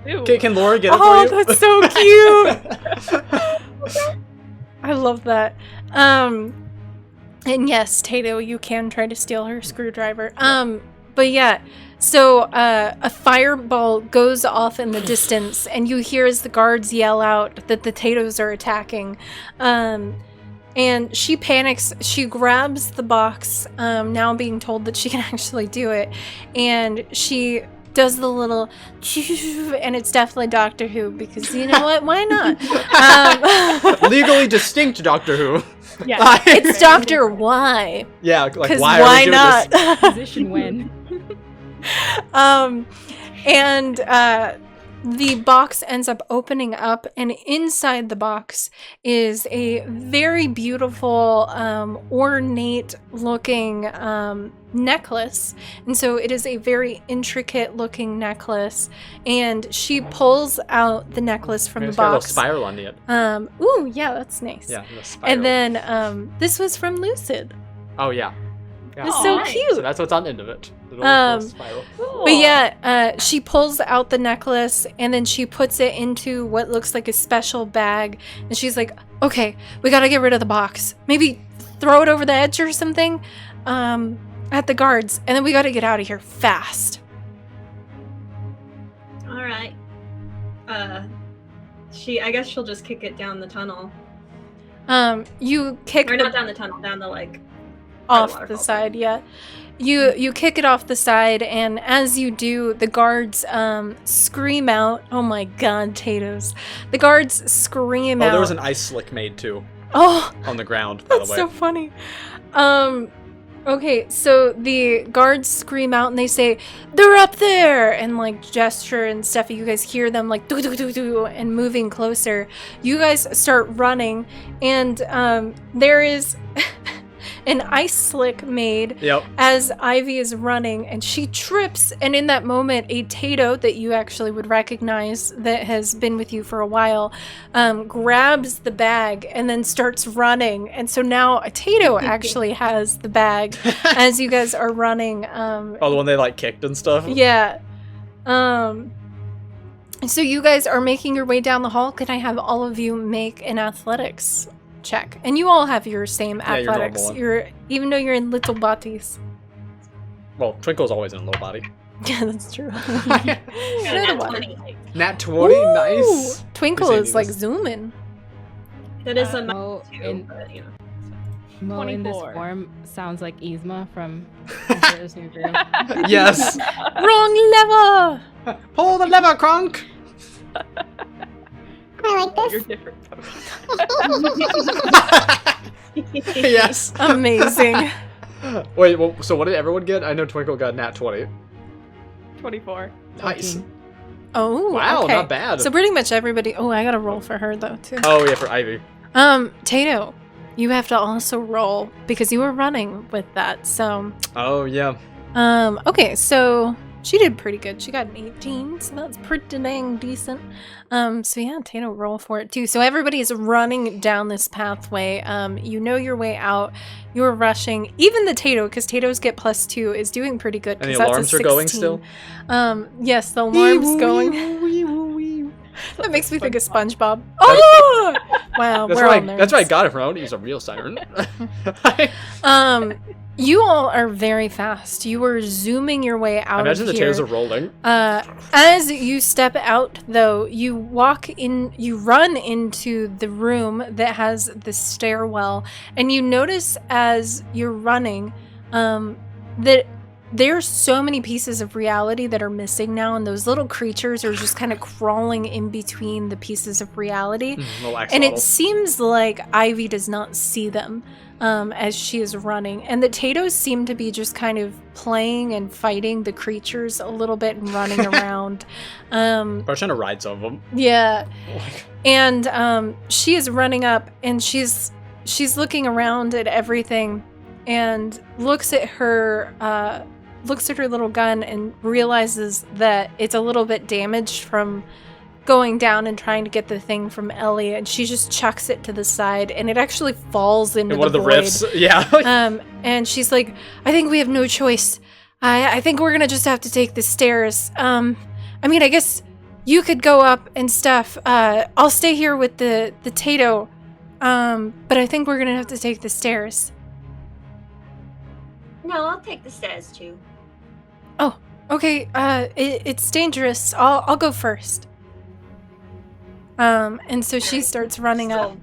Speaker 2: Okay, can Laura get it
Speaker 1: oh,
Speaker 2: for you?
Speaker 1: that's so cute. I love that. And yes, Tato, you can try to steal her screwdriver. But yeah, so a fireball goes off in the distance, and you hear as the guards yell out that the Tatos are attacking. And she panics. She grabs the box, now being told that she can actually do it, and she does the little and it's definitely Doctor Who, because you know what? Why not?
Speaker 2: Legally distinct Doctor Who.
Speaker 3: Yeah,
Speaker 1: It's Dr. Y.
Speaker 2: Yeah, like
Speaker 1: Because
Speaker 2: why are
Speaker 1: why
Speaker 2: we doing
Speaker 1: not?
Speaker 2: this?
Speaker 6: Position when.
Speaker 1: And the box ends up opening up, and inside the box is a very beautiful, ornate looking necklace. And so it is a very intricate looking necklace, and she pulls out the necklace from the
Speaker 2: It's got a little
Speaker 1: box.
Speaker 2: spiral on it.
Speaker 1: Ooh, yeah, that's nice.
Speaker 2: Yeah, the spiral.
Speaker 1: And then this was from Lucid.
Speaker 2: Oh yeah. Yeah.
Speaker 1: It's so
Speaker 7: nice.
Speaker 1: cute.
Speaker 2: So that's what's on the end of it. The little spiral.
Speaker 1: But yeah, she pulls out the necklace, and then she puts it into what looks like a special bag, and she's like, okay, we gotta get rid of the box. Maybe throw it over the edge or something at the guards, and then we gotta get out of here fast.
Speaker 7: All right. I guess she'll just kick it down the tunnel.
Speaker 1: You kick
Speaker 7: Or
Speaker 1: the
Speaker 7: not down the tunnel, down the
Speaker 1: off the
Speaker 7: waterfall.
Speaker 1: side, yeah. You kick it off the side, and as you do, the guards scream out. Oh my god, Tatos. The guards scream out.
Speaker 2: Oh, there was an ice slick made too
Speaker 1: Oh,
Speaker 2: on the ground, by
Speaker 1: that's
Speaker 2: the way.
Speaker 1: so funny. Okay, so the guards scream out and they say, they're up there, and like gesture and stuff. You guys hear them like do do do do and moving closer. You guys start running, and there is an ice slick made
Speaker 2: Yep.
Speaker 1: as Ivy is running, and she trips, and in that moment a Tato that you actually would recognize that has been with you for a while grabs the bag and then starts running, and so now a Tato actually has the bag as you guys are running.
Speaker 2: Oh, the one they like kicked and stuff.
Speaker 1: Yeah. So you guys are making your way down the hall. Can I have all of you make an athletics check? And you all have your same
Speaker 2: Yeah, your
Speaker 1: athletics.
Speaker 2: normal one.
Speaker 1: You're even though you're in little bodies.
Speaker 2: Well, Twinkle's always in a low body.
Speaker 1: Yeah, that's true.
Speaker 7: Yeah,
Speaker 1: Another
Speaker 7: that's
Speaker 1: one.
Speaker 7: 20.
Speaker 2: Nat 20, nice.
Speaker 1: Twinkle
Speaker 2: Who's
Speaker 1: is like
Speaker 2: Andy's?
Speaker 1: zooming.
Speaker 7: That is a
Speaker 6: Mo
Speaker 7: too,
Speaker 6: in,
Speaker 7: but you know.
Speaker 6: Mo in this
Speaker 3: 24.
Speaker 6: form sounds like Yzma from Emperor's New Groove.
Speaker 2: Yes.
Speaker 1: Wrong lever.
Speaker 2: Pull the lever, Kronk.
Speaker 8: I like
Speaker 3: You're
Speaker 8: this.
Speaker 3: different.
Speaker 2: Yes.
Speaker 1: Amazing.
Speaker 2: Wait, well, so what did everyone get? I know Twinkle got Nat 20.
Speaker 3: 24.
Speaker 2: Nice.
Speaker 6: 14.
Speaker 1: Oh,
Speaker 2: Wow,
Speaker 1: okay.
Speaker 2: not bad.
Speaker 1: So pretty much everybody. Oh, I gotta roll for her though too.
Speaker 2: Oh, yeah, for Ivy.
Speaker 1: Tato, you have to also roll because you were running with that. So,
Speaker 2: Oh, yeah.
Speaker 1: okay, so she did pretty good. She got an 18, so that's pretty dang decent. So yeah, Tato, roll for it too. So everybody is running down this pathway. You know your way out. You're rushing. Even the Tato, because Tatos get +2, is doing pretty good.
Speaker 2: And the
Speaker 1: 'cause that's a
Speaker 2: alarms are going
Speaker 1: 16.
Speaker 2: still?
Speaker 1: Yes, the alarm's going. That makes me think of SpongeBob. Oh! Wow,
Speaker 2: That's
Speaker 1: we're all
Speaker 2: right. That's why I
Speaker 1: nerds.
Speaker 2: got it from. I want to use a real siren.
Speaker 1: You all are very fast. You were zooming your way out
Speaker 2: Imagine
Speaker 1: of
Speaker 2: the
Speaker 1: here.
Speaker 2: tails are rolling.
Speaker 1: As you step out, though, you run into the room that has the stairwell, and you notice as you're running that there's so many pieces of reality that are missing now, and those little creatures are just kind of crawling in between the pieces of reality. And it seems like Ivy does not see them as she is running. And the Tatos seem to be just kind of playing and fighting the creatures a little bit and running around.
Speaker 2: We're trying to ride some of them.
Speaker 1: Yeah. And she is running up, and she's looking around at everything and looks at her little gun and realizes that it's a little bit damaged from going down and trying to get the thing from Ellie, and she just chucks it to the side, and it actually falls into
Speaker 2: one of the
Speaker 1: void.
Speaker 2: rifts. Yeah.
Speaker 1: And she's like, I think we have no choice. I think we're gonna just have to take the stairs. I mean, I guess you could go up and stuff. I'll stay here with the Tato. But I think we're gonna have to take the stairs.
Speaker 5: No, I'll take the stairs too.
Speaker 1: Oh, okay. It's dangerous. I'll go first. And so she starts running up.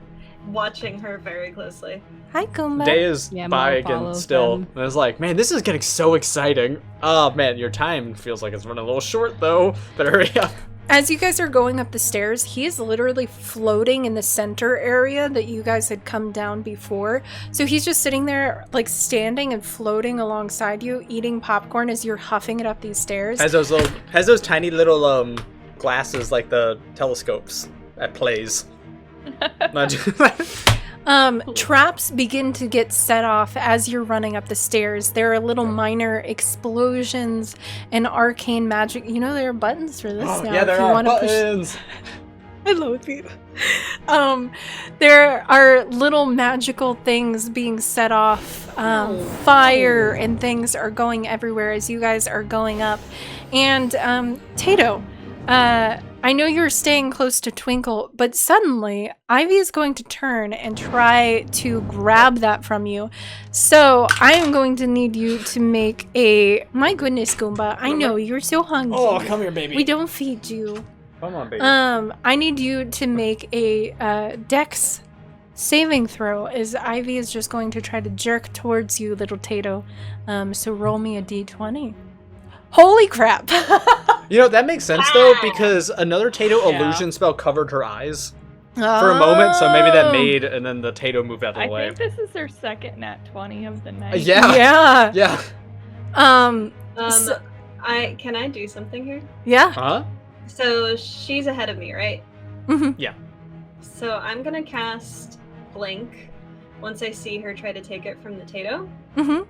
Speaker 7: Watching her very closely.
Speaker 1: Hi, Kumba.
Speaker 2: Day is
Speaker 6: Yeah,
Speaker 2: by
Speaker 6: Mom
Speaker 2: again
Speaker 6: follows
Speaker 2: still.
Speaker 6: them.
Speaker 2: And it's like, man, this is getting so exciting. Oh man, your time feels like it's running a little short though. Better hurry up.
Speaker 1: As you guys are going up the stairs, he is literally floating in the center area that you guys had come down before. So he's just sitting there, like standing and floating alongside you, eating popcorn as you're huffing it up these stairs.
Speaker 2: Has those tiny little glasses like the telescopes at plays.
Speaker 1: Traps begin to get set off as you're running up the stairs. There are little minor explosions and arcane magic. You know there are buttons for this now.
Speaker 2: Yeah, there are buttons.
Speaker 1: I love you. There are little magical things being set off. Fire and things are going everywhere as you guys are going up. And Tato, I know you're staying close to Twinkle, but suddenly Ivy is going to turn and try to grab that from you. So I am going to need you to make a... My goodness, Goomba, I know, you're so hungry.
Speaker 2: Oh, come here, baby.
Speaker 1: We don't feed you.
Speaker 2: Come on, baby.
Speaker 1: I need you to make a Dex saving throw as Ivy is just going to try to jerk towards you, little Tato. So roll me a d20. Holy crap!
Speaker 2: You know, that makes sense though, because another Tato illusion spell covered her eyes for a moment, so maybe that made, and then the Tato moved out of the way.
Speaker 3: I think this is her second nat 20 of the night.
Speaker 2: Yeah.
Speaker 1: Can
Speaker 7: Can I do something here?
Speaker 1: Yeah.
Speaker 2: Huh?
Speaker 7: So she's ahead of me, right?
Speaker 1: Mhm.
Speaker 2: Yeah.
Speaker 7: So I'm gonna cast Blink once I see her try to take it from the Tato.
Speaker 1: Mhm.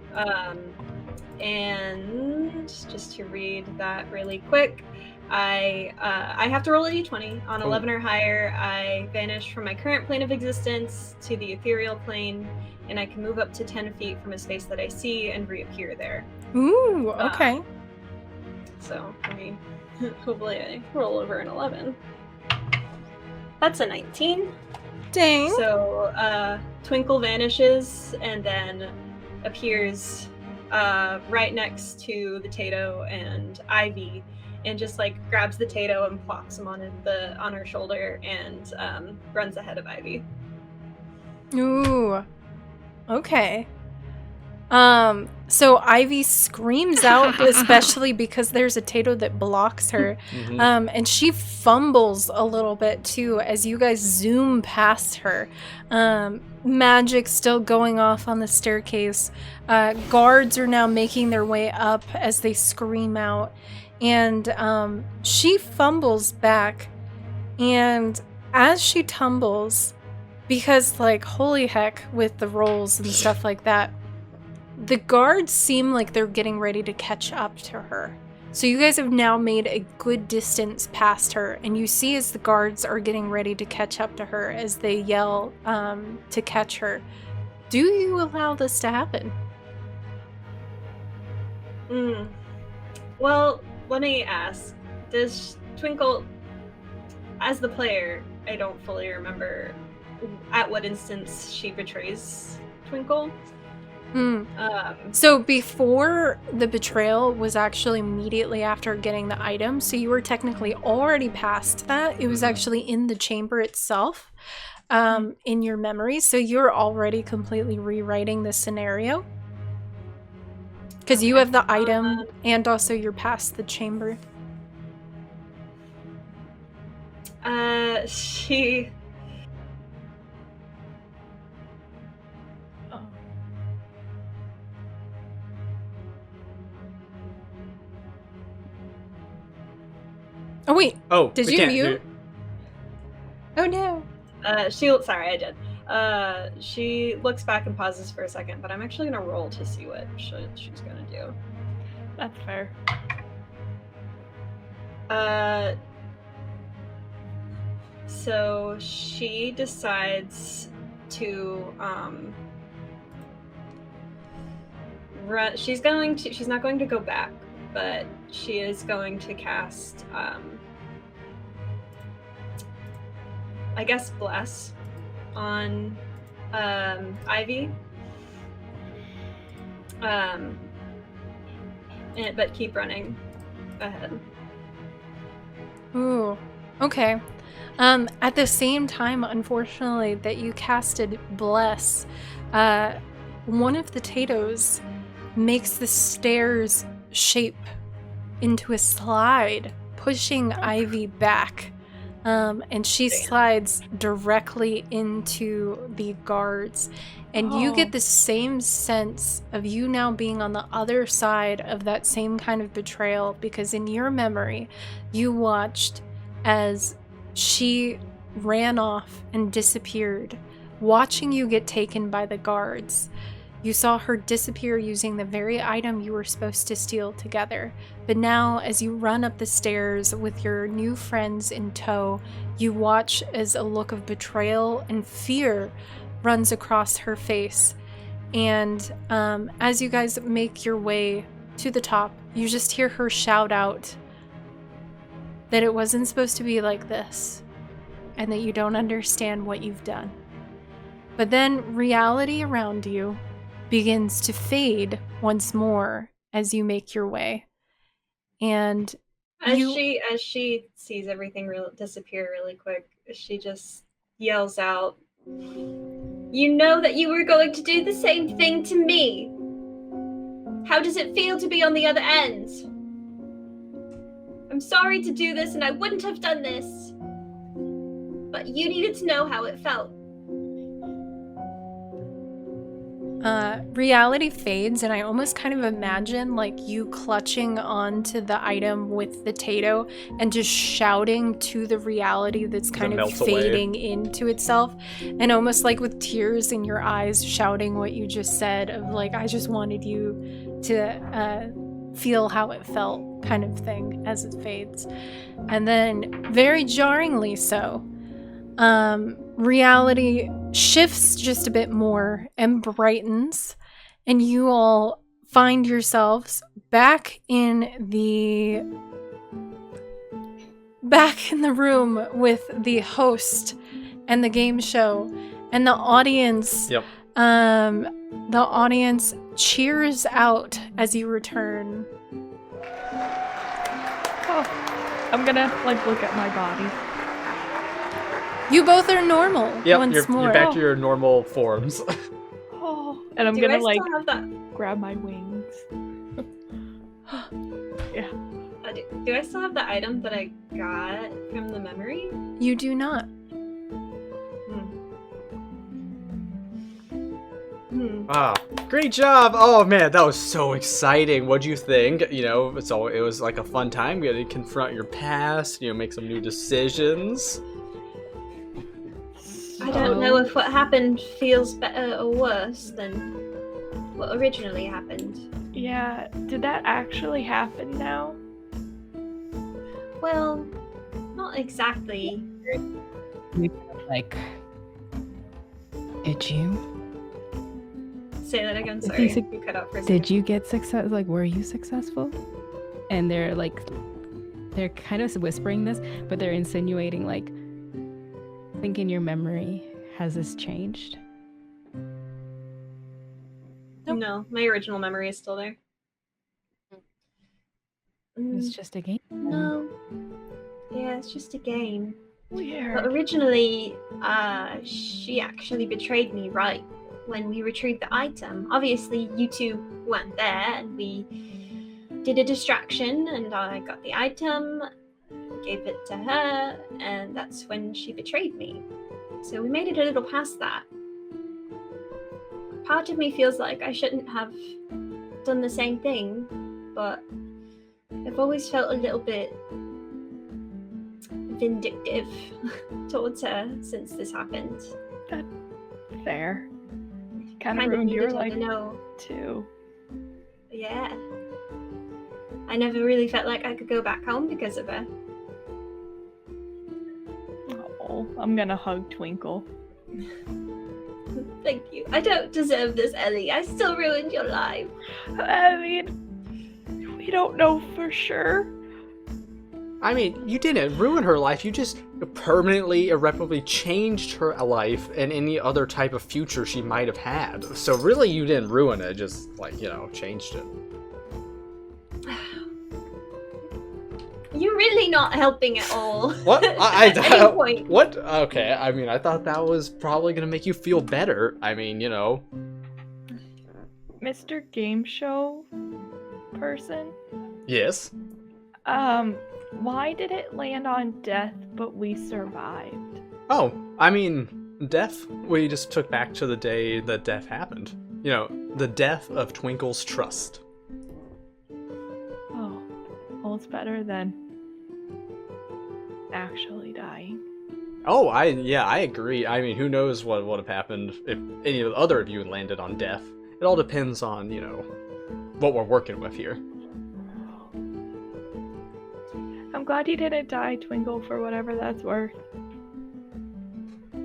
Speaker 7: And just to read that really quick, I have to roll a d20. On 11 or higher, I vanish from my current plane of existence to the ethereal plane, and I can move up to 10 feet from a space that I see and reappear there.
Speaker 1: Ooh, okay.
Speaker 7: So, I mean, hopefully I roll over an 11. That's a 19.
Speaker 1: Dang.
Speaker 7: So, Twinkle vanishes and then appears right next to the Tato and Ivy, and just like grabs the Tato and plops him on her shoulder and runs ahead of Ivy.
Speaker 1: Ooh. Okay. So Ivy screams out, especially because there's a Tato that blocks her. And she fumbles a little bit too as you guys zoom past her. Magic still going off on the staircase. Guards are now making their way up as they scream out. And she fumbles back. And as she tumbles, because like holy heck with the rolls and stuff like that, the guards seem like they're getting ready to catch up to her. So you guys have now made a good distance past her, and you see as the guards are getting ready to catch up to her as they yell to catch her. Do you allow this to happen?
Speaker 7: Well, let me ask. Does Twinkle, as the player, I don't fully remember at what instance she betrays Twinkle.
Speaker 1: So before the betrayal was actually immediately after getting the item, so you were technically already past that. It was actually in the chamber itself, in your memory, so you're already completely rewriting the scenario. Because you have the item and also you're past the chamber.
Speaker 7: She.
Speaker 1: Oh wait,
Speaker 2: Oh,
Speaker 1: did
Speaker 2: we
Speaker 1: you
Speaker 2: can't
Speaker 1: mute?
Speaker 2: hear-
Speaker 1: Oh no.
Speaker 7: Sorry, I did. She looks back and pauses for a second, but I'm actually gonna roll to see what she's gonna do.
Speaker 3: That's fair.
Speaker 7: So she decides to run. She's not going to go back, but she is going to cast I guess bless on Ivy. But keep running ahead.
Speaker 1: Ooh, okay. At the same time, unfortunately, that you casted Bless, one of the Tatos makes the stairs shape into a slide, pushing Ivy back. And she slides directly into the guards. And you get the same sense of you now being on the other side of that same kind of betrayal, because in your memory, you watched as she ran off and disappeared, watching you get taken by the guards. You saw her disappear using the very item you were supposed to steal together. But now, as you run up the stairs with your new friends in tow, you watch as a look of betrayal and fear runs across her face. And as you guys make your way to the top, you just hear her shout out that it wasn't supposed to be like this, and that you don't understand what you've done. But then reality around you begins to fade once more as you make your way. And
Speaker 7: as she sees everything disappear really quick, she just yells out,
Speaker 5: You know that you were going to do the same thing to me. How does it feel to be on the other end? I'm sorry to do this, and I wouldn't have done this. But you needed to know how it felt.
Speaker 1: reality fades, and I almost kind of imagine like you clutching onto the item with the Tato and just shouting to the reality that's kind of fading into itself, and almost like with tears in your eyes shouting what you just said of like, I just wanted you to feel how it felt kind of thing as it fades. And then very jarringly so, reality shifts just a bit more and brightens, and you all find yourselves back in the room with the host and the game show, and the audience.
Speaker 2: Yep.
Speaker 1: The audience cheers out as you return.
Speaker 3: Oh, I'm gonna like look at my body.
Speaker 1: You both are normal.
Speaker 2: Yep,
Speaker 1: once more.
Speaker 2: You're back to your normal forms.
Speaker 3: Oh, and I'm gonna like grab my wings. Yeah.
Speaker 7: Do I still have the item that I got from the memory?
Speaker 1: You do not.
Speaker 2: Ah, great job! Oh man, that was so exciting. What'd you think? You know, it was like a fun time. You had to confront your past, make some new decisions.
Speaker 5: I don't know if what happened feels better or worse than what originally happened.
Speaker 3: Yeah, did that actually happen now?
Speaker 5: Well, not exactly.
Speaker 6: Like, did you?
Speaker 7: Say that again, sorry. You cut out for a second.
Speaker 6: Did you get success? Like, were you successful? And they're kind of whispering this, but they're insinuating like, I think in your memory, has this changed?
Speaker 7: No, my original memory is still there.
Speaker 6: It's just a game.
Speaker 5: No. Yeah, it's just a game.
Speaker 3: Weird.
Speaker 5: But originally, she actually betrayed me, right? when we retrieved the item. Obviously, you two weren't there, and we did a distraction, and I got the item, gave it to her, and that's when she betrayed me. So we made it a little past that. Part of me feels like I shouldn't have done the same thing, but I've always felt a little bit vindictive towards her since this happened.
Speaker 3: That's fair. Kind of
Speaker 5: Kind of
Speaker 3: ruined your
Speaker 5: needed her
Speaker 3: life
Speaker 5: to know.
Speaker 3: too.
Speaker 5: Yeah. I never really felt like I could go back home because of her.
Speaker 3: Oh, I'm gonna hug Twinkle.
Speaker 5: Thank you. I don't deserve this, Ellie. I still ruined your life.
Speaker 3: I mean, we don't know for sure.
Speaker 2: I mean, you didn't ruin her life, you just permanently, irreparably changed her life and any other type of future she might have had. So really, you didn't ruin it, just, like, you know, changed it.
Speaker 5: You're really not helping at all.
Speaker 2: What?
Speaker 5: At any point.
Speaker 2: What? Okay, I mean, I thought that was probably gonna make you feel better. I mean, you know.
Speaker 3: Mr. Game Show person?
Speaker 2: Yes.
Speaker 3: Why did it land on death but we survived?
Speaker 2: Oh, I mean, death, we just took back to the day that death happened. You know, the death of Twinkle's trust.
Speaker 3: Oh, well, it's better than actually dying.
Speaker 2: Oh, I agree. I mean, who knows what would have happened if any of the other of you had landed on death. It all depends on, you know, what we're working with here.
Speaker 3: I'm glad you didn't die, Twinkle, for whatever that's worth.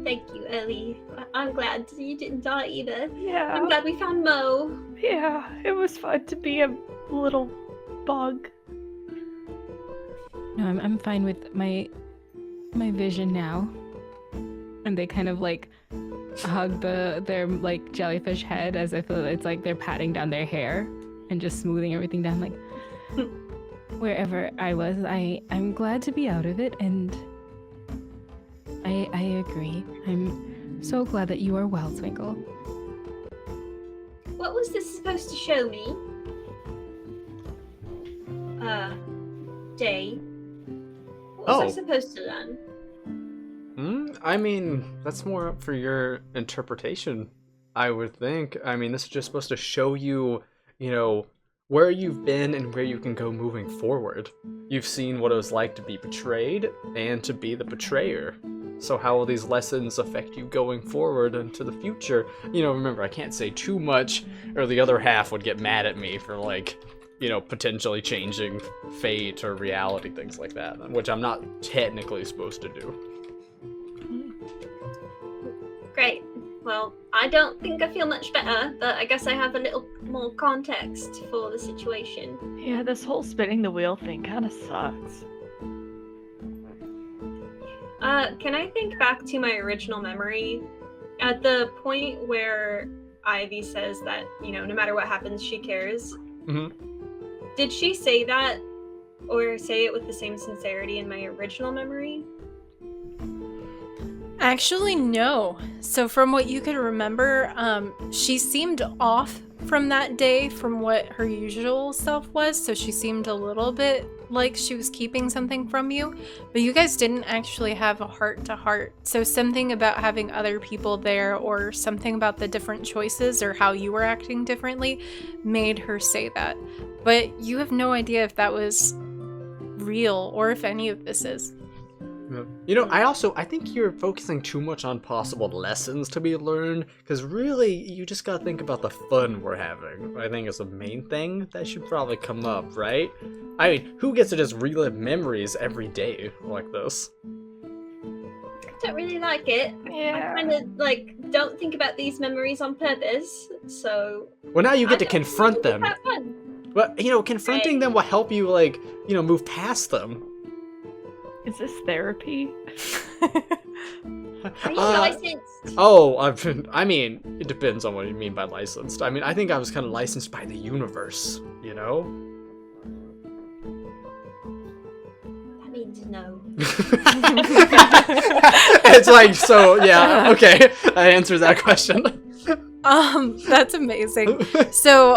Speaker 5: Thank you, Ellie. I'm glad you didn't die either.
Speaker 3: Yeah.
Speaker 5: I'm glad we found Mo.
Speaker 3: Yeah, it was fun to be a little bug.
Speaker 6: No, I'm fine with my vision now. And they kind of like hug their like jellyfish head as if it's like they're patting down their hair and just smoothing everything down. Like wherever I was, I'm glad to be out of it, and I agree. I'm so glad that you are well, Twinkle.
Speaker 5: What was this supposed to show me? Day. What was I supposed to learn?
Speaker 2: I mean, that's more up for your interpretation, I would think. I mean, this is just supposed to show you, you know, where you've been and where you can go moving forward. You've seen what it was like to be betrayed and to be the betrayer. So how will these lessons affect you going forward into the future? You know, remember, I can't say too much or the other half would get mad at me for, like, you know, potentially changing fate or reality, things like that, which I'm not technically supposed to do.
Speaker 5: Great. Well, I don't think I feel much better, but I guess I have a little more context for the situation.
Speaker 3: Yeah, this whole spinning the wheel thing kind of sucks.
Speaker 7: Can I think back to my original memory? At the point where Ivy says that, you know, no matter what happens, she cares.
Speaker 2: Mm-hmm.
Speaker 7: Did she say that, or say it with the same sincerity in my original memory?
Speaker 1: Actually, no. So from what you could remember, she seemed off from that day from what her usual self was, so she seemed a little bit like she was keeping something from you, but you guys didn't actually have a heart-to-heart. So something about having other people there or something about the different choices or how you were acting differently made her say that. But you have no idea if that was real or if any of this is.
Speaker 2: You know, I think you're focusing too much on possible lessons to be learned, because really, you just gotta think about the fun we're having. I think is the main thing that should probably come up, right? I mean, who gets to just relive memories every day like this?
Speaker 5: I don't really like it.
Speaker 3: Yeah.
Speaker 5: I kind of, like, don't think about these memories on purpose, so...
Speaker 2: Well, now you
Speaker 5: I
Speaker 2: get to
Speaker 5: don't
Speaker 2: confront
Speaker 5: think
Speaker 2: them.
Speaker 5: it's that fun.
Speaker 2: But, you know, confronting them will help you, like, you know, move past them.
Speaker 3: Is this therapy?
Speaker 5: Are you licensed?
Speaker 2: Oh, I mean, it depends on what you mean by licensed. I mean, I think I was kind of licensed by the universe, you know?
Speaker 5: That means no.
Speaker 2: It's like, so, yeah, okay, that answers that question.
Speaker 1: That's amazing. So,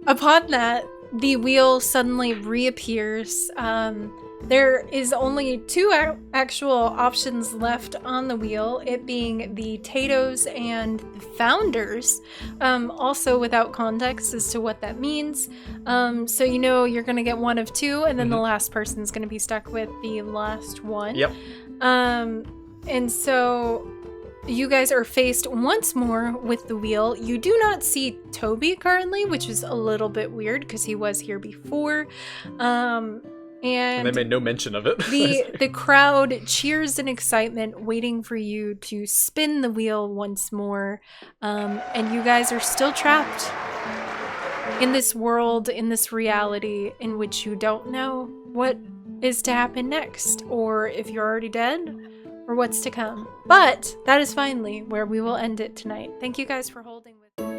Speaker 1: upon that, the wheel suddenly reappears. There is only two actual options left on the wheel, it being the Tatoes and the Founders, also without context as to what that means. So you know you're going to get one of two, and then the last person's going to be stuck with the last one.
Speaker 2: Yep.
Speaker 1: And so you guys are faced once more with the wheel. You do not see Toby currently, which is a little bit weird because he was here before. And
Speaker 2: they made no mention of it.
Speaker 1: The crowd cheers in excitement, waiting for you to spin the wheel once more. And you guys are still trapped in this world, in this reality in which you don't know what is to happen next, or if you're already dead, or what's to come. But that is finally where we will end it tonight. Thank you guys for holding with me.